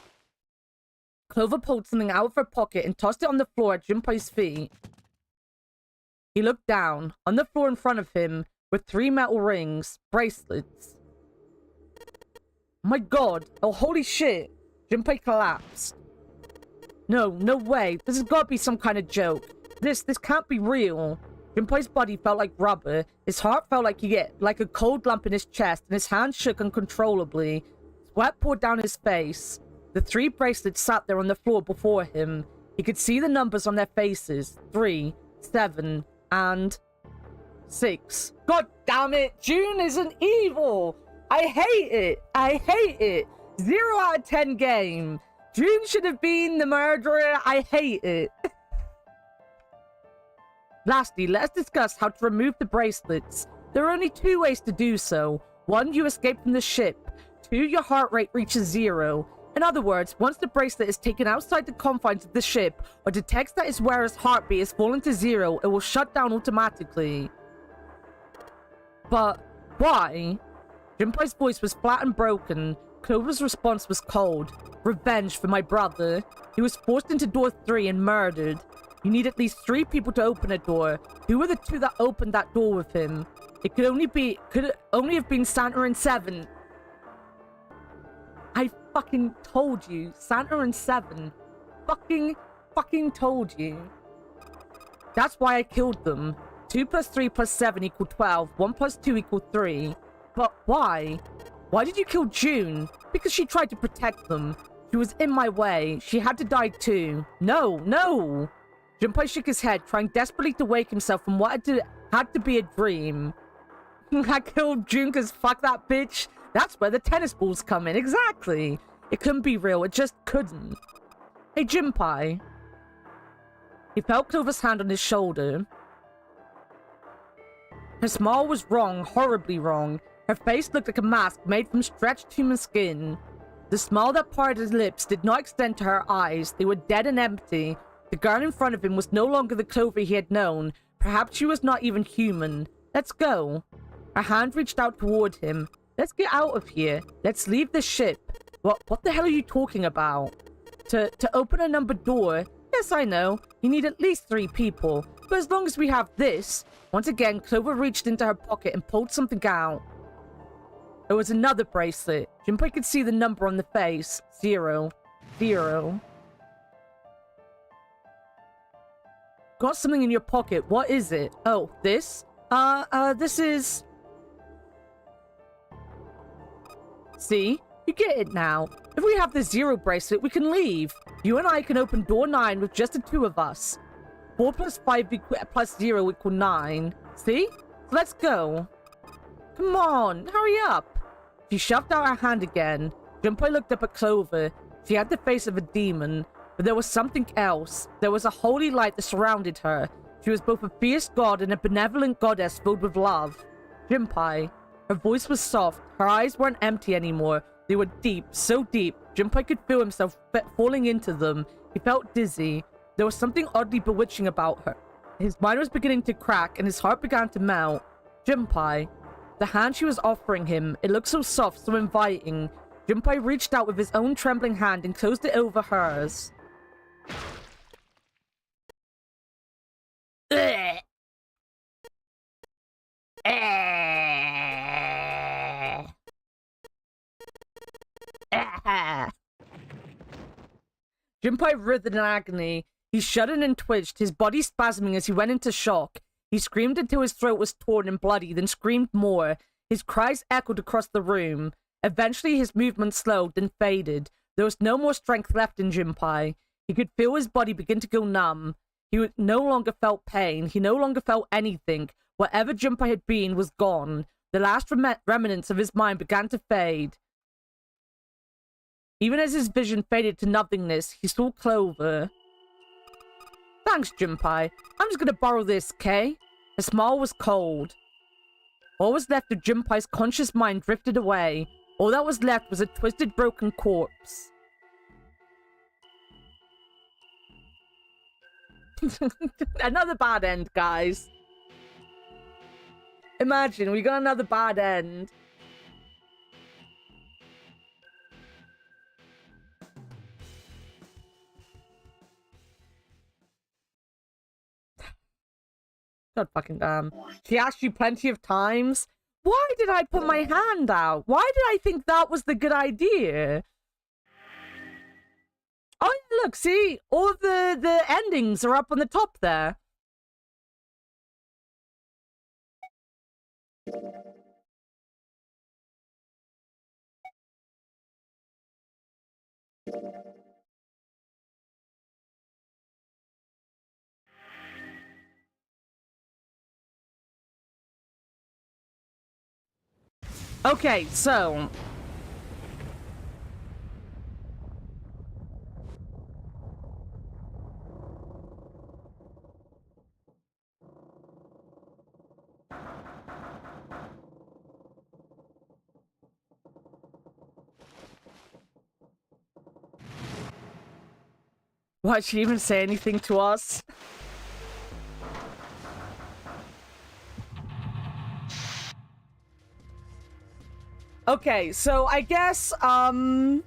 Clover pulled something out of her pocket and tossed it on the floor at Junpei's feet. He looked down. On the floor in front of him were 3 metal rings, bracelets. My god! Oh, holy shit! Junpei collapsed. No way. This has got to be some kind of joke. This can't be real. Junpei's body felt like rubber. His heart felt like a cold lump in his chest, and his hands shook uncontrollably. Sweat poured down his face. The 3 bracelets sat there on the floor before him. He could see the numbers on their faces. 3, 7, and 6. God damn it! June isn't evil! I hate it! I hate it! 0 out of 10 game! June should have been the murderer. I hate it. Lastly, let us discuss how to remove the bracelets. There are only 2 ways to do so. 1, you escape from the ship. 2, your heart rate reaches 0. In other words, once the bracelet is taken outside the confines of the ship or detects that its wearer's heartbeat has fallen to 0, it will shut down automatically. But why? Junpei's voice was flat and broken. Clover's response was cold. Revenge for my brother. He was forced into door 3 and murdered. You need at least 3 people to open a door. Who were the 2 that opened that door with him? It could only have been Santa and Seven. I fucking told you. Santa and Seven. Fucking told you. That's why I killed them. 2 plus 3 plus 7 equal 12. 1 plus 2 equal 3. But why? Why did you kill June? Because she tried to protect them. She was in my way. She had to die too. No. Junpei shook his head, trying desperately to wake himself from what had to be a dream. I killed June because fuck that bitch. That's where the tennis balls come in. Exactly. It couldn't be real. It just couldn't. Hey, Junpei. He felt Clover's hand on his shoulder. Her smile was wrong, horribly wrong. Her face looked like a mask made from stretched human skin. The smile that parted his lips did not extend to her eyes. They were dead and empty. The girl in front of him was no longer the Clover he had known. Perhaps she was not even human. Let's go. Her hand reached out toward him. Let's get out of here. Let's leave the ship. What the hell are you talking about? To open a numbered door? Yes, I know. You need at least 3 people. But as long as we have this... Once again, Clover reached into her pocket and pulled something out. There was another bracelet. Junpei could see the number on the face. 0. Got something in your pocket. What is it? Oh, this? This is... See? You get it now. If we have the 0 bracelet, we can leave. You and I can open door 9 with just the 2 of us. 4 plus 5 plus 0 equal 9. See? Let's go. Come on, hurry up. She shoved out her hand again. Junpei looked up at Clover. She had the face of a demon, but there was something else. There was a holy light that surrounded her. She was both a fierce god and a benevolent goddess filled with love. Junpei. Her voice was soft. Her eyes weren't empty anymore. They were deep, so deep. Junpei could feel himself falling into them. He felt dizzy. There was something oddly bewitching about her. His mind was beginning to crack and his heart began to melt. Junpei. The hand she was offering him, it looked so soft, so inviting. Junpei reached out with his own trembling hand and closed it over hers. Junpei writhed in agony. He shuddered and twitched, his body spasming as he went into shock. He screamed until his throat was torn and bloody, then screamed more. His cries echoed across the room. Eventually, his movement slowed, then faded. There was no more strength left in Junpei. He could feel his body begin to go numb. He no longer felt pain. He no longer felt anything. Whatever Junpei had been was gone. The last remnants of his mind began to fade. Even as his vision faded to nothingness, he saw Clover. Thanks, Junpei. I'm just gonna borrow this, Kay. Her smile was cold. All was left of Junpei's conscious mind drifted away. All that was left was a twisted, broken corpse. Another bad end, guys. Imagine, we got another bad end. God fucking damn. She asked you plenty of times. Why did I put my hand out? Why did I think that was the good idea? Oh, look, see? All of the endings are up on the top there. Okay, so... Why'd she even say anything to us? Okay, so I guess, hum.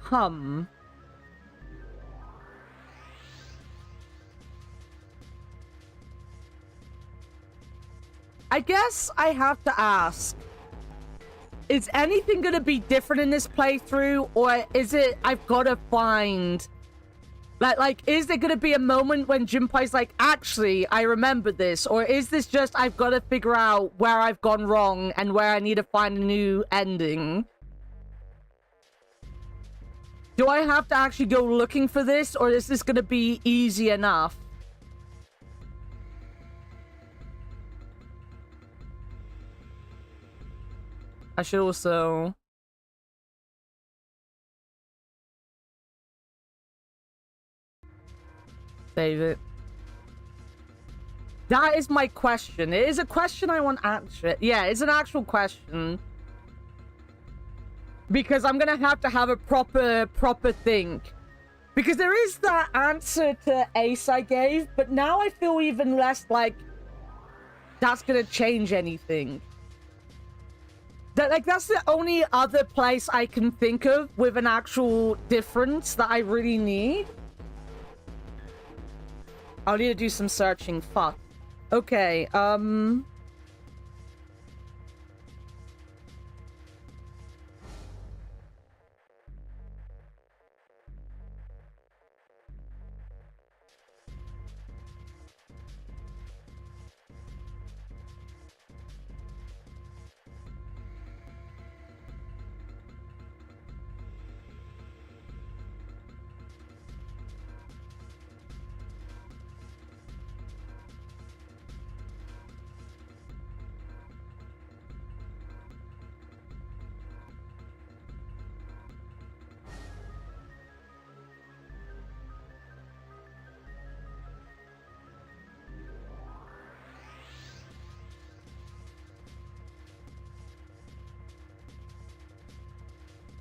Hum. I guess I have to ask, is anything gonna be different in this playthrough, or is it I've gotta find... Like, is there gonna be a moment when Junpei's like, actually, I remember this, or is this just I've gotta figure out where I've gone wrong and where I need to find a new ending? Do I have to actually go looking for this, or is this gonna be easy enough? I should also... save it. That is my question. It is a question I want answered. Yeah, it's an actual question. Because I'm gonna have to have a proper think. Because there is that answer to Ace I gave, but now I feel even less like that's gonna change anything. That's the only other place I can think of with an actual difference that I really need. I'll need to do some searching. Fuck. Okay,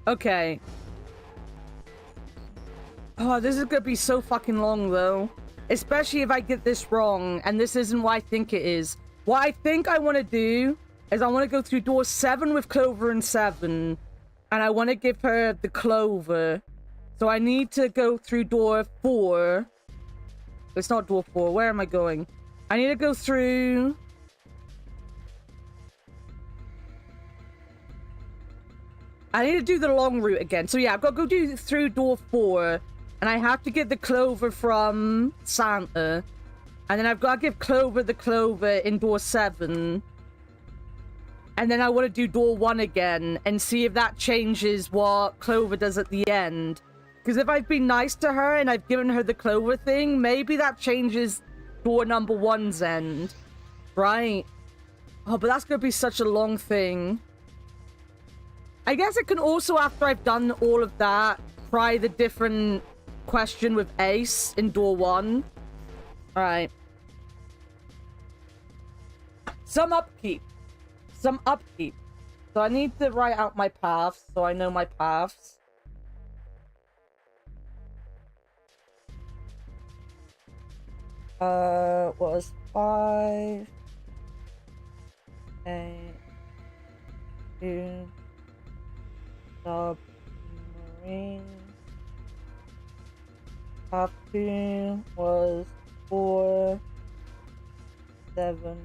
okay. Oh, this is gonna be so fucking long, though. Especially if I get this wrong, and this isn't what I think it is. What I think I want to do is I want to go through door 7 with Clover and 7. And I want to give her the Clover. So I need to go through door 4. It's not door 4. Where am I going? I need to go through... I need to do the long route again. So yeah, I've got to go through door 4. And I have to get the Clover from Santa. And then I've got to give Clover the Clover in door 7. And then I want to do door 1 again and see if that changes what Clover does at the end. Because if I've been nice to her and I've given her the Clover thing, maybe that changes door number 1's end. Right? Oh, but that's going to be such a long thing. I guess I can also, after I've done all of that, try the different question with Ace in door 1. Alright. Some upkeep. Some upkeep. So I need to write out my paths so I know my paths. Was 5 8 2 submarine. Path 2 was 4 7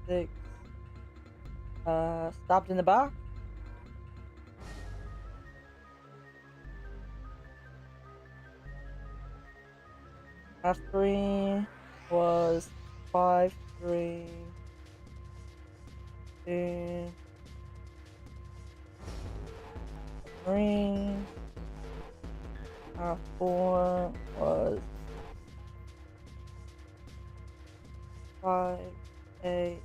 6 stopped in the back. Path 3 was 5 3 2 green. Path 4 was 5 8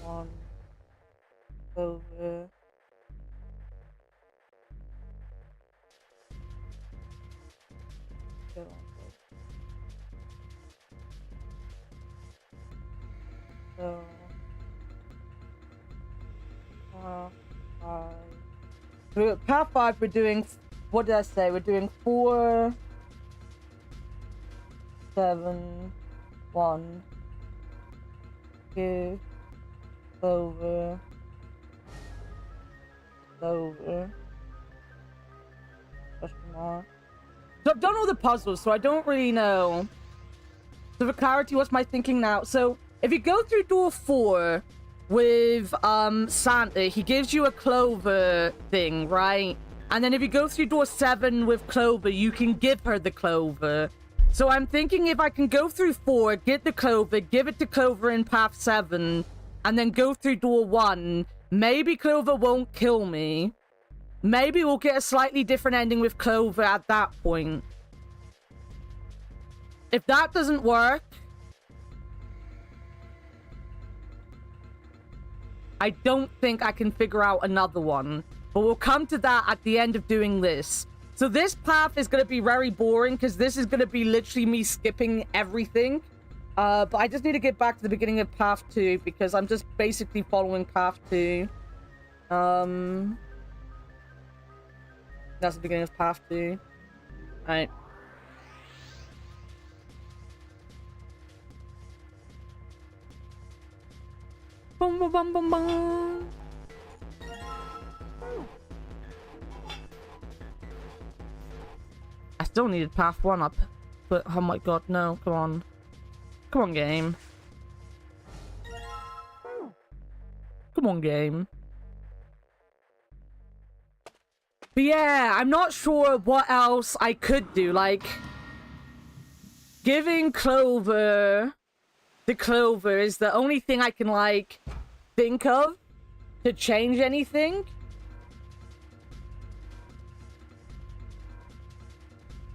1 over. So, path 5, we're doing, what did I say? We're doing 4 7 1 2 over question mark. So I've done all the puzzles, so I don't really know. So for clarity, what's my thinking now? So if you go through door 4 with Santa, he gives you a Clover thing, right? And then if you go through door 7 with Clover, you can give her the Clover. So I'm thinking if I can go through 4, get the Clover, give it to Clover in path 7, and then go through door 1, maybe Clover won't kill me. Maybe we'll get a slightly different ending with Clover at that point. If that doesn't work, I don't think I can figure out another one. But we'll come to that at the end of doing this. So this path is going to be very boring because this is going to be literally me skipping everything. But I just need to get back to the beginning of path 2 because I'm just basically following path 2. That's the beginning of path 2. Alright. Bum, bum, bum, bum, bum. I still needed path 1 up. But, oh my god, no. Come on. Come on, game. Come on, game. But yeah, I'm not sure what else I could do. Like, giving Clover the Clover is the only thing I can, like, think of to change anything.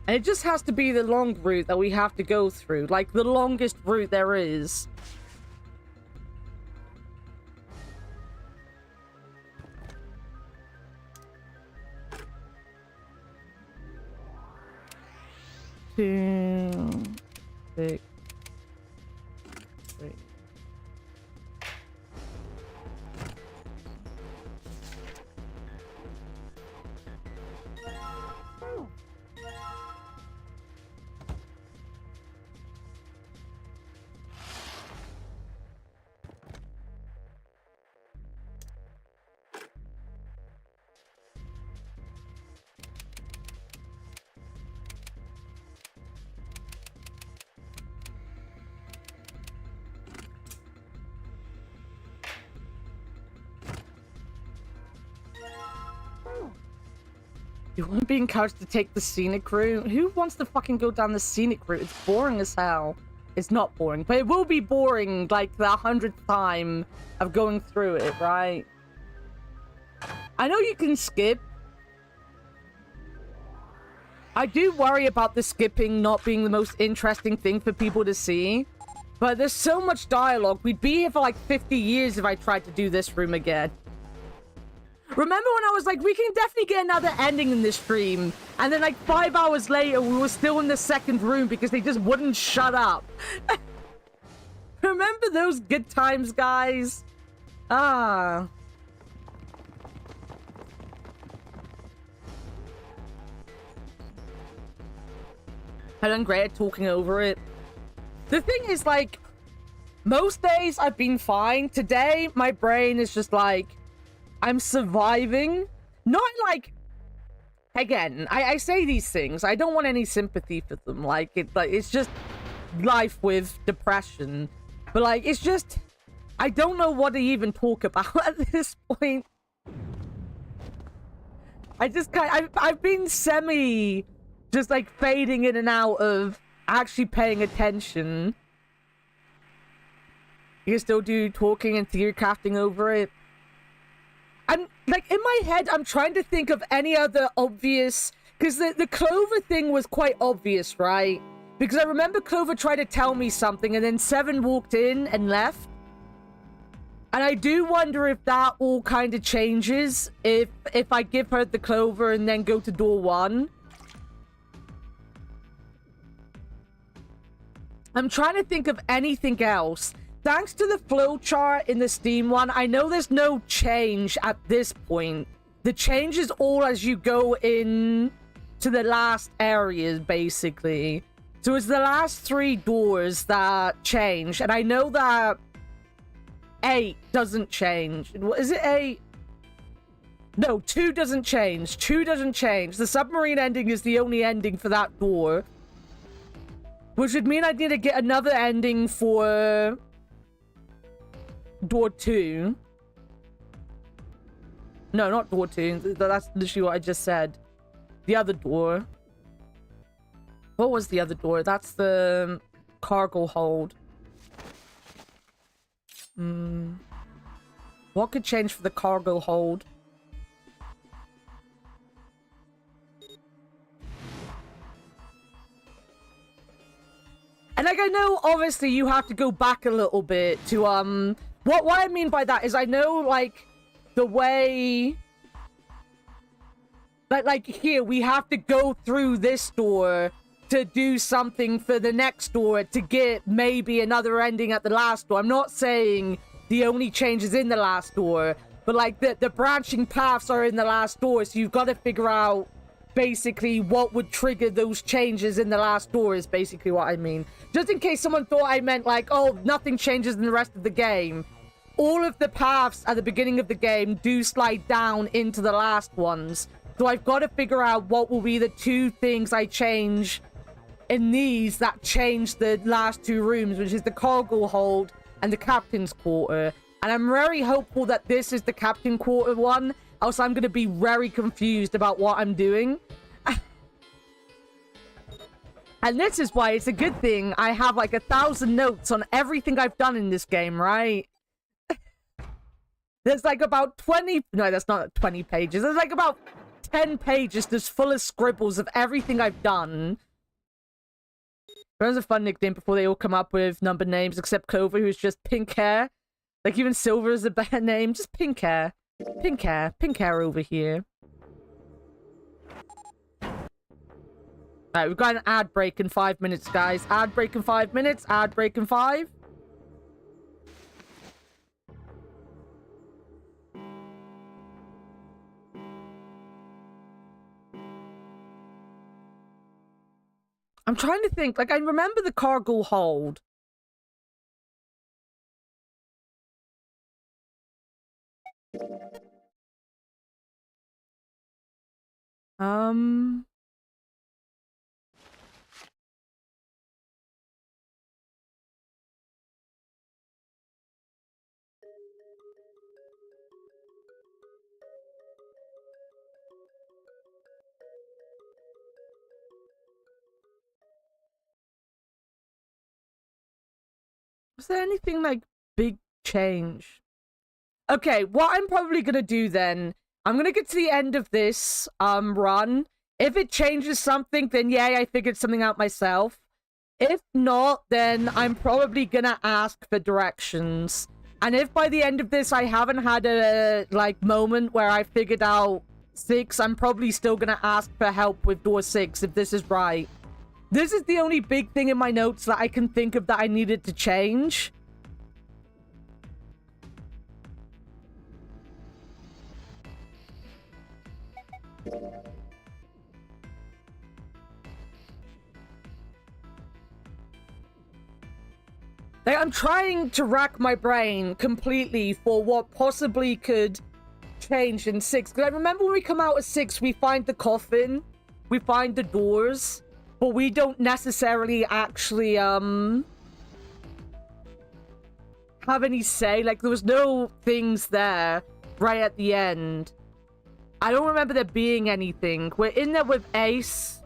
And it just has to be the long route that we have to go through. Like, the longest route there is. Two, 6, 3. You want being encouraged to take the scenic route? Who wants to fucking go down the scenic route? It's boring as hell. It's not boring, but it will be boring like the 100th time of going through it, right? I know you can skip. I do worry about the skipping not being the most interesting thing for people to see. But there's so much dialogue. We'd be here for like 50 years if I tried to do this room again. Remember when I was like, we can definitely get another ending in this stream, and then like 5 hours later, we were still in the second room because they just wouldn't shut up. Remember those good times, guys? Ah. I done great at talking over it. The thing is, like, most days I've been fine. Today, my brain is just like, I'm surviving. Not like, again, I say these things. I don't want any sympathy for them. Like it's just life with depression. But like, it's just, I don't know what to even talk about at this point. I've been just like fading in and out of actually paying attention. You can still do talking and theory crafting over it. I'm like, in my head, I'm trying to think of any other obvious, because the Clover thing was quite obvious, right? Because I remember Clover tried to tell me something and then Seven walked in and left. And I do wonder if that all kind of changes if I give her the Clover and then go to door 1. I'm trying to think of anything else. Thanks to the flowchart in the Steam one, I know there's no change at this point. The change is all as you go in to the last areas, basically. So it's the last 3 doors that change. And I know that 8 doesn't change. Is it 8? No, 2 doesn't change. 2 doesn't change. The submarine ending is the only ending for that door. Which would mean I need to get another ending for door 2. No, not door 2. That's literally what I just said. The other door. What was the other door? That's the cargo hold. What could change for the cargo hold? And like, I know obviously you have to go back a little bit to what I mean by that is I know like the way that like here we have to go through this door to do something for the next door to get maybe another ending at the last door. I'm not saying the only change is in the last door, but like the branching paths are in the last door, so you've got to figure out basically what would trigger those changes in the last door is basically what I mean. Just in case someone thought I meant like, oh, nothing changes in the rest of the game. all of the paths at the beginning of the game do slide down into the last ones. So I've got to figure out what will be the 2 things I change in these that change the last 2 rooms, which is the cargo hold and the captain's quarter. And I'm very hopeful that this is the captain quarter one, else I'm going to be very confused about what I'm doing. And this is why it's a good thing I have like 1,000 notes on everything I've done in this game, right? There's like about 20... No, that's not 20 pages. There's like about 10 pages just full of scribbles of everything I've done. That was a fun nickname before they all come up with number names, except Clover, who's just pink hair. Like, even Silver is a better name. Just pink hair. Pink hair. Pink hair over here. Alright, we've got an ad break in 5 minutes, guys. Ad break in 5 minutes. Ad break in 5. I'm trying to think. Like, I remember the cargo hold. Was there anything like big change? Okay, what I'm probably gonna do then, I'm gonna get to the end of this run. If it changes something, then yay, I figured something out myself. If not, then I'm probably gonna ask for directions. And if by the end of this I haven't had a like moment where I figured out 6, I'm probably still gonna ask for help with door 6 if this is right. This is the only big thing in my notes that I can think of that I needed to change. Like, I'm trying to rack my brain completely for what possibly could change in 6. Because I remember when we come out of 6, we find the coffin, we find the doors, but we don't necessarily actually, have any say. Like, there was no things there right at the end. I don't remember there being anything. We're in there with Ace.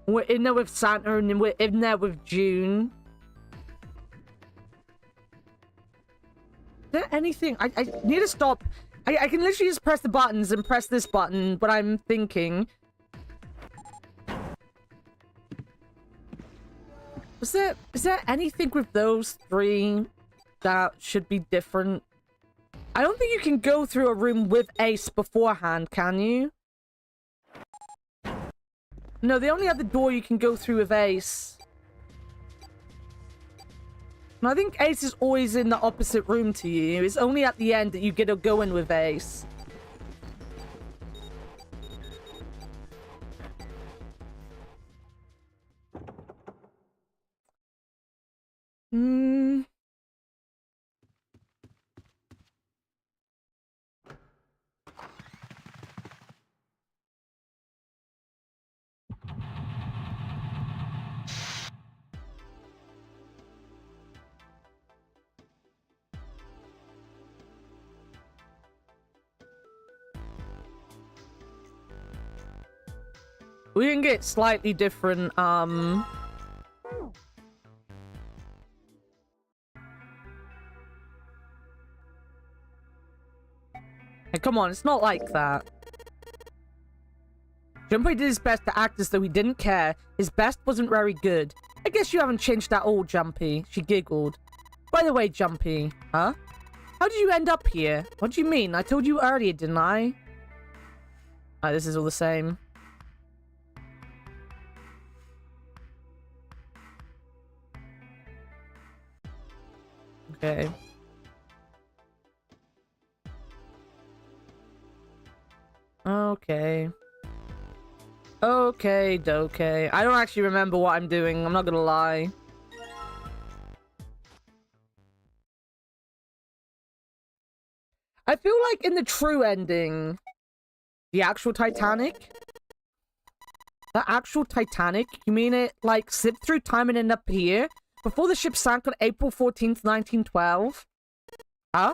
We're in there with Santa, and we're in there with June. Is there anything? I need to stop. I can literally just press the buttons and press this button, but I'm thinking... Is there anything with those 3 that should be different? I don't think you can go through a room with Ace beforehand, can you? No, the only other door you can go through with Ace. And I think Ace is always in the opposite room to you. It's only at the end that you get to go in with Ace. We can get slightly different, Hey, come on, it's not like that. Junpei did his best to act as though he didn't care. His best wasn't very good. I guess you haven't changed that old, Jumpy. She giggled. By the way, Jumpy. Huh? How did you end up here? What do you mean? I told you earlier, didn't I? Ah, this is all the same. Okay. Okay. Okay, dokey. I don't actually remember what I'm doing. I'm not gonna lie. I feel like in the true ending, the actual Titanic, you mean it, like, slipped through time and ended up here? Before the ship sank on April 14th, 1912? Huh?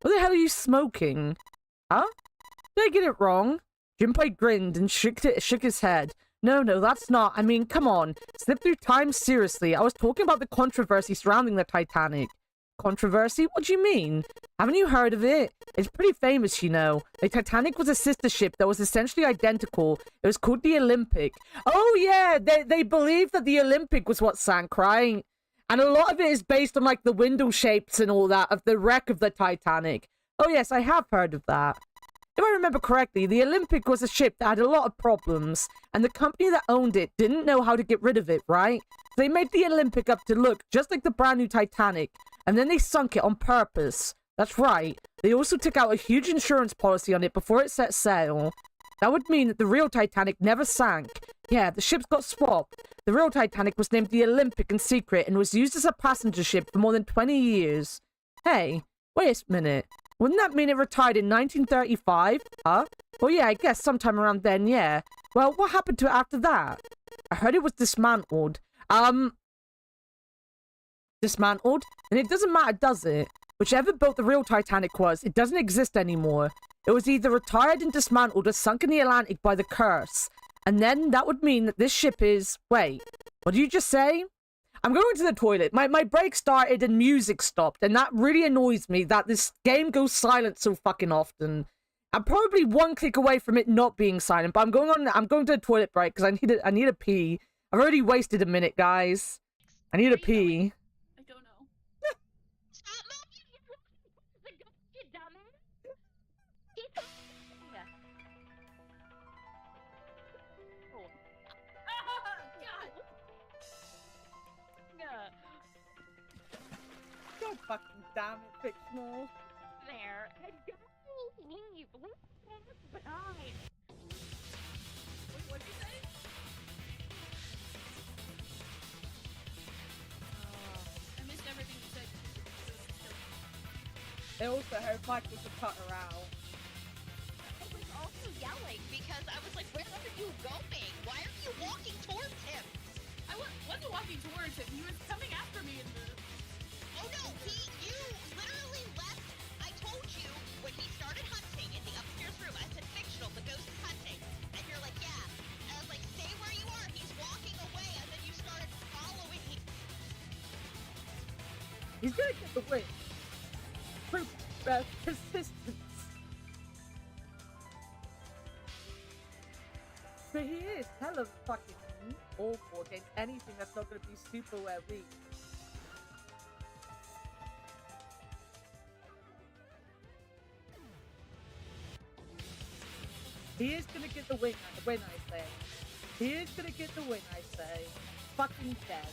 What the hell are you smoking? Huh? Did I get it wrong? Junpei grinned and shook his head. No, that's not. I mean, come on. Slip through time? Seriously. I was talking about the controversy surrounding the Titanic. Controversy? What do you mean? Haven't you heard of it? It's pretty famous, you know. The Titanic was a sister ship that was essentially identical. It was called the Olympic. Oh, yeah. They believe that the Olympic was what sank, right? And a lot of it is based on, like, the window shapes and all that of the wreck of the Titanic. Oh, yes, I have heard of that. If I remember correctly, the Olympic was a ship that had a lot of problems, and the company that owned it didn't know how to get rid of it, right? So they made the Olympic up to look just like the brand new Titanic, and then they sunk it on purpose. That's right. They also took out a huge insurance policy on it before it set sail. That would mean that the real Titanic never sank. Yeah, the ships got swapped. The real Titanic was named the Olympic in secret and was used as a passenger ship for more than 20 years. Hey, wait a minute. Wouldn't that mean it retired in 1935? Huh? Well, yeah, I guess sometime around then, yeah. Well, what happened to it after that? I heard it was dismantled. Dismantled? And it doesn't matter, does it? Whichever boat the real Titanic was, it doesn't exist anymore. It was either retired and dismantled or sunk in the Atlantic by the curse. And then that would mean that this ship is... Wait, what did you just say? I'm going to the toilet. My break started and music stopped, and that really annoys me that this game goes silent so fucking often. I'm probably one click away from it not being silent, but I'm going to the toilet break because I need a pee. I've already wasted a minute, guys. I need a pee. I don't know. Stop moving! You dumbass! Yeah. Oh. God. Yeah. God fucking damn it, fictional. There. Leave. Leave behind. What'd you say? I missed everything you said. They also heard Michael to cut her out. I was also yelling because I was like, where are you going? Why are you walking towards him? I wasn't walking towards him. He was coming after me in the... Oh no, you literally left. I told you when he started hunting in the upstairs room, I said fictional, the ghost is hunting. And you're like, yeah. And I was like, stay where you are. He's walking away. And then you started following him. He's gonna get the win. Proof persistence. But he is hella fucking awful against anything that's not gonna be super well weak. He is gonna get the win, I say. He is gonna get the win, I say. Fucking dead.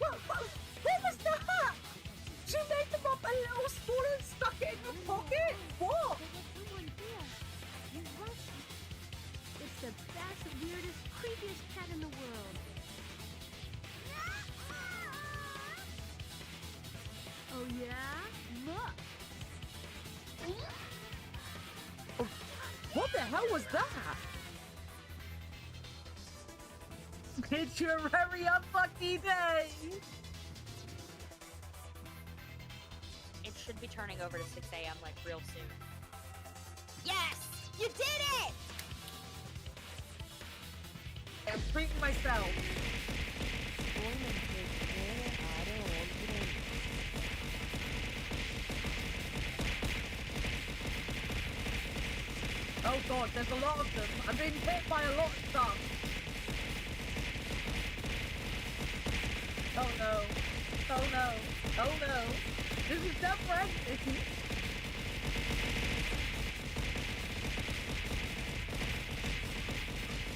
What was that? She made them up a little spoon and stuck it in her pocket? What? It's the best, weirdest, creepiest cat in the world. Oh yeah? Look! What the hell was that? It's your very unlucky day. It should be turning over to 6 a.m. like real soon. Yes! You did it! I'm treating myself. Oh god, there's a lot of them. I'm being hit by a lot of stuff. Oh no. Oh no. Oh no. This is depressing.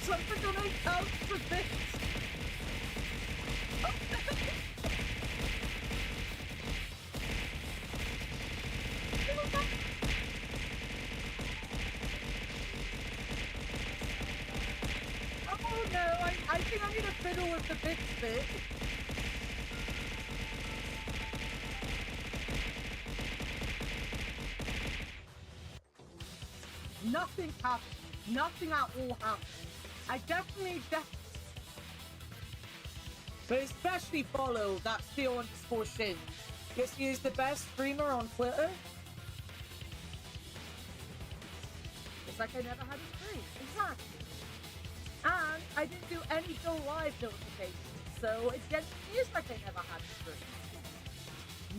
Something gonna count for this. Oh no. Oh no, I think I'm gonna fiddle with the big bit. Nothing happened. Nothing at all happened. I definitely but especially follow that Steel_Shin. Yes, he is the best streamer on Twitter. It's like I never had a stream. Exactly. And I didn't do any go live notifications, so it genuinely is like I never had a stream.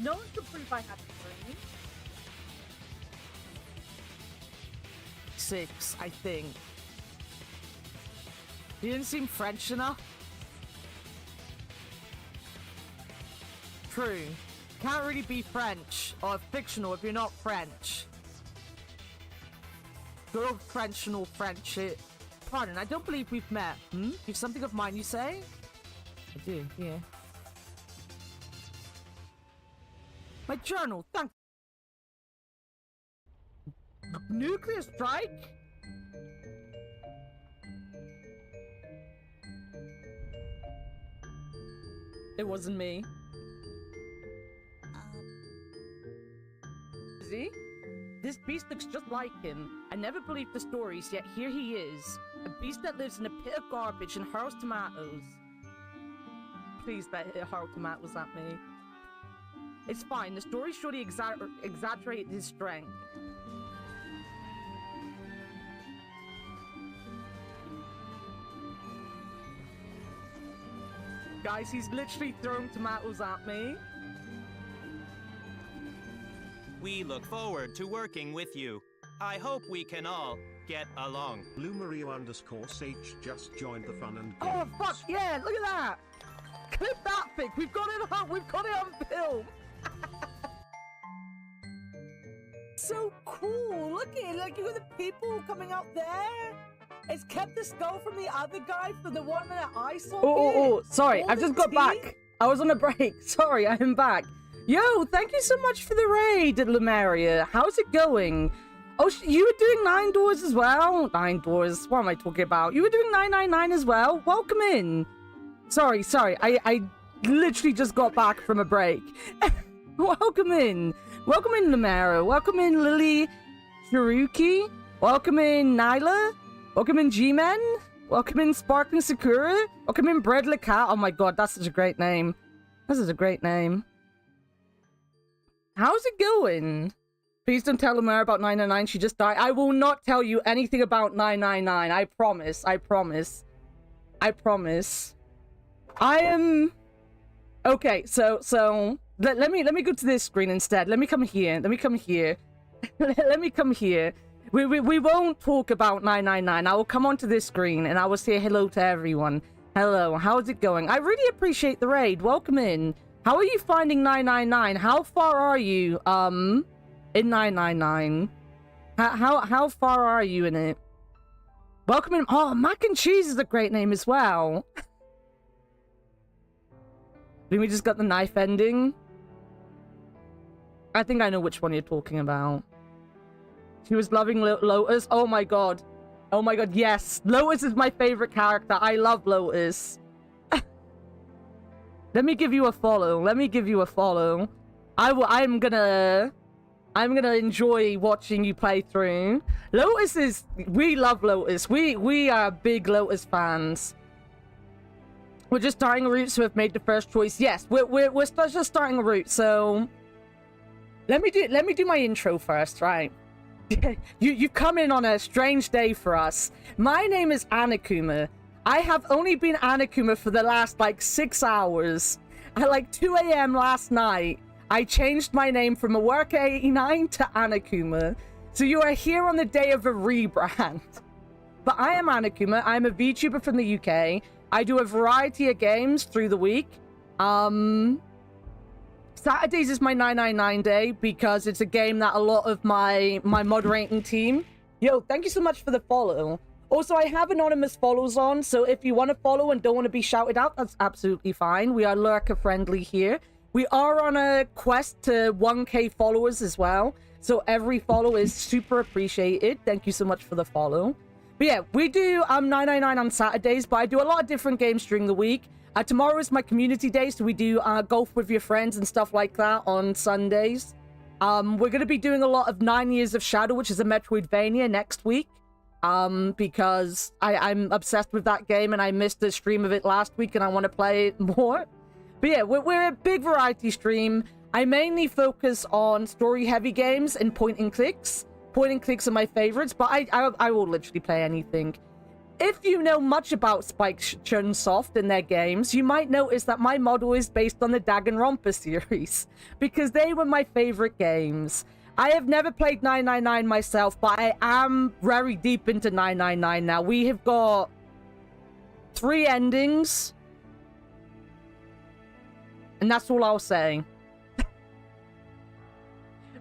No one could prove I had a stream. 6, I think. He didn't seem French enough. True. Can't really be French or fictional if you're not French. Good old Frenchional French it. Pardon, I don't believe we've met. You've something of mine, you say? I do, yeah. My journal, thank. Nuclear strike? It wasn't me. Is he? This beast looks just like him. I never believed the stories, yet here he is. A beast that lives in a pit of garbage and hurls tomatoes. Please, that hurl tomatoes at me. It's fine. The story surely exaggerated his strength. Guys, he's literally throwing tomatoes at me. We look forward to working with you. I hope we can all get along. Lumario_Sage just joined the fun and Oh games. fuck yeah! Look at that! Clip that thing! We've got it on! We've got it on film! So cool! Look at it! Like, you got the people coming out there! It's kept the skull from the other guy for the one minute I saw. Oh, sorry, I've just got back. I was on a break. Sorry, I am back. Yo, thank you so much for the raid, Lumaria. How's it going? Oh, you were doing 9 doors as well? 9 doors. What am I talking about? You were doing 999 as well? Welcome in. Sorry. I literally just got back from a break. Welcome in. Welcome in, Lumaria. Welcome in, Lily Hiruki. Welcome in, Nyla. Welcome in, G-Men. Welcome in, Sparkling Sakura. Welcome in, Bread Le Cat. Oh my god, that's such a great name. This is a great name. How's it going? Please don't tell Lumaria about 999. She just died. I will not tell you anything about 999. I promise. I promise. I promise. I am... Okay, so let me go to this screen instead. Let me come here. Let me come here. Let me come here. We won't talk about 999. I will come onto this screen and I will say hello to everyone. Hello, how's it going? I really appreciate the raid. Welcome in. How are you finding 999? How far are you in 999? How far are you in it? Welcome in. Oh, Mac and Cheese is a great name as well. Then we just got the knife ending. I think I know which one you're talking about. She was loving Lotus. Oh my god. Oh my god, yes. Lotus is my favorite character. I love Lotus. Let me give you a follow. Let me give you a follow. I'm gonna enjoy watching you play through. Lotus is... We love Lotus. We are big Lotus fans. We're just starting a route, so we've made the first choice. Yes, we're just starting a route, so... Let me do my intro first, right? You've come in on a strange day for us. My name is Annakumaa. I have only been Annakumaa for the last, 6 hours. At, 2 a.m. last night, I changed my name from Awerka89 to Annakumaa. So you are here on the day of a rebrand. But I am Annakumaa. I'm a VTuber from the UK. I do a variety of games through the week. Saturdays is my 999 day because it's a game that a lot of my moderating team... Yo, thank you so much for the follow. Also, I have anonymous follows on, so if you want to follow and don't want to be shouted out, that's absolutely fine. We are lurker friendly here. We are on a quest to 1k followers as well, so every follow is super appreciated. Thank you so much for the follow. But yeah, we do 999 on Saturdays, but I do a lot of different games during the week. Tomorrow is my community day, so we do golf with your friends and stuff like that on Sundays. We're going to be doing a lot of 9 Years of Shadow, which is a Metroidvania, next week. Because I'm obsessed with that game and I missed a stream of it last week and I want to play it more. But yeah, we're a big variety stream. I mainly focus on story-heavy games and point-and-clicks. Point-and-clicks are my favorites, but I will literally play anything. If you know much about Spike Chunsoft and their games, you might notice that my model is based on the Danganronpa series, because they were my favorite games. I have never played 999 myself, but I am very deep into 999 now. We have got 3 endings. And that's all I'll say.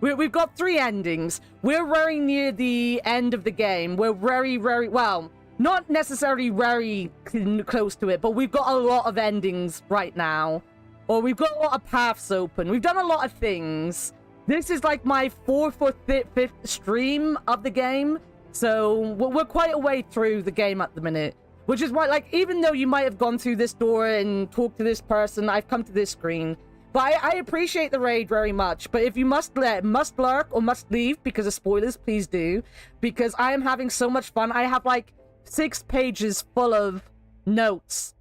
We've got 3 endings. We're very near the end of the game. We're very, very, well, not necessarily very close to it, but we've got a lot of endings right now. Or we've got a lot of paths open. We've done a lot of things. This is like my 4th or 5th stream of the game, so we're quite a way through the game at the minute. Which is why, like, even though you might have gone through this door and talked to this person, I've come to this screen. But I appreciate the raid very much, but if you must lurk or must leave because of spoilers, please do. Because I am having so much fun. I have, like, 6 pages full of notes.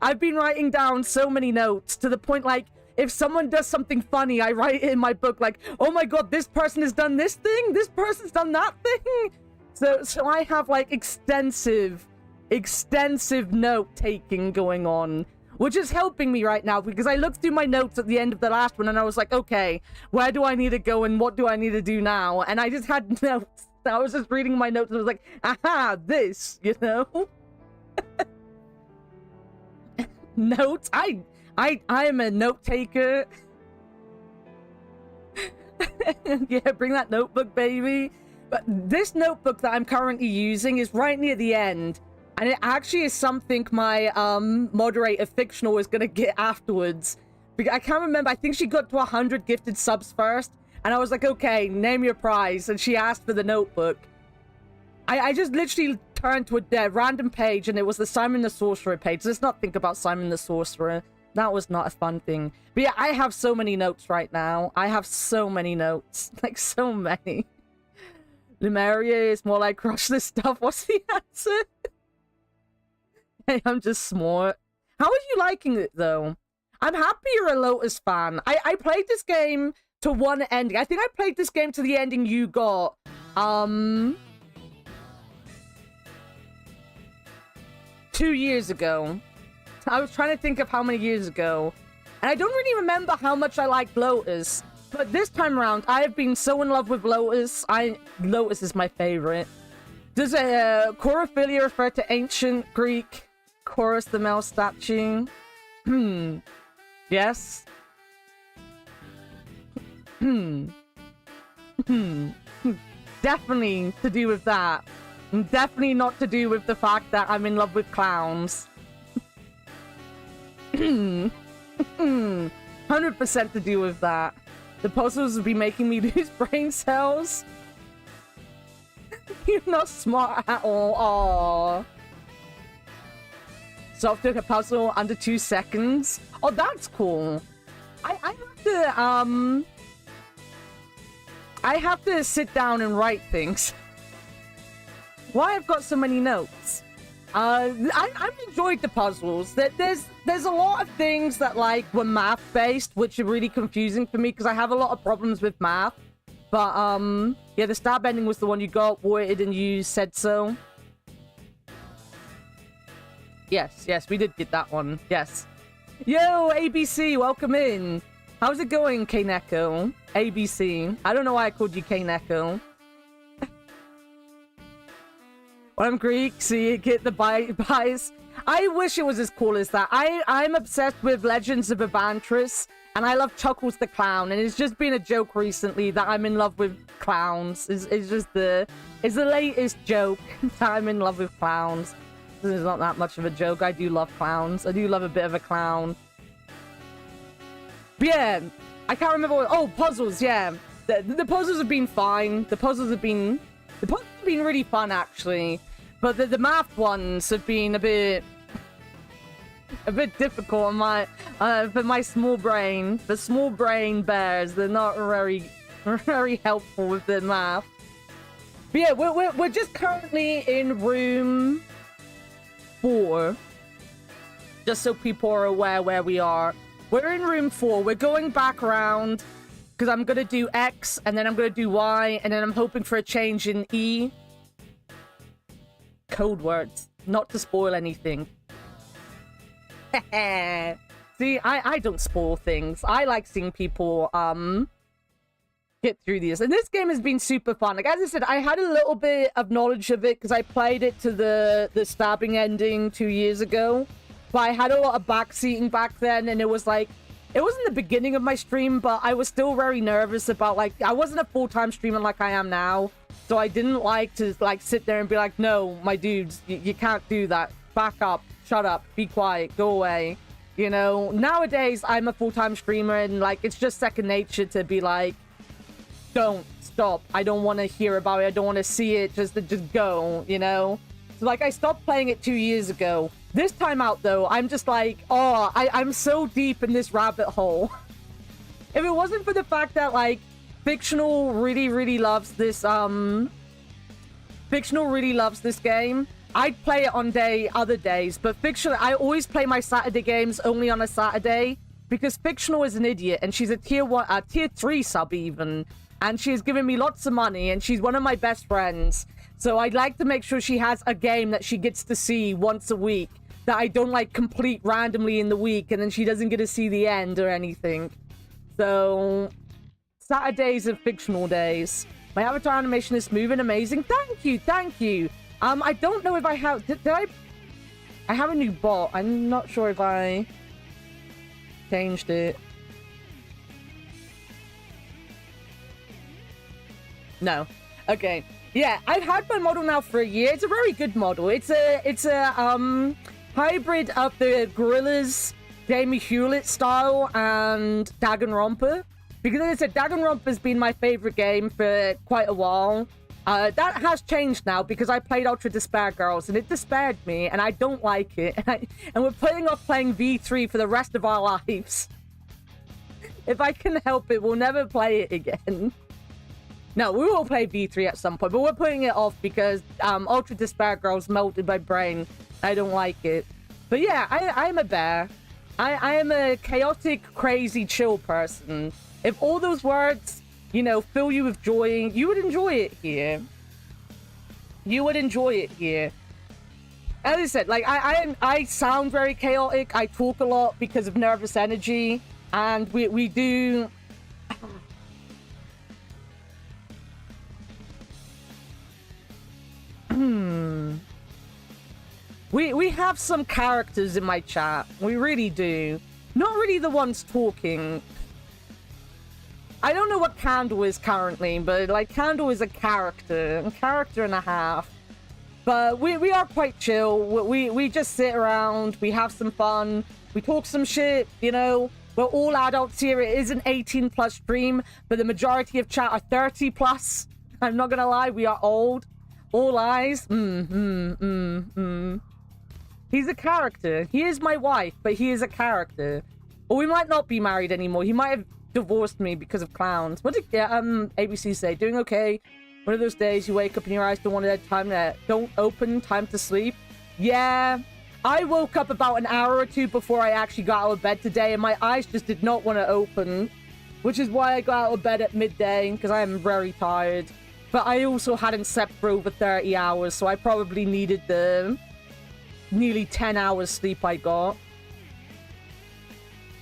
I've been writing down so many notes to the point, like, if someone does something funny, I write it in my book, like, oh my god, this person has done this thing, this person's done that thing. So I have, like, extensive note-taking going on, which is helping me right now, because I looked through my notes at the end of the last one, and I was like, okay, where do I need to go, and what do I need to do now? And I just had notes. I was just reading my notes, and I was like, aha, this, you know? Notes? I am a note taker. Yeah, bring that notebook, baby. But this notebook that I'm currently using is right near the end. And it actually is something my moderator, Fictional, is going to get afterwards. I can't remember. I think she got to 100 gifted subs first. And I was like, okay, name your prize. And she asked for the notebook. I just literally turned to a random page, and it was the Simon the Sorcerer page. Let's not think about Simon the Sorcerer. That was not a fun thing. But yeah, I have so many notes right now. I have so many notes. Like, so many. Lemuria is more like crush this stuff. What's the answer? Hey, I'm just smart. How are you liking it, though? I'm happy you're a Lotus fan. I played this game to one ending. I think I played this game to the ending you got. 2 years ago. I was trying to think of how many years ago. And I don't really remember how much I liked Lotus. But this time around, I have been so in love with Lotus. Lotus is my favorite. Does a Chorophilia refer to ancient Greek Chorus the male statue? Yes. Definitely to do with that. Definitely not to do with the fact that I'm in love with clowns. 100% to do with that. The puzzles would be making me lose brain cells. You're not smart at all. Aww. Solved a puzzle under 2 seconds. Oh, that's cool. I have to sit down and write things. Why I've got so many notes? I've enjoyed the puzzles. There's a lot of things that like were math based, which are really confusing for me because I have a lot of problems with math. But yeah, the stab ending was the one you got, waited, and you said so. Yes, we did get that one. Yes. Yo, ABC, welcome in. How's it going, Kaneko? ABC. I don't know why I called you Kaneko. When I'm Greek, so you get the bias. I wish it was as cool as that. I'm obsessed with Legends of Evantris, and I love Chuckles the Clown, and it's just been a joke recently that I'm in love with clowns. It's the latest joke that I'm in love with clowns. It's not that much of a joke. I do love clowns. I do love a bit of a clown. But yeah, I can't remember what... Oh, puzzles, yeah. The puzzles have been fine. The puzzles have been The puzzles have been really fun, actually. But the math ones have been a bit difficult on my, for my small brain. The small brain bears, they're not very helpful with the math. But yeah, we're just currently in room 4. Just so people are aware where we are. We're in room 4. We're going back around because I'm going to do X and then I'm going to do Y and then I'm hoping for a change in E. Code words. Not to spoil anything. See, I don't spoil things. I like seeing people get through these. And this game has been super fun. Like, as I said, I had a little bit of knowledge of it because I played it to the stabbing ending 2 years ago. But I had a lot of backseating back then, and it was like, it wasn't the beginning of my stream, but I was still very nervous about, like, I wasn't a full-time streamer like I am now. So I didn't like to, like, sit there and be like, no, my dudes, you can't do that. Back up, shut up, be quiet, go away. You know, nowadays I'm a full-time streamer and, like, it's just second nature to be like, don't stop. I don't want to hear about it. I don't want to see it. Just go, you know? So, like, I stopped playing it 2 years ago. This time out, though, I'm just like, oh, I'm so deep in this rabbit hole. If it wasn't for the fact that, like, Fictional really loves this, Fictional really loves this game, I'd play it on other days. But Fictional, I always play my Saturday games only on a Saturday because Fictional is an idiot and she's a tier 3 sub even. And she's given me lots of money and she's one of my best friends. So I'd like to make sure she has a game that she gets to see once a week that I don't, like, complete randomly in the week and then she doesn't get to see the end or anything. So, Saturdays are Fictional days. My avatar animation is smooth and amazing. Thank you, thank you. I don't know if I have... Did I have a new bot. I'm not sure if I changed it. No. Okay. Yeah, I've had my model now for a year. It's a very good model. It's a hybrid of the Gorillas, Jamie Hewlett style, and Danganronpa. Because as I said, Danganronpa has been my favorite game for quite a while. That has changed now because I played Ultra Despair Girls, and it despaired me, and I don't like it. And we're putting off playing V3 for the rest of our lives. If I can help it, we'll never play it again. No, we will play V3 at some point, but we're putting it off because Ultra Despair Girls melted my brain. I don't like it. But yeah, I'm a bear. I am a chaotic, crazy, chill person. If all those words, you know, fill you with joy, you would enjoy it here. You would enjoy it here. As I said, like, I sound very chaotic. I talk a lot because of nervous energy. And we do... We have some characters in my chat. We really do. Not really the ones talking. I don't know what Candle is currently, but, like, Candle is a character and a half. But we are quite chill. We just sit around, we have some fun, we talk some shit, you know. We're all adults here. It is an 18+ stream, but the majority of chat are 30+. I'm not gonna lie, we are old. All eyes. He's a character. He is my wife, but he is a character. Or we might not be married anymore. He might have divorced me because of clowns. What did ABC say? Doing okay. One of those days you wake up and your eyes don't want to don't open, time to sleep. Yeah. I woke up about an hour or two before I actually got out of bed today, and my eyes just did not want to open. Which is why I got out of bed at midday, because I am very tired. But I also hadn't slept for over 30 hours, so I probably needed the nearly 10 hours sleep I got.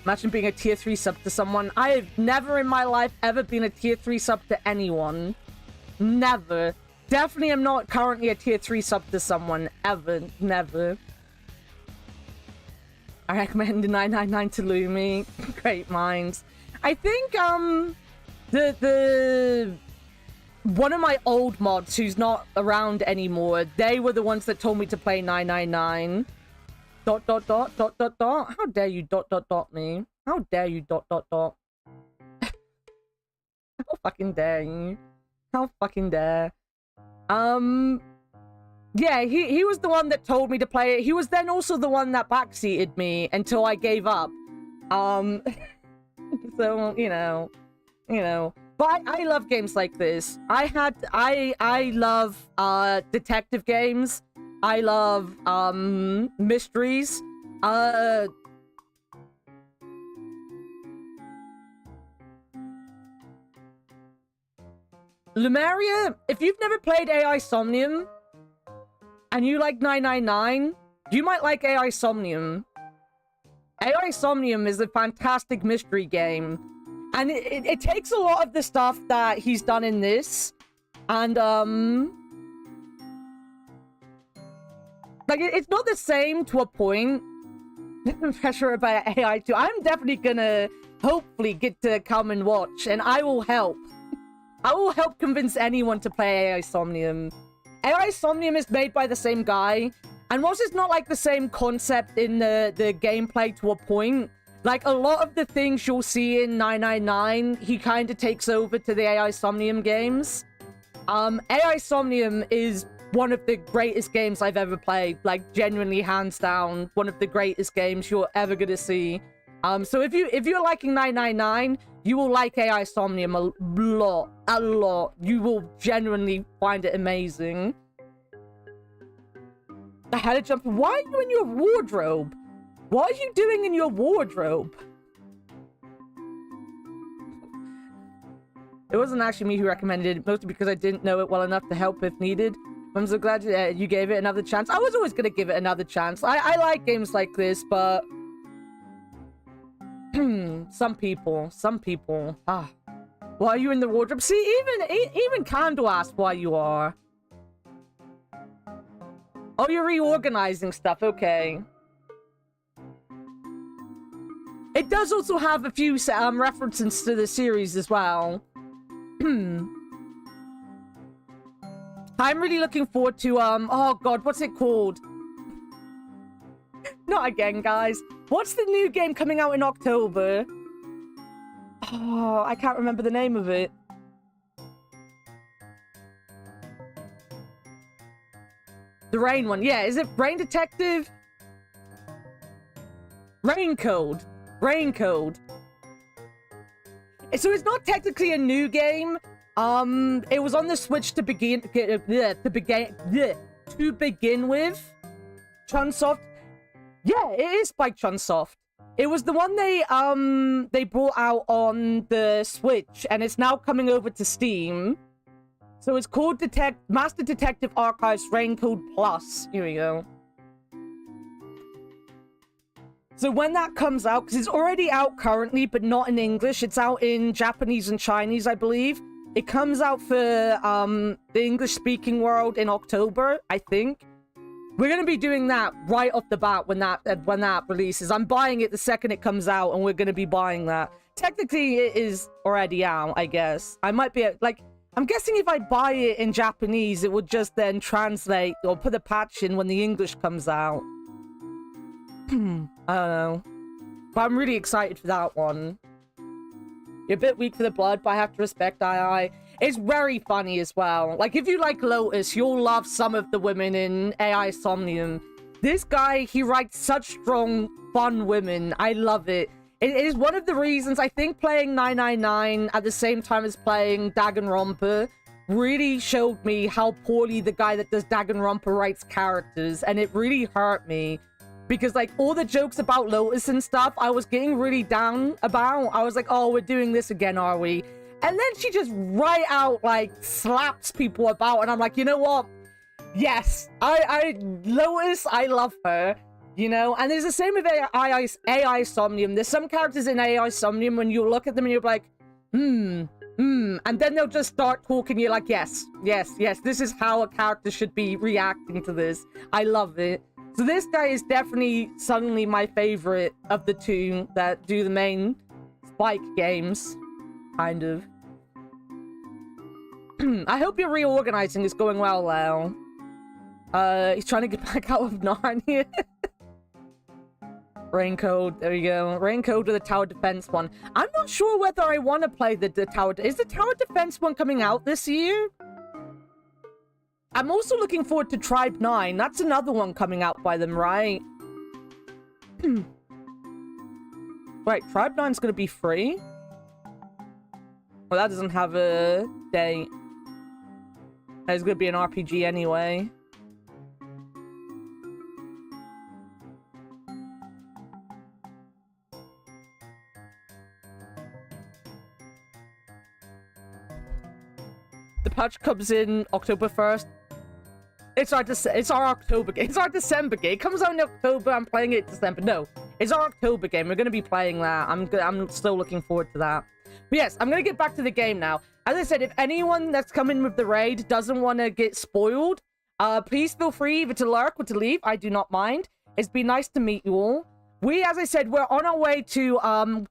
Imagine being a tier 3 sub to someone. I have never in my life ever been a tier 3 sub to anyone. Never. Definitely am not currently a tier 3 sub to someone. Ever. Never. I recommend the 999 to Lumi. Great minds. I think, one of my old mods who's not around anymore, they were the ones that told me to play 999. ... How dare you ... me? How dare you ... How fucking dare you? How fucking dare? Yeah, he was the one that told me to play it. He was then also the one that backseated me until I gave up. So, you know. But I love games like this. I love detective games. I love mysteries. Lumeria, if you've never played AI Somnium and you like 999, you might like AI Somnium. AI Somnium is a fantastic mystery game. And it takes a lot of the stuff that he's done in this. And, like, it's not the same to a point. Pressure about AI too. I'm definitely gonna hopefully get to come and watch. And I will help. I will help convince anyone to play AI Somnium. AI Somnium is made by the same guy. And whilst it's not like the same concept in the gameplay to a point, like a lot of the things you'll see in 999, he kind of takes over to the AI Somnium games. AI Somnium is one of the greatest games I've ever played. Like, genuinely, hands down, one of the greatest games you're ever gonna see. So if you're liking 999, you will like AI Somnium a lot. You will genuinely find it amazing. I had to jump. Why are you in your wardrobe? What are you doing in your wardrobe? It wasn't actually me who recommended it, mostly because I didn't know it well enough to help if needed. I'm so glad you gave it another chance. I was always going to give it another chance. I like games like this, but... some people. Ah. Why are you in the wardrobe? See, even Candle asked why you are. Oh, you're reorganizing stuff. Okay. It does also have a few references to the series as well. I'm really looking forward to, oh god, what's it called? Not again, guys. What's the new game coming out in October? Oh, I can't remember the name of it. The Rain one. Yeah, is it Rain Detective? Rain Code. So it's not technically a new game. It was on the Switch to begin with. Chunsoft. Yeah, it is by Chunsoft. It was the one they brought out on the Switch, and it's now coming over to Steam. So it's called Master Detective Archives Raincode Plus. Here we go. So when that comes out, because it's already out currently, but not in English. It's out in Japanese and Chinese, I believe. It comes out for the English-speaking world in October, I think. We're going to be doing that right off the bat when that releases. I'm buying it the second it comes out, and we're going to be buying that. Technically, it is already out, I guess. I might be, like... I'm guessing if I buy it in Japanese, it would just then translate or put a patch in when the English comes out. I don't know. But I'm really excited for that one. You're a bit weak for the blood, but I have to respect II. It's very funny as well. Like, if you like Lotus, you'll love some of the women in AI Somnium. This guy, he writes such strong, fun women. I love it. It is one of the reasons I think playing 999 at the same time as playing Danganronpa really showed me how poorly the guy that does Danganronpa writes characters, and it really hurt me. Because, like, all the jokes about Lotus and stuff, I was getting really down about. I was like, oh, we're doing this again, are we? And then she just right out, like, slaps people about, and I'm like, you know what? Yes, Lotus, I love her. You know, and there's the same with AI Somnium. There's some characters in AI Somnium when you look at them and you're like, and then they'll just start talking. You're like, yes, this is how a character should be reacting to this. I love it. So this guy is definitely suddenly my favorite of the two that do the main Spike games, kind of. I hope your reorganizing is going well, Leo. He's trying to get back out of Narnia. Raincode, there you go. Raincode with the tower defense one. I'm not sure whether I want to play the tower. Is the tower defense one coming out this year? I'm also looking forward to Tribe 9. That's another one coming out by them, right? Wait, Tribe 9's gonna be free? Well, that doesn't have a date. It's gonna be an RPG anyway. The patch comes in October 1st. It's our October game. It's our December game. It comes out in October. I'm playing it December. No, it's our October game. We're gonna be playing that. I'm still looking forward to that. But yes, I'm gonna get back to the game now. As I said, if anyone that's coming with the raid doesn't want to get spoiled, please feel free either to lurk or to leave. I do not mind. It's been nice to meet you all. As I said, we're on our way to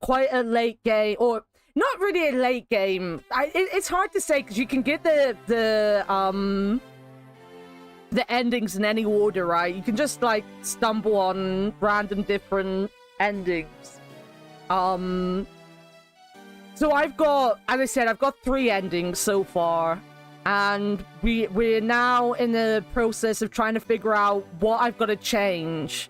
quite a late game, or not really a late game. It's hard to say because you can get the endings in any order, right? You can just like stumble on random different endings. So I've got, as I said, I've got 3 endings so far, and we're now in the process of trying to figure out what I've got to change.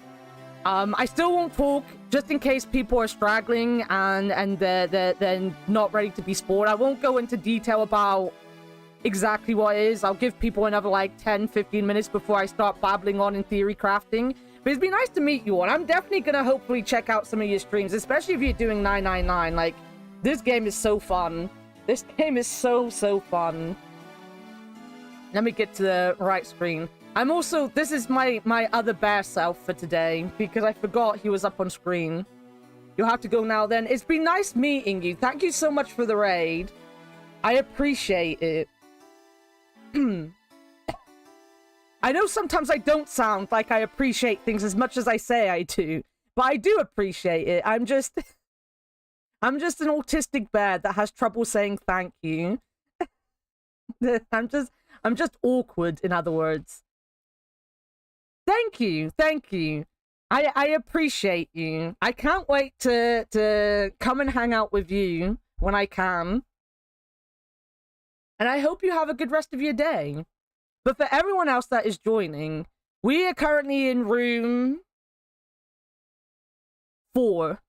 I still won't talk, just in case people are straggling and they're not ready to be spoiled. I won't go into detail about exactly what it is. I'll give people another like 10-15 minutes before I start babbling on in theory crafting. But it's been nice to meet you all. I'm definitely gonna hopefully check out some of your streams, especially if you're doing 999. Like, this game is so fun. This game is so fun. Let me get to the right screen. I'm also, this is my other bear self for today, because I forgot he was up on screen. You'll have to go now then. It's been nice meeting you. Thank you so much for the raid. I appreciate it. I know sometimes I don't sound like I appreciate things as much as I say I do, but I do appreciate it. I'm just an autistic bear that has trouble saying thank you. I'm just awkward, in other words. Thank you. I appreciate you. I can't wait to come and hang out with you when I can. And I hope you have a good rest of your day. But for everyone else that is joining, we are currently in room 4.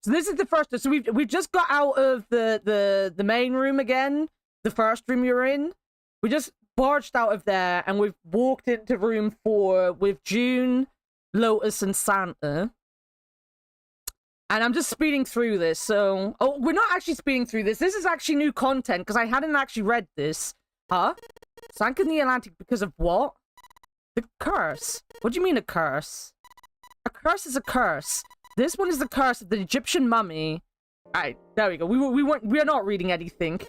So this is the first. So we've just got out of the main room again, the first room you're in. We just barged out of there and we've walked into room 4 with June, Lotus, and Santa. And I'm just speeding through this. So, oh, we're not actually speeding through this. This is actually new content because I hadn't actually read this. Huh? Sank in the Atlantic because of what? The curse. What do you mean a curse? A curse is a curse. This one is the curse of the Egyptian mummy. Alright, there we go. We are not reading anything.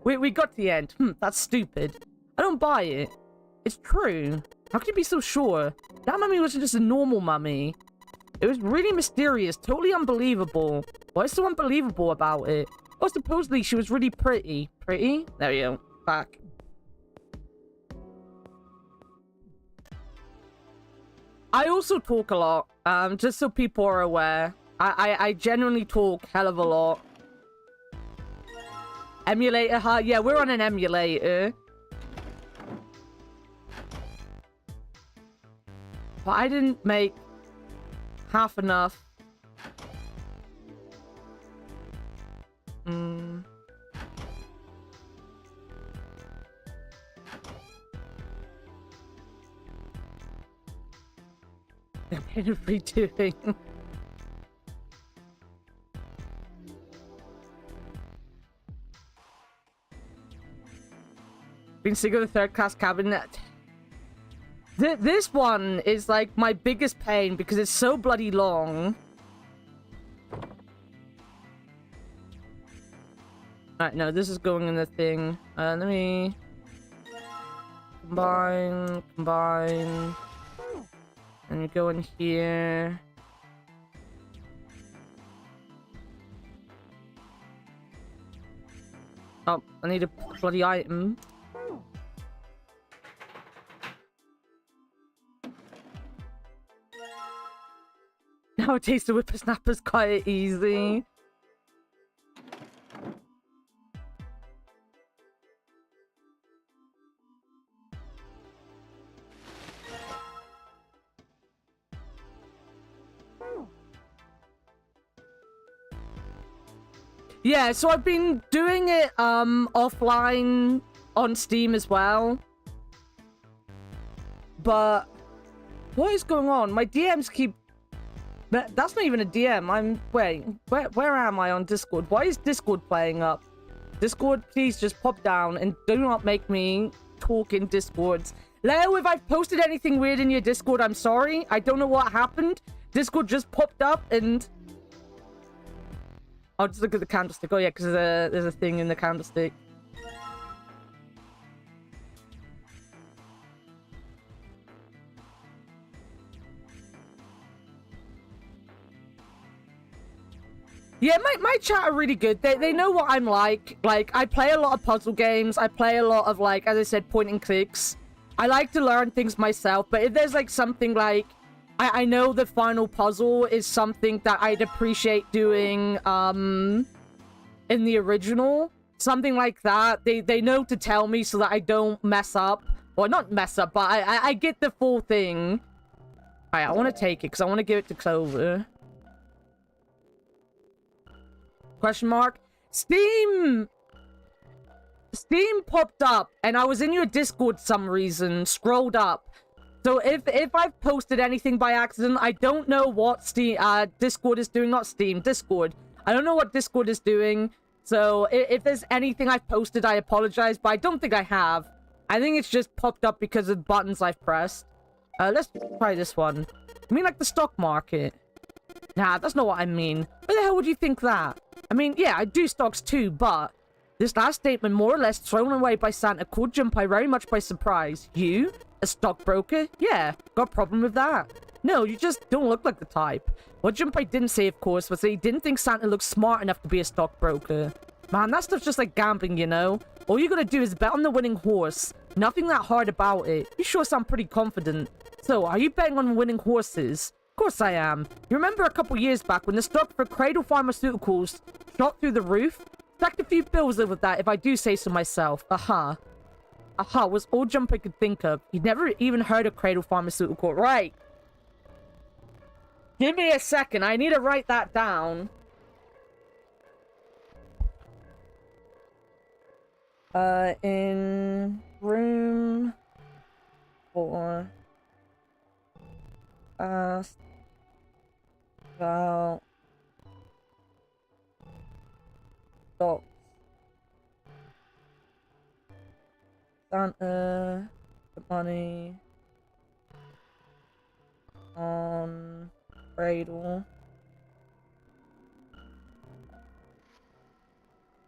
We got to the end. That's stupid. I don't buy it. It's true. How can you be so sure? That mummy wasn't just a normal mummy. It was really mysterious, totally unbelievable. What is so unbelievable about it? Oh, supposedly she was really pretty. Pretty? There we go. Back. I also talk a lot, just so people are aware. I genuinely talk hell of a lot. Emulator, huh? Yeah, we're on an emulator. But I didn't make half enough. Redoing. Been sick of the third class cabinet. This one is like my biggest pain because it's so bloody long. Alright, no, this is going in the thing. Let me combine. And you go in here. Oh, I need a bloody item. Nowadays, the whippersnapper's quite easy. Yeah, so I've been doing it offline on Steam as well. But what is going on? My DMs keep... That's not even a DM. Wait, where am I on Discord? Why is Discord playing up? Discord, please just pop down and do not make me talk in Discords. Leo, if I've posted anything weird in your Discord, I'm sorry. I don't know what happened. Discord just popped up and... I'll just look at the candlestick. Oh yeah, because there's a thing in the candlestick. Yeah, my chat are really good. They know what I'm like. Like, I play a lot of puzzle games. I play a lot of, like, as I said, point and clicks. I like to learn things myself. But if there's, like, something like... I know the final puzzle is something that I'd appreciate doing, in the original. Something like that. They know to tell me so that I don't mess up. Well, not mess up, but I get the full thing. Alright, I want to take it, because I want to give it to Clover. Question mark? Steam popped up, and I was in your Discord some reason, scrolled up. So if I've posted anything by accident, I don't know what Discord is doing. Not Steam, Discord. I don't know what Discord is doing. So if there's anything I've posted, I apologize, but I don't think I have. I think it's just popped up because of buttons I've pressed. Let's try this one. I mean, like the stock market. Nah, that's not what I mean. Why the hell would you think that? I mean, yeah, I do stocks too, but... This last statement, more or less thrown away by Santa, caught Junpei very much by surprise. You? A stockbroker? Yeah, got a problem with that? No, you just don't look like the type. What Junpei didn't say, of course, was that he didn't think Santa looked smart enough to be a stockbroker. Man, that stuff's just like gambling, you know? All you gotta do is bet on the winning horse. Nothing that hard about it. You sure sound pretty confident. So, are you betting on winning horses? Of course I am. You remember a couple years back when the stock for Cradle Pharmaceuticals shot through the roof? Stacked a few bills with that, if I do say so myself. Aha, was all Junpei could think of. He'd never even heard of Cradle Pharmaceutical. Right. Give me a second. I need to write that down. In room 4. About stocks. Santa, the money on Cradle.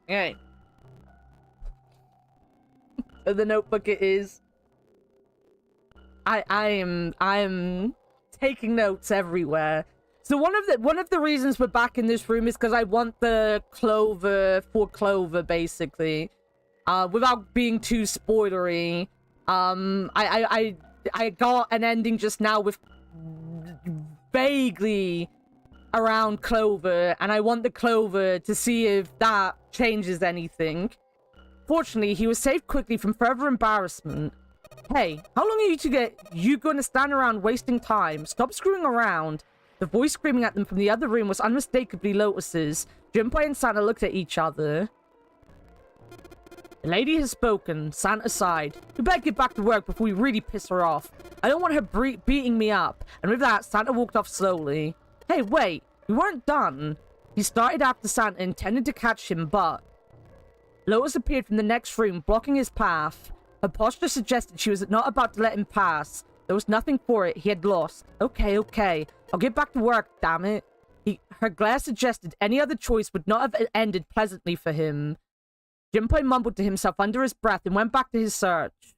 Okay. The notebook it is. I am taking notes everywhere. So one of the reasons we're back in this room is because I want the Clover for Clover, basically. Without being too spoilery. I got an ending just now with vaguely around Clover, and I want the Clover to see if that changes anything. Fortunately, he was saved quickly from further embarrassment. Hey, how long are you gonna stand around wasting time? Stop screwing around. The voice screaming at them from the other room was unmistakably Lotus's. Junpei and Santa looked at each other. The lady has spoken. Santa sighed. We better get back to work before we really piss her off. I don't want her beating me up. And with that, Santa walked off slowly. Hey, wait. We weren't done. He started after Santa, intended to catch him, but... Lotus appeared from the next room, blocking his path. Her posture suggested she was not about to let him pass. There was nothing for it. He had lost. Okay. I'll get back to work, damn it. Her glare suggested any other choice would not have ended pleasantly for him. Junpei mumbled to himself under his breath and went back to his search.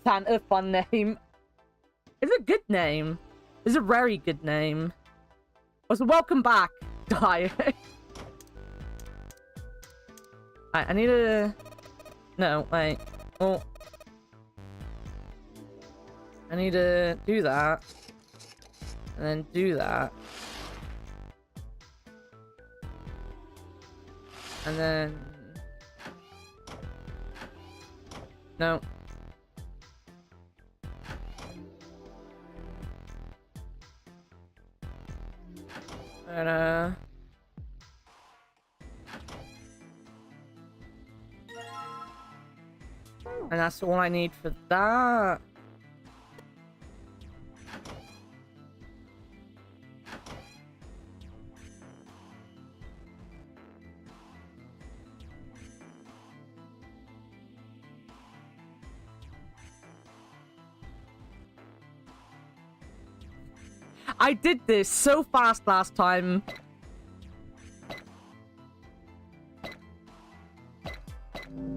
Santa, fun name. It's a good name. It's a very good name. Also, welcome back, Dyer. I need to... No, wait. Oh. I need to do that. And then do that. And then... No. And, And that's all I need for that. I did this so fast last time.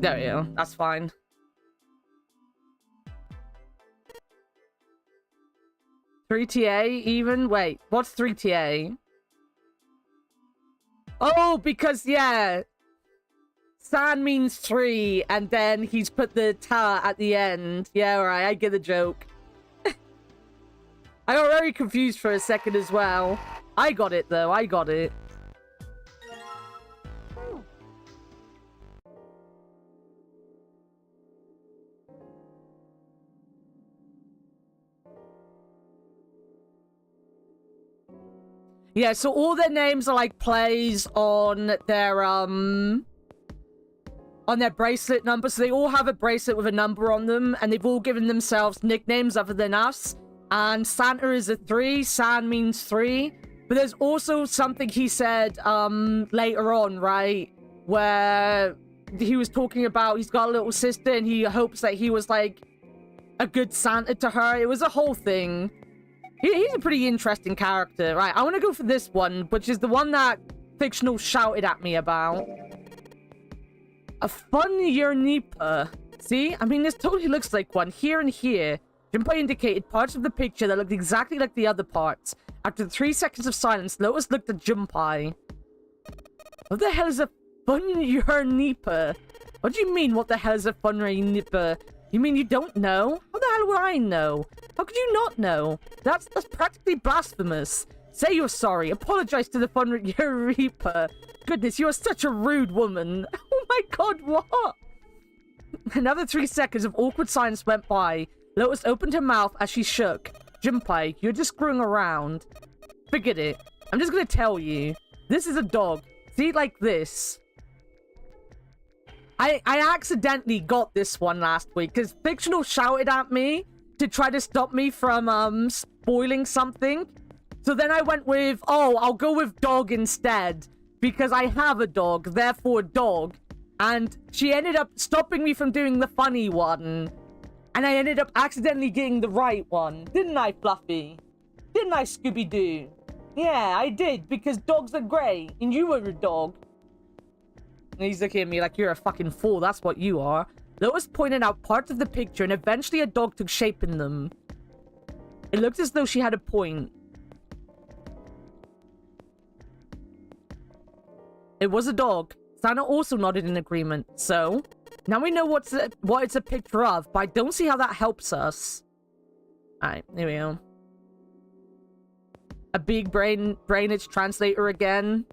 There we go. That's fine. Three TA even? Wait, what's 3 TA? Oh, because, yeah. San means 3, and then he's put the ta at the end. Yeah, alright, I get the joke. I got very confused for a second as well. I got it, though. I got it. Yeah, so all their names are like plays on their bracelet number. So they all have a bracelet with a number on them, and they've all given themselves nicknames other than us. And Santa is a 3, San means 3. But there's also something he said later on, right? Where he was talking about he's got a little sister and he hopes that he was like a good Santa to her. It was a whole thing. He's a pretty interesting character. Right, I want to go for this one, which is the one that Fictional shouted at me about. A fun Yernipa. See? I mean, this totally looks like one. Here and here. Junpei indicated parts of the picture that looked exactly like the other parts. After 3 seconds of silence, Lotus looked at Junpei. What the hell is a fun Yernipa? What do you mean, what the hell is a fun Yernipa? You mean you don't know? How the hell would I know? How could you not know? That's practically blasphemous. Say you're sorry. Apologize to the fun Yernipa. Goodness, you are such a rude woman. Oh my god, what? Another 3 seconds of awkward silence went by. Lotus opened her mouth as she shook. Junpei, you're just screwing around. Forget it. I'm just gonna tell you. This is a dog. See, like this. I accidentally got this one last week because Fictional shouted at me to try to stop me from spoiling something. So then I went with, oh, I'll go with dog instead because I have a dog, therefore dog. And she ended up stopping me from doing the funny one. And I ended up accidentally getting the right one. Didn't I, Fluffy? Didn't I, Scooby-Doo? Yeah, I did, because dogs are great, and you were a dog. And he's looking at me like, you're a fucking fool, that's what you are. Lois pointed out parts of the picture, and eventually a dog took shape in them. It looked as though she had a point. It was a dog. Santa also nodded in agreement, so... Now we know what it's a picture of, but I don't see how that helps us. Alright, here we go. A big brainage translator again.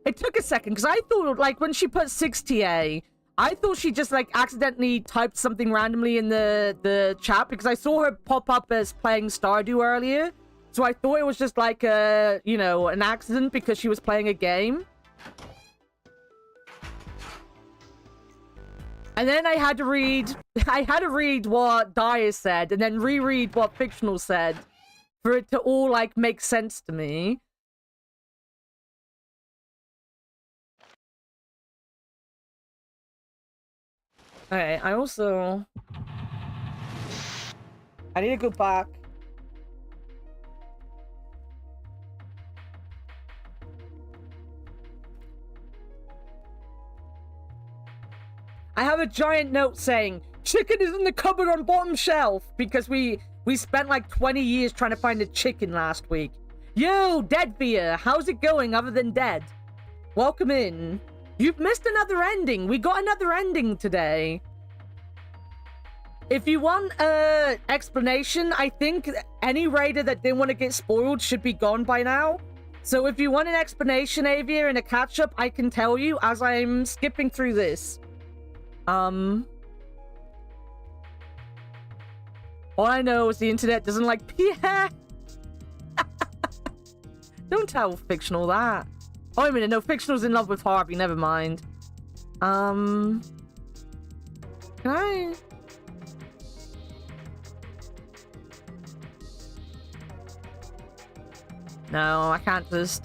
It took a second, because I thought, like, when she put 6TA, I thought she just, like, accidentally typed something randomly in the chat, because I saw her pop up as playing Stardew earlier. So I thought it was just, like, you know, an accident because she was playing a game. And then I had to read what Dyer said, and then reread what Fictional said, for it to all, like, make sense to me. Okay, I need to go back. I have a giant note saying, chicken is in the cupboard on bottom shelf, because we spent like 20 years trying to find a chicken last week. Yo, Deadvia, how's it going other than dead? Welcome in. You've missed another ending. We got another ending today. If you want an explanation, I think any raider that didn't want to get spoiled should be gone by now. So if you want an explanation, Avia, and a catch-up, I can tell you as I'm skipping through this. All I know is the internet doesn't like yeah. Don't tell Fictional that. Oh, wait a minute, no, Fictional's in love with Harvey, never mind. Can I No, I can't just...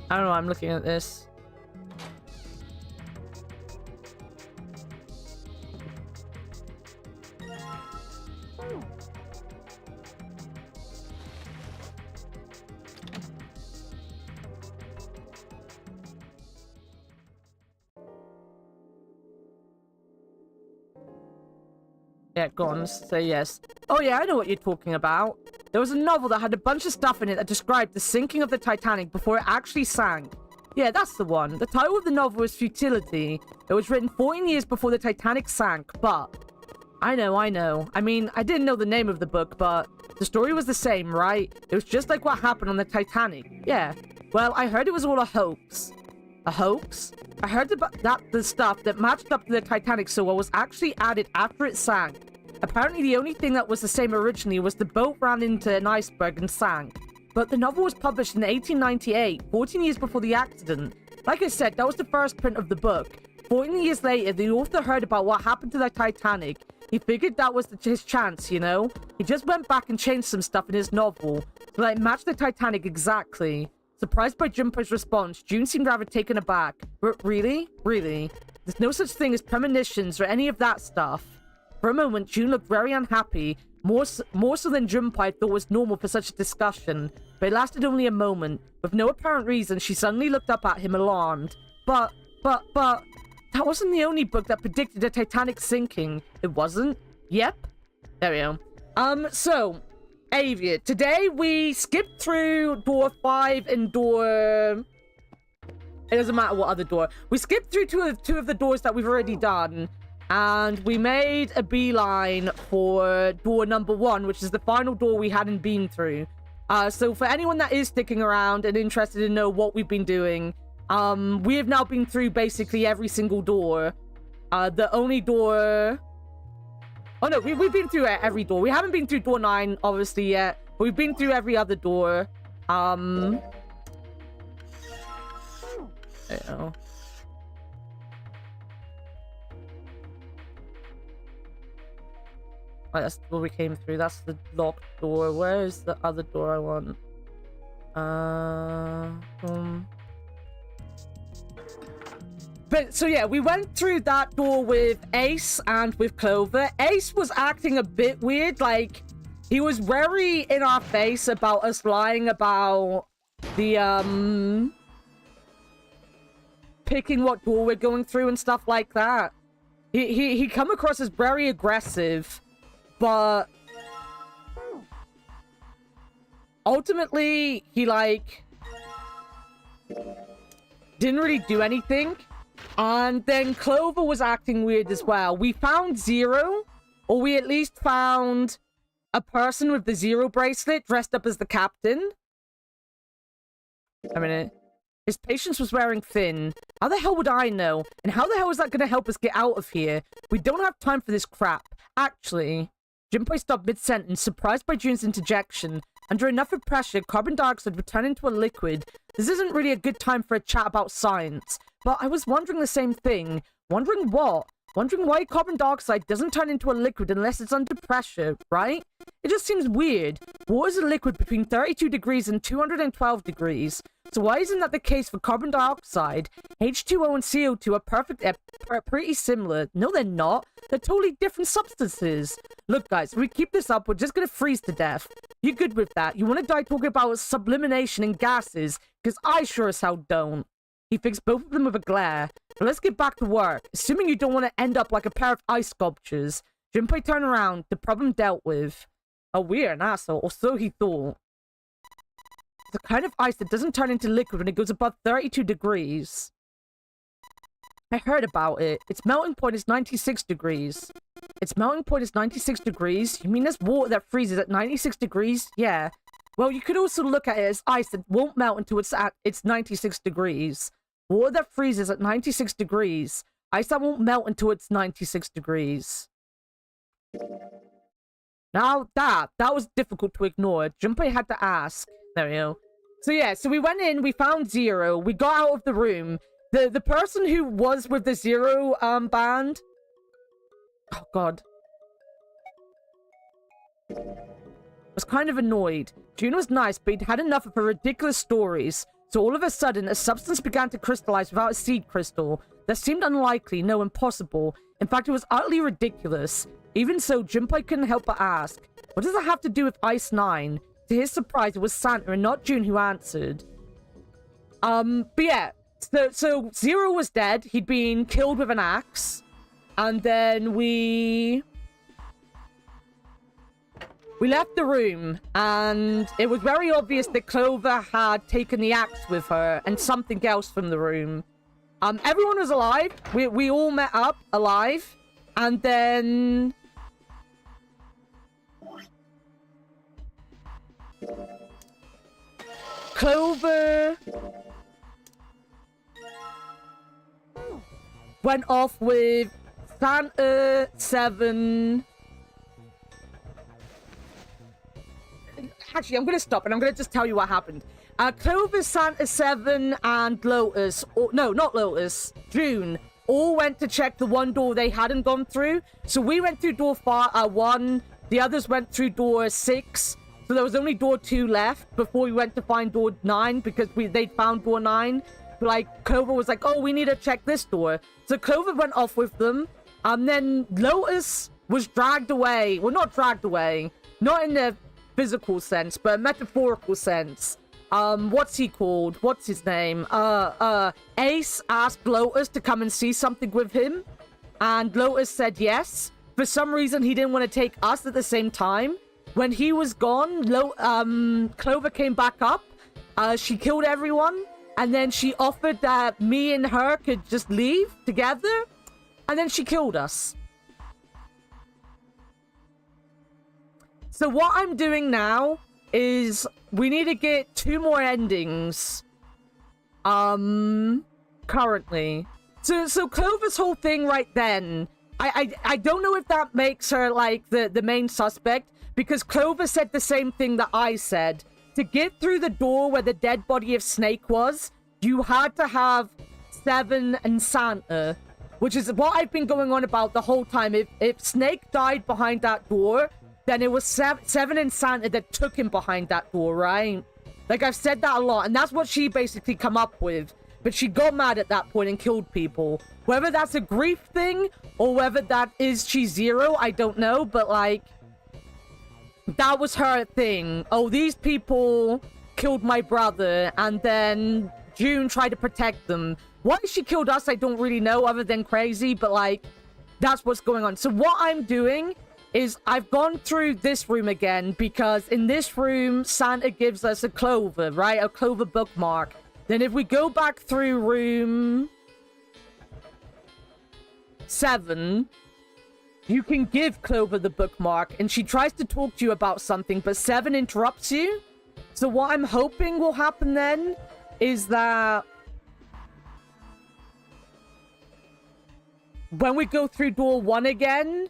I don't know, I'm looking at this. Yeah, go on, say yes. Oh yeah, I know what you're talking about. There was a novel that had a bunch of stuff in it that described the sinking of the Titanic before it actually sank. Yeah, that's the one. The title of the novel is Futility. It was written 14 years before the Titanic sank, but... I know. I mean, I didn't know the name of the book, but the story was the same, right? It was just like what happened on the Titanic. Yeah. Well, I heard it was all a hoax. A hoax? I heard that the stuff that matched up to the Titanic so well was actually added after it sank. Apparently, the only thing that was the same originally was the boat ran into an iceberg and sank. But the novel was published in 1898, 14 years before the accident. Like I said, that was the first print of the book. 14 years later, the author heard about what happened to the Titanic. He figured that was his chance, you know? He just went back and changed some stuff in his novel so that it matched the Titanic exactly. Surprised by Junpei's response, June seemed rather taken aback. Really? Really? There's no such thing as premonitions or any of that stuff. For a moment, June looked very unhappy, more so than Junpei thought was normal for such a discussion, but it lasted only a moment. With no apparent reason, she suddenly looked up at him alarmed. But, that wasn't the only book that predicted the Titanic sinking. It wasn't? Yep. There we go. So, Avia, today we skipped through door 5 and door... It doesn't matter what other door. We skipped through two of the doors that we've already done. And we made a beeline for door number 1, which is the final door we hadn't been through. So for anyone that is sticking around and interested to know what we've been doing, we have now been through basically every single door. The only door... Oh no, we've been through every door. We haven't been through door 9, obviously, yet. But we've been through every other door. I don't know. Oh, that's the door we came through. That's the locked door. Where is the other door I want? But, so yeah, we went through that door with Ace and with Clover. Ace was acting a bit weird. Like, he was very in our face about us lying about the, picking what door we're going through and stuff like that. He come across as very aggressive. But ultimately, he, like, didn't really do anything. And then Clover was acting weird as well. We found Zero, or we at least found a person with the Zero bracelet dressed up as the captain. A minute. His patience was wearing thin. How the hell would I know? And how the hell is that going to help us get out of here? We don't have time for this crap. Actually... Junpei stopped mid-sentence, surprised by June's interjection. Under enough of pressure, carbon dioxide would turn into a liquid. This isn't really a good time for a chat about science. But I was wondering the same thing. Wondering what? Wondering why carbon dioxide doesn't turn into a liquid unless it's under pressure, right? It just seems weird. Water is a liquid between 32 degrees and 212 degrees. So why isn't that the case for carbon dioxide? H2O and CO2 are pretty similar. No, they're not. They're totally different substances. Look, guys, if we keep this up, we're just gonna freeze to death. You good with that? You want to die talking about sublimation and gases? Because I sure as hell don't. He fixed both of them with a glare. But let's get back to work. Assuming you don't want to end up like a pair of ice sculptures. Junpei turned around. The problem dealt with. Oh, we're an asshole. Or so he thought. The kind of ice that doesn't turn into liquid when it goes above 32 degrees. I heard about it. Its melting point is 96 degrees. Its melting point is 96 degrees? You mean there's water that freezes at 96 degrees? Yeah. Well, you could also look at it as ice that won't melt until it's at its 96 degrees. Water that freezes at 96 degrees. Ice that won't melt until it's 96 degrees. Now that was difficult to ignore. Junpei had to ask. There we go. So yeah, so we went in, we found Zero, we got out of the room. The person who was with the Zero band. Oh god. Was kind of annoyed. June was nice, but he'd had enough of her ridiculous stories. So all of a sudden, a substance began to crystallize without a seed crystal. That seemed unlikely, no, impossible. In fact, it was utterly ridiculous. Even so, Junpei couldn't help but ask, what does that have to do with Ice 9? To his surprise, it was Santa and not June who answered. But yeah, so Zero was dead. He'd been killed with an axe. And then we left the room, and it was very obvious that Clover had taken the axe with her and something else from the room. Everyone was alive. We all met up alive, and then Clover went off with Santa 7. Actually, I'm going to stop and I'm going to just tell you what happened. Clover, Santa 7, and Lotus, no, not Lotus, June, all went to check the one door they hadn't gone through. So we went through door 1, the others went through door 6. So there was only door 2 left before we went to find door 9 because they'd found door 9. But, like, Clover was like, oh, we need to check this door. So Clover went off with them. Then Lotus was dragged away. Well, not dragged away. Not in the physical sense, but a metaphorical sense. What's he called? What's his name? Ace asked Lotus to come and see something with him. And Lotus said yes. For some reason, he didn't want to take us at the same time. When he was gone, Clover came back up. She killed everyone. And then she offered that me and her could just leave together. And then she killed us. So what I'm doing now is we need to get 2 more endings. Currently. So Clover's whole thing right then, I don't know if that makes her like the main suspect, because Clover said the same thing that I said. To get through the door where the dead body of Snake was, you had to have 7 and Santa, which is what I've been going on about the whole time. If Snake died behind that door, then it was 7 and Santa that took him behind that door, right? Like, I've said that a lot, and that's what she basically come up with. But she got mad at that point and killed people. Whether that's a grief thing, or whether that is she's Zero, I don't know, but, like, that was her thing. Oh, these people killed my brother, and then June tried to protect them. Why she killed us, I don't really know, other than crazy, but, like, that's what's going on. So what I'm doing is I've gone through this room again, because in this room, Santa gives us a clover, right? A clover bookmark. Then if we go back through room 7, you can give Clover the bookmark, and she tries to talk to you about something, but 7 interrupts you. So what I'm hoping will happen then is that when we go through door 1 again,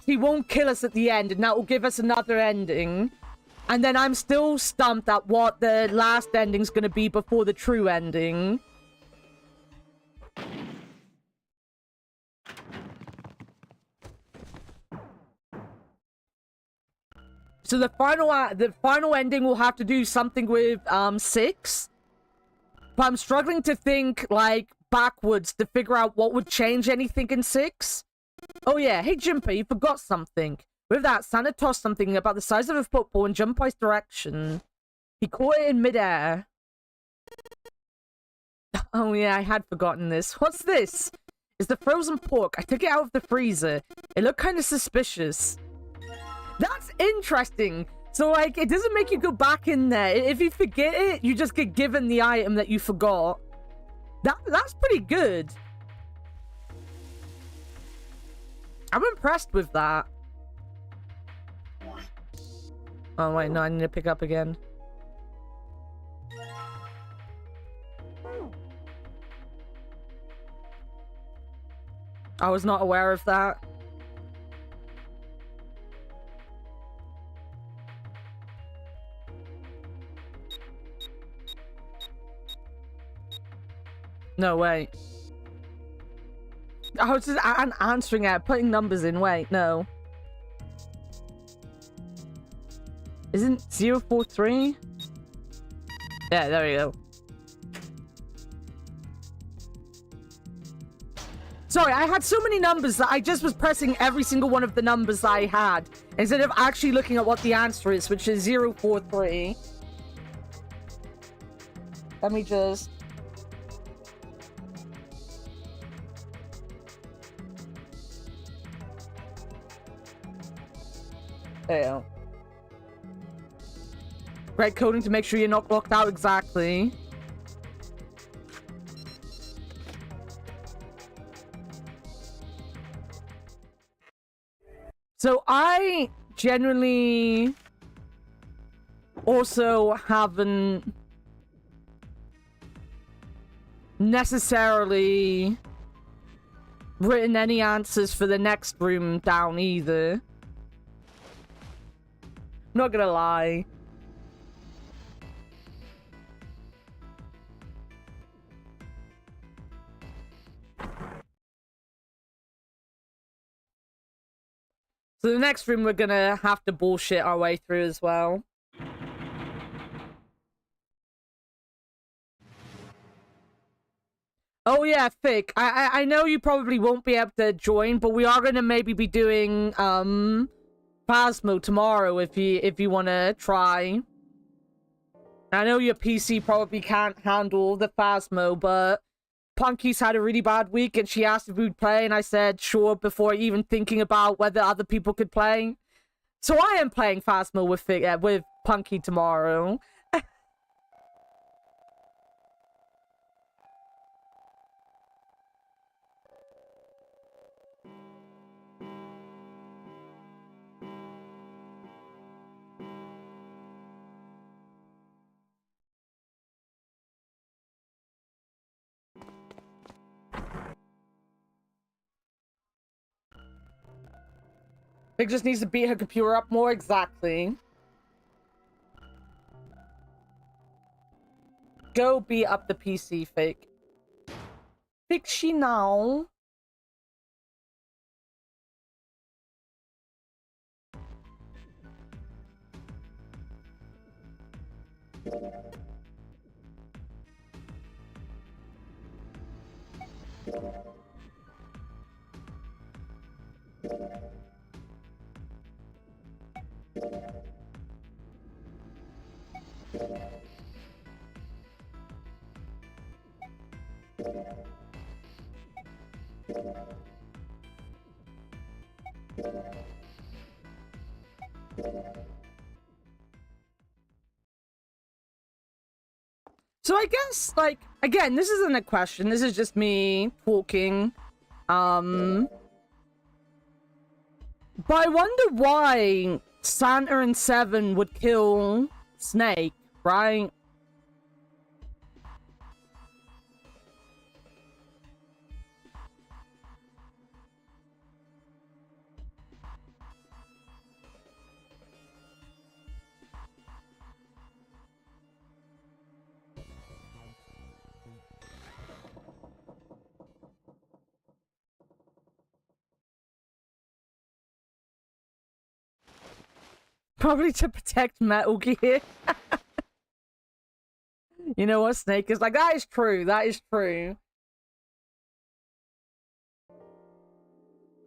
she won't kill us at the end, and that will give us another ending. And then I'm still stumped at what the last ending's gonna be before the true ending. So the final ending will have to do something with 6. But I'm struggling to think, like, backwards to figure out what would change anything in 6. Oh yeah, hey Junpei, you forgot something. With that, Santa tossed something about the size of a football in Junpei's direction. He caught it in midair. Oh yeah, I had forgotten this. What's this? It's the frozen pork. I took it out of the freezer. It looked kind of suspicious. That's interesting. So, like, it doesn't make you go back in there. If you forget it, you just get given the item that you forgot. That's pretty good. I'm impressed with that. Oh, wait, no, I need to pick up again. I was not aware of that. No, wait. I was just answering it, putting numbers in. Wait, no. Isn't 043? Yeah, there we go. Sorry, I had so many numbers that I just was pressing every single one of the numbers that I had instead of actually looking at what the answer is, which is 043. Let me just... There you go. Right coding to make sure you're not locked out exactly. So I genuinely also haven't necessarily written any answers for the next room down either. Not gonna lie. So the next room we're gonna have to bullshit our way through as well. Oh yeah, Fick. I know you probably won't be able to join, but we are gonna maybe be doing Phasmo tomorrow if you wanna try. I know your PC probably can't handle the Phasmo, but Punky's had a really bad week and she asked if we'd play, and I said sure before even thinking about whether other people could play. So I am playing Phasmo with Punky tomorrow. Vic just needs to beat her computer up more, exactly. Go beat up the PC, Fake. Fix she now. So I guess, like, again, this isn't a question. This is just me talking. But I wonder why Santa and Seven would kill Snake, right? Probably to protect Metal Gear. You know what, Snake is like, that is true, that is true.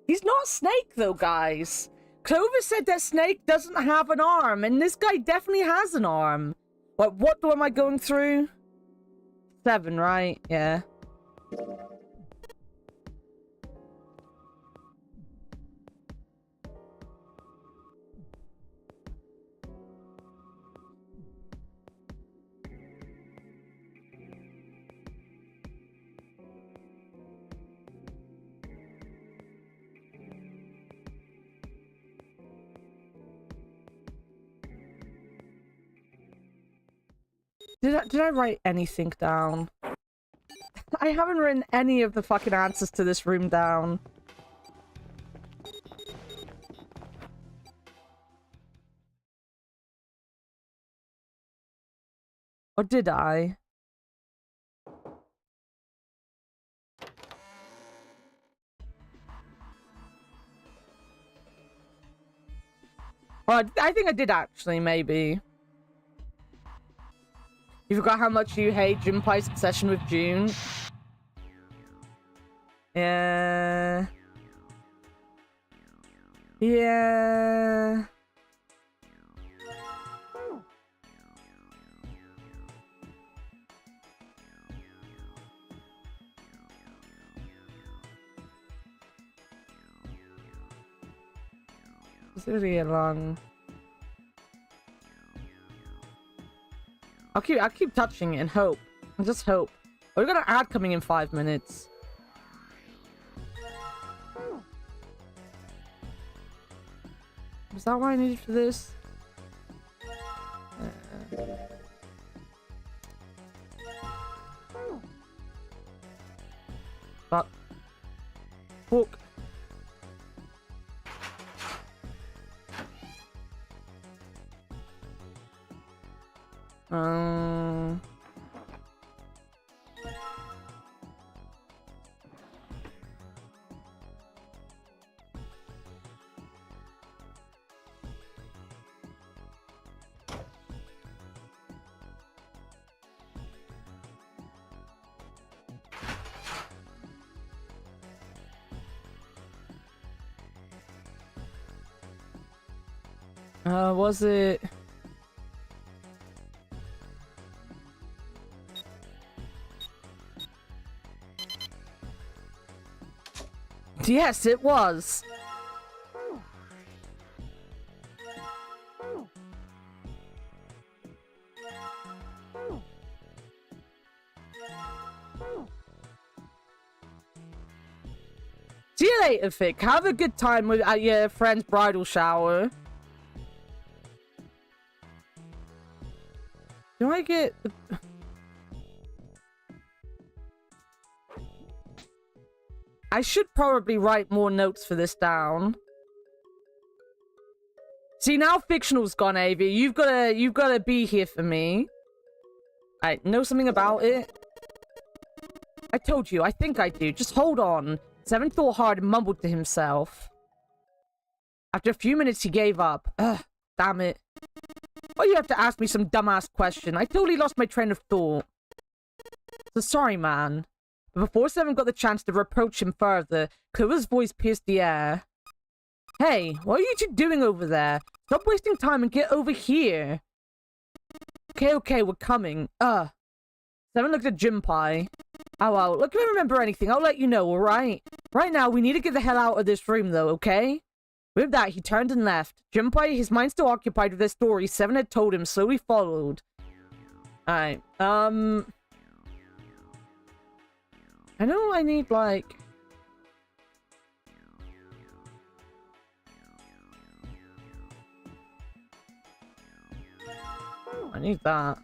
He's not Snake though, guys. Clover said that Snake doesn't have an arm, and this guy definitely has an arm. What am I going through? 7, right? Yeah. Did I write anything down? I haven't written any of the fucking answers to this room down. Or did I? Oh, I think I did actually, maybe. You forgot how much you hate Junpei's obsession with June? Yeah. Yeah. It's really long. I'll keep touching it and hope. And just hope. We've got an ad coming in 5 minutes. Was that what I needed for this? Fuck. Fuck. Was it? Yes, it was. See you later, Vic. Have a good time at your friend's bridal shower. Do I get the... I should probably write more notes for this down. See, now fictional's gone, Avi. You've gotta be here for me. I know something about it. I told you, I think I do. Just hold on. Seven thought hard and mumbled to himself. After a few minutes, he gave up. Ugh, damn it. Why you have to ask me some dumbass question? I totally lost my train of thought. So sorry, man. But before Seven got the chance to reproach him further, Clover's voice pierced the air. Hey, what are you two doing over there? Stop wasting time and get over here. Okay, we're coming. Seven looked at Junpei. Oh well, look, if I remember anything, I'll let you know, alright? Right now, we need to get the hell out of this room, though, okay? With that, he turned and left. Junpei, his mind still occupied with the story Seven had told him, slowly followed. Alright, I know I need, like... I need that.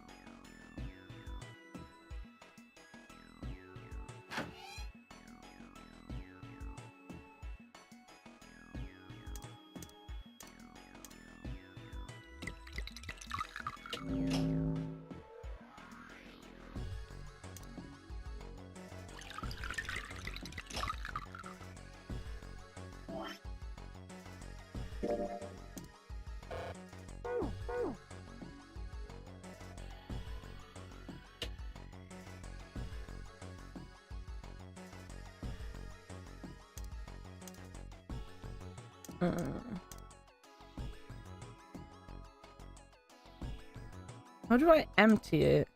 How do I empty it?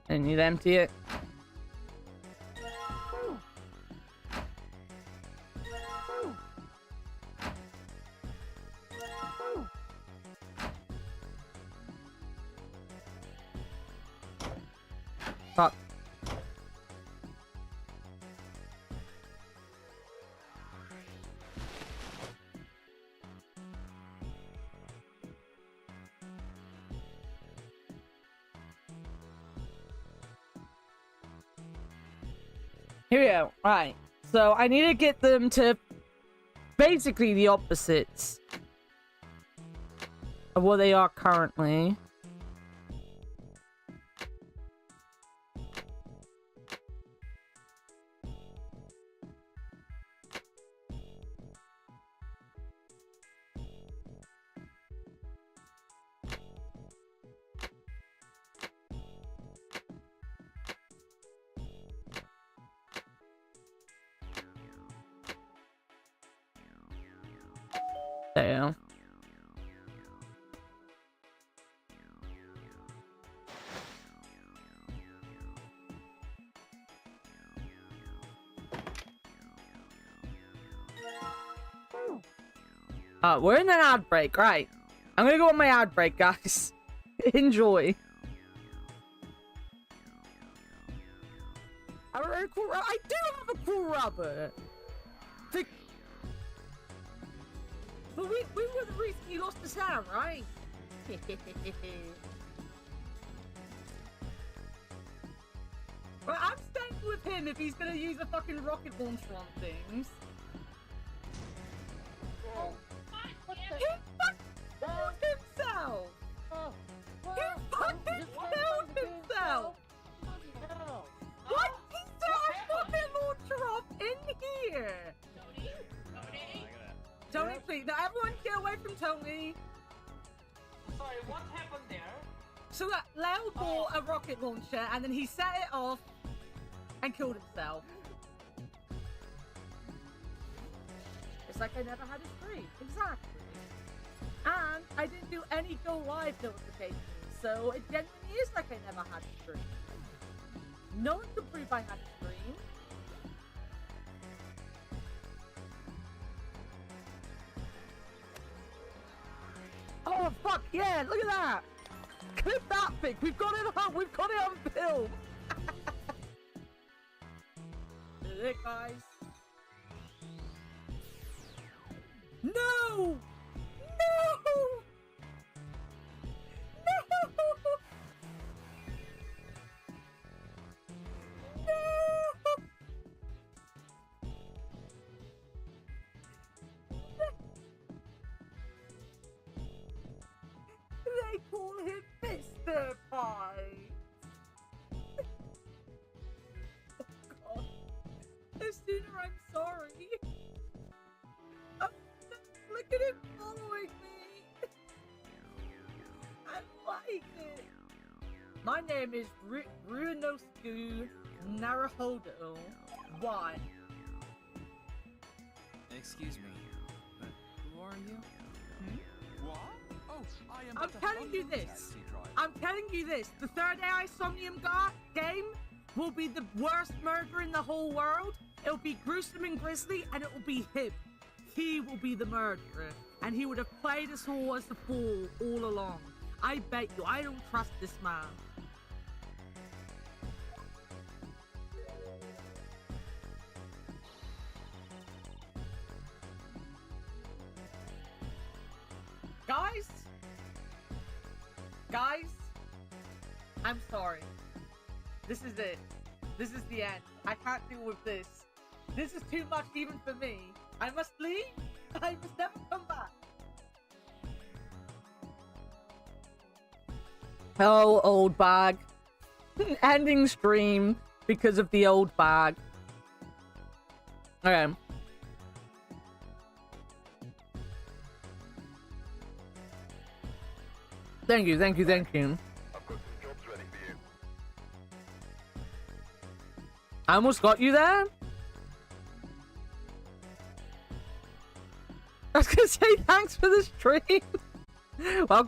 I need to empty it. Fuck. Here we go. Right. So I need to get them to basically the opposites of what they are currently. We're in an ad break, right? I'm gonna go on my ad break, guys. Enjoy. I don't know, cool I do have a cool rubber. But we were the reason he lost his hand, right? Well, I'm staying with him if he's gonna use a fucking rocket launcher on things. Whoa. He fucking killed himself! He fucking killed himself! What? He set a rocket launcher off in here! Tony, please. Now everyone get away from Tony. Sorry, what happened there? So that Leo bought a rocket launcher and then he set it off and killed himself. It's like I never had a stream. Exactly. And I didn't do any go live notifications, so it genuinely is like I never had a stream. No one could prove I had a stream. Oh fuck yeah! Look at that! Clip that pic. We've got it on. We've got it on film. This is it, guys. No! No! No! No! They call him Mr. Pie. Oh god. The sooner I'm sorry. Oh, look at him following me. I like it. My name is Ruinosku Naruhodo. Why? Excuse me, but who are you? What? Oh, I am. I'm telling you this. I'm telling you this. The third AI Somnium game will be the worst murder in the whole world. It'll be gruesome and grisly, and it will be him. He will be the murderer, and he would have played us all as the fool all along. I bet you, I don't trust this man. Guys, I'm sorry. This is it. This is the end. I can't deal with this. This is too much even for me. I must leave. I must never come back. Oh, old bag. Ending stream because of the old bag. Okay. Thank you, thank you, thank you. I've got some jobs ready for you. I almost got you there. I was gonna say thanks for the stream. Welcome.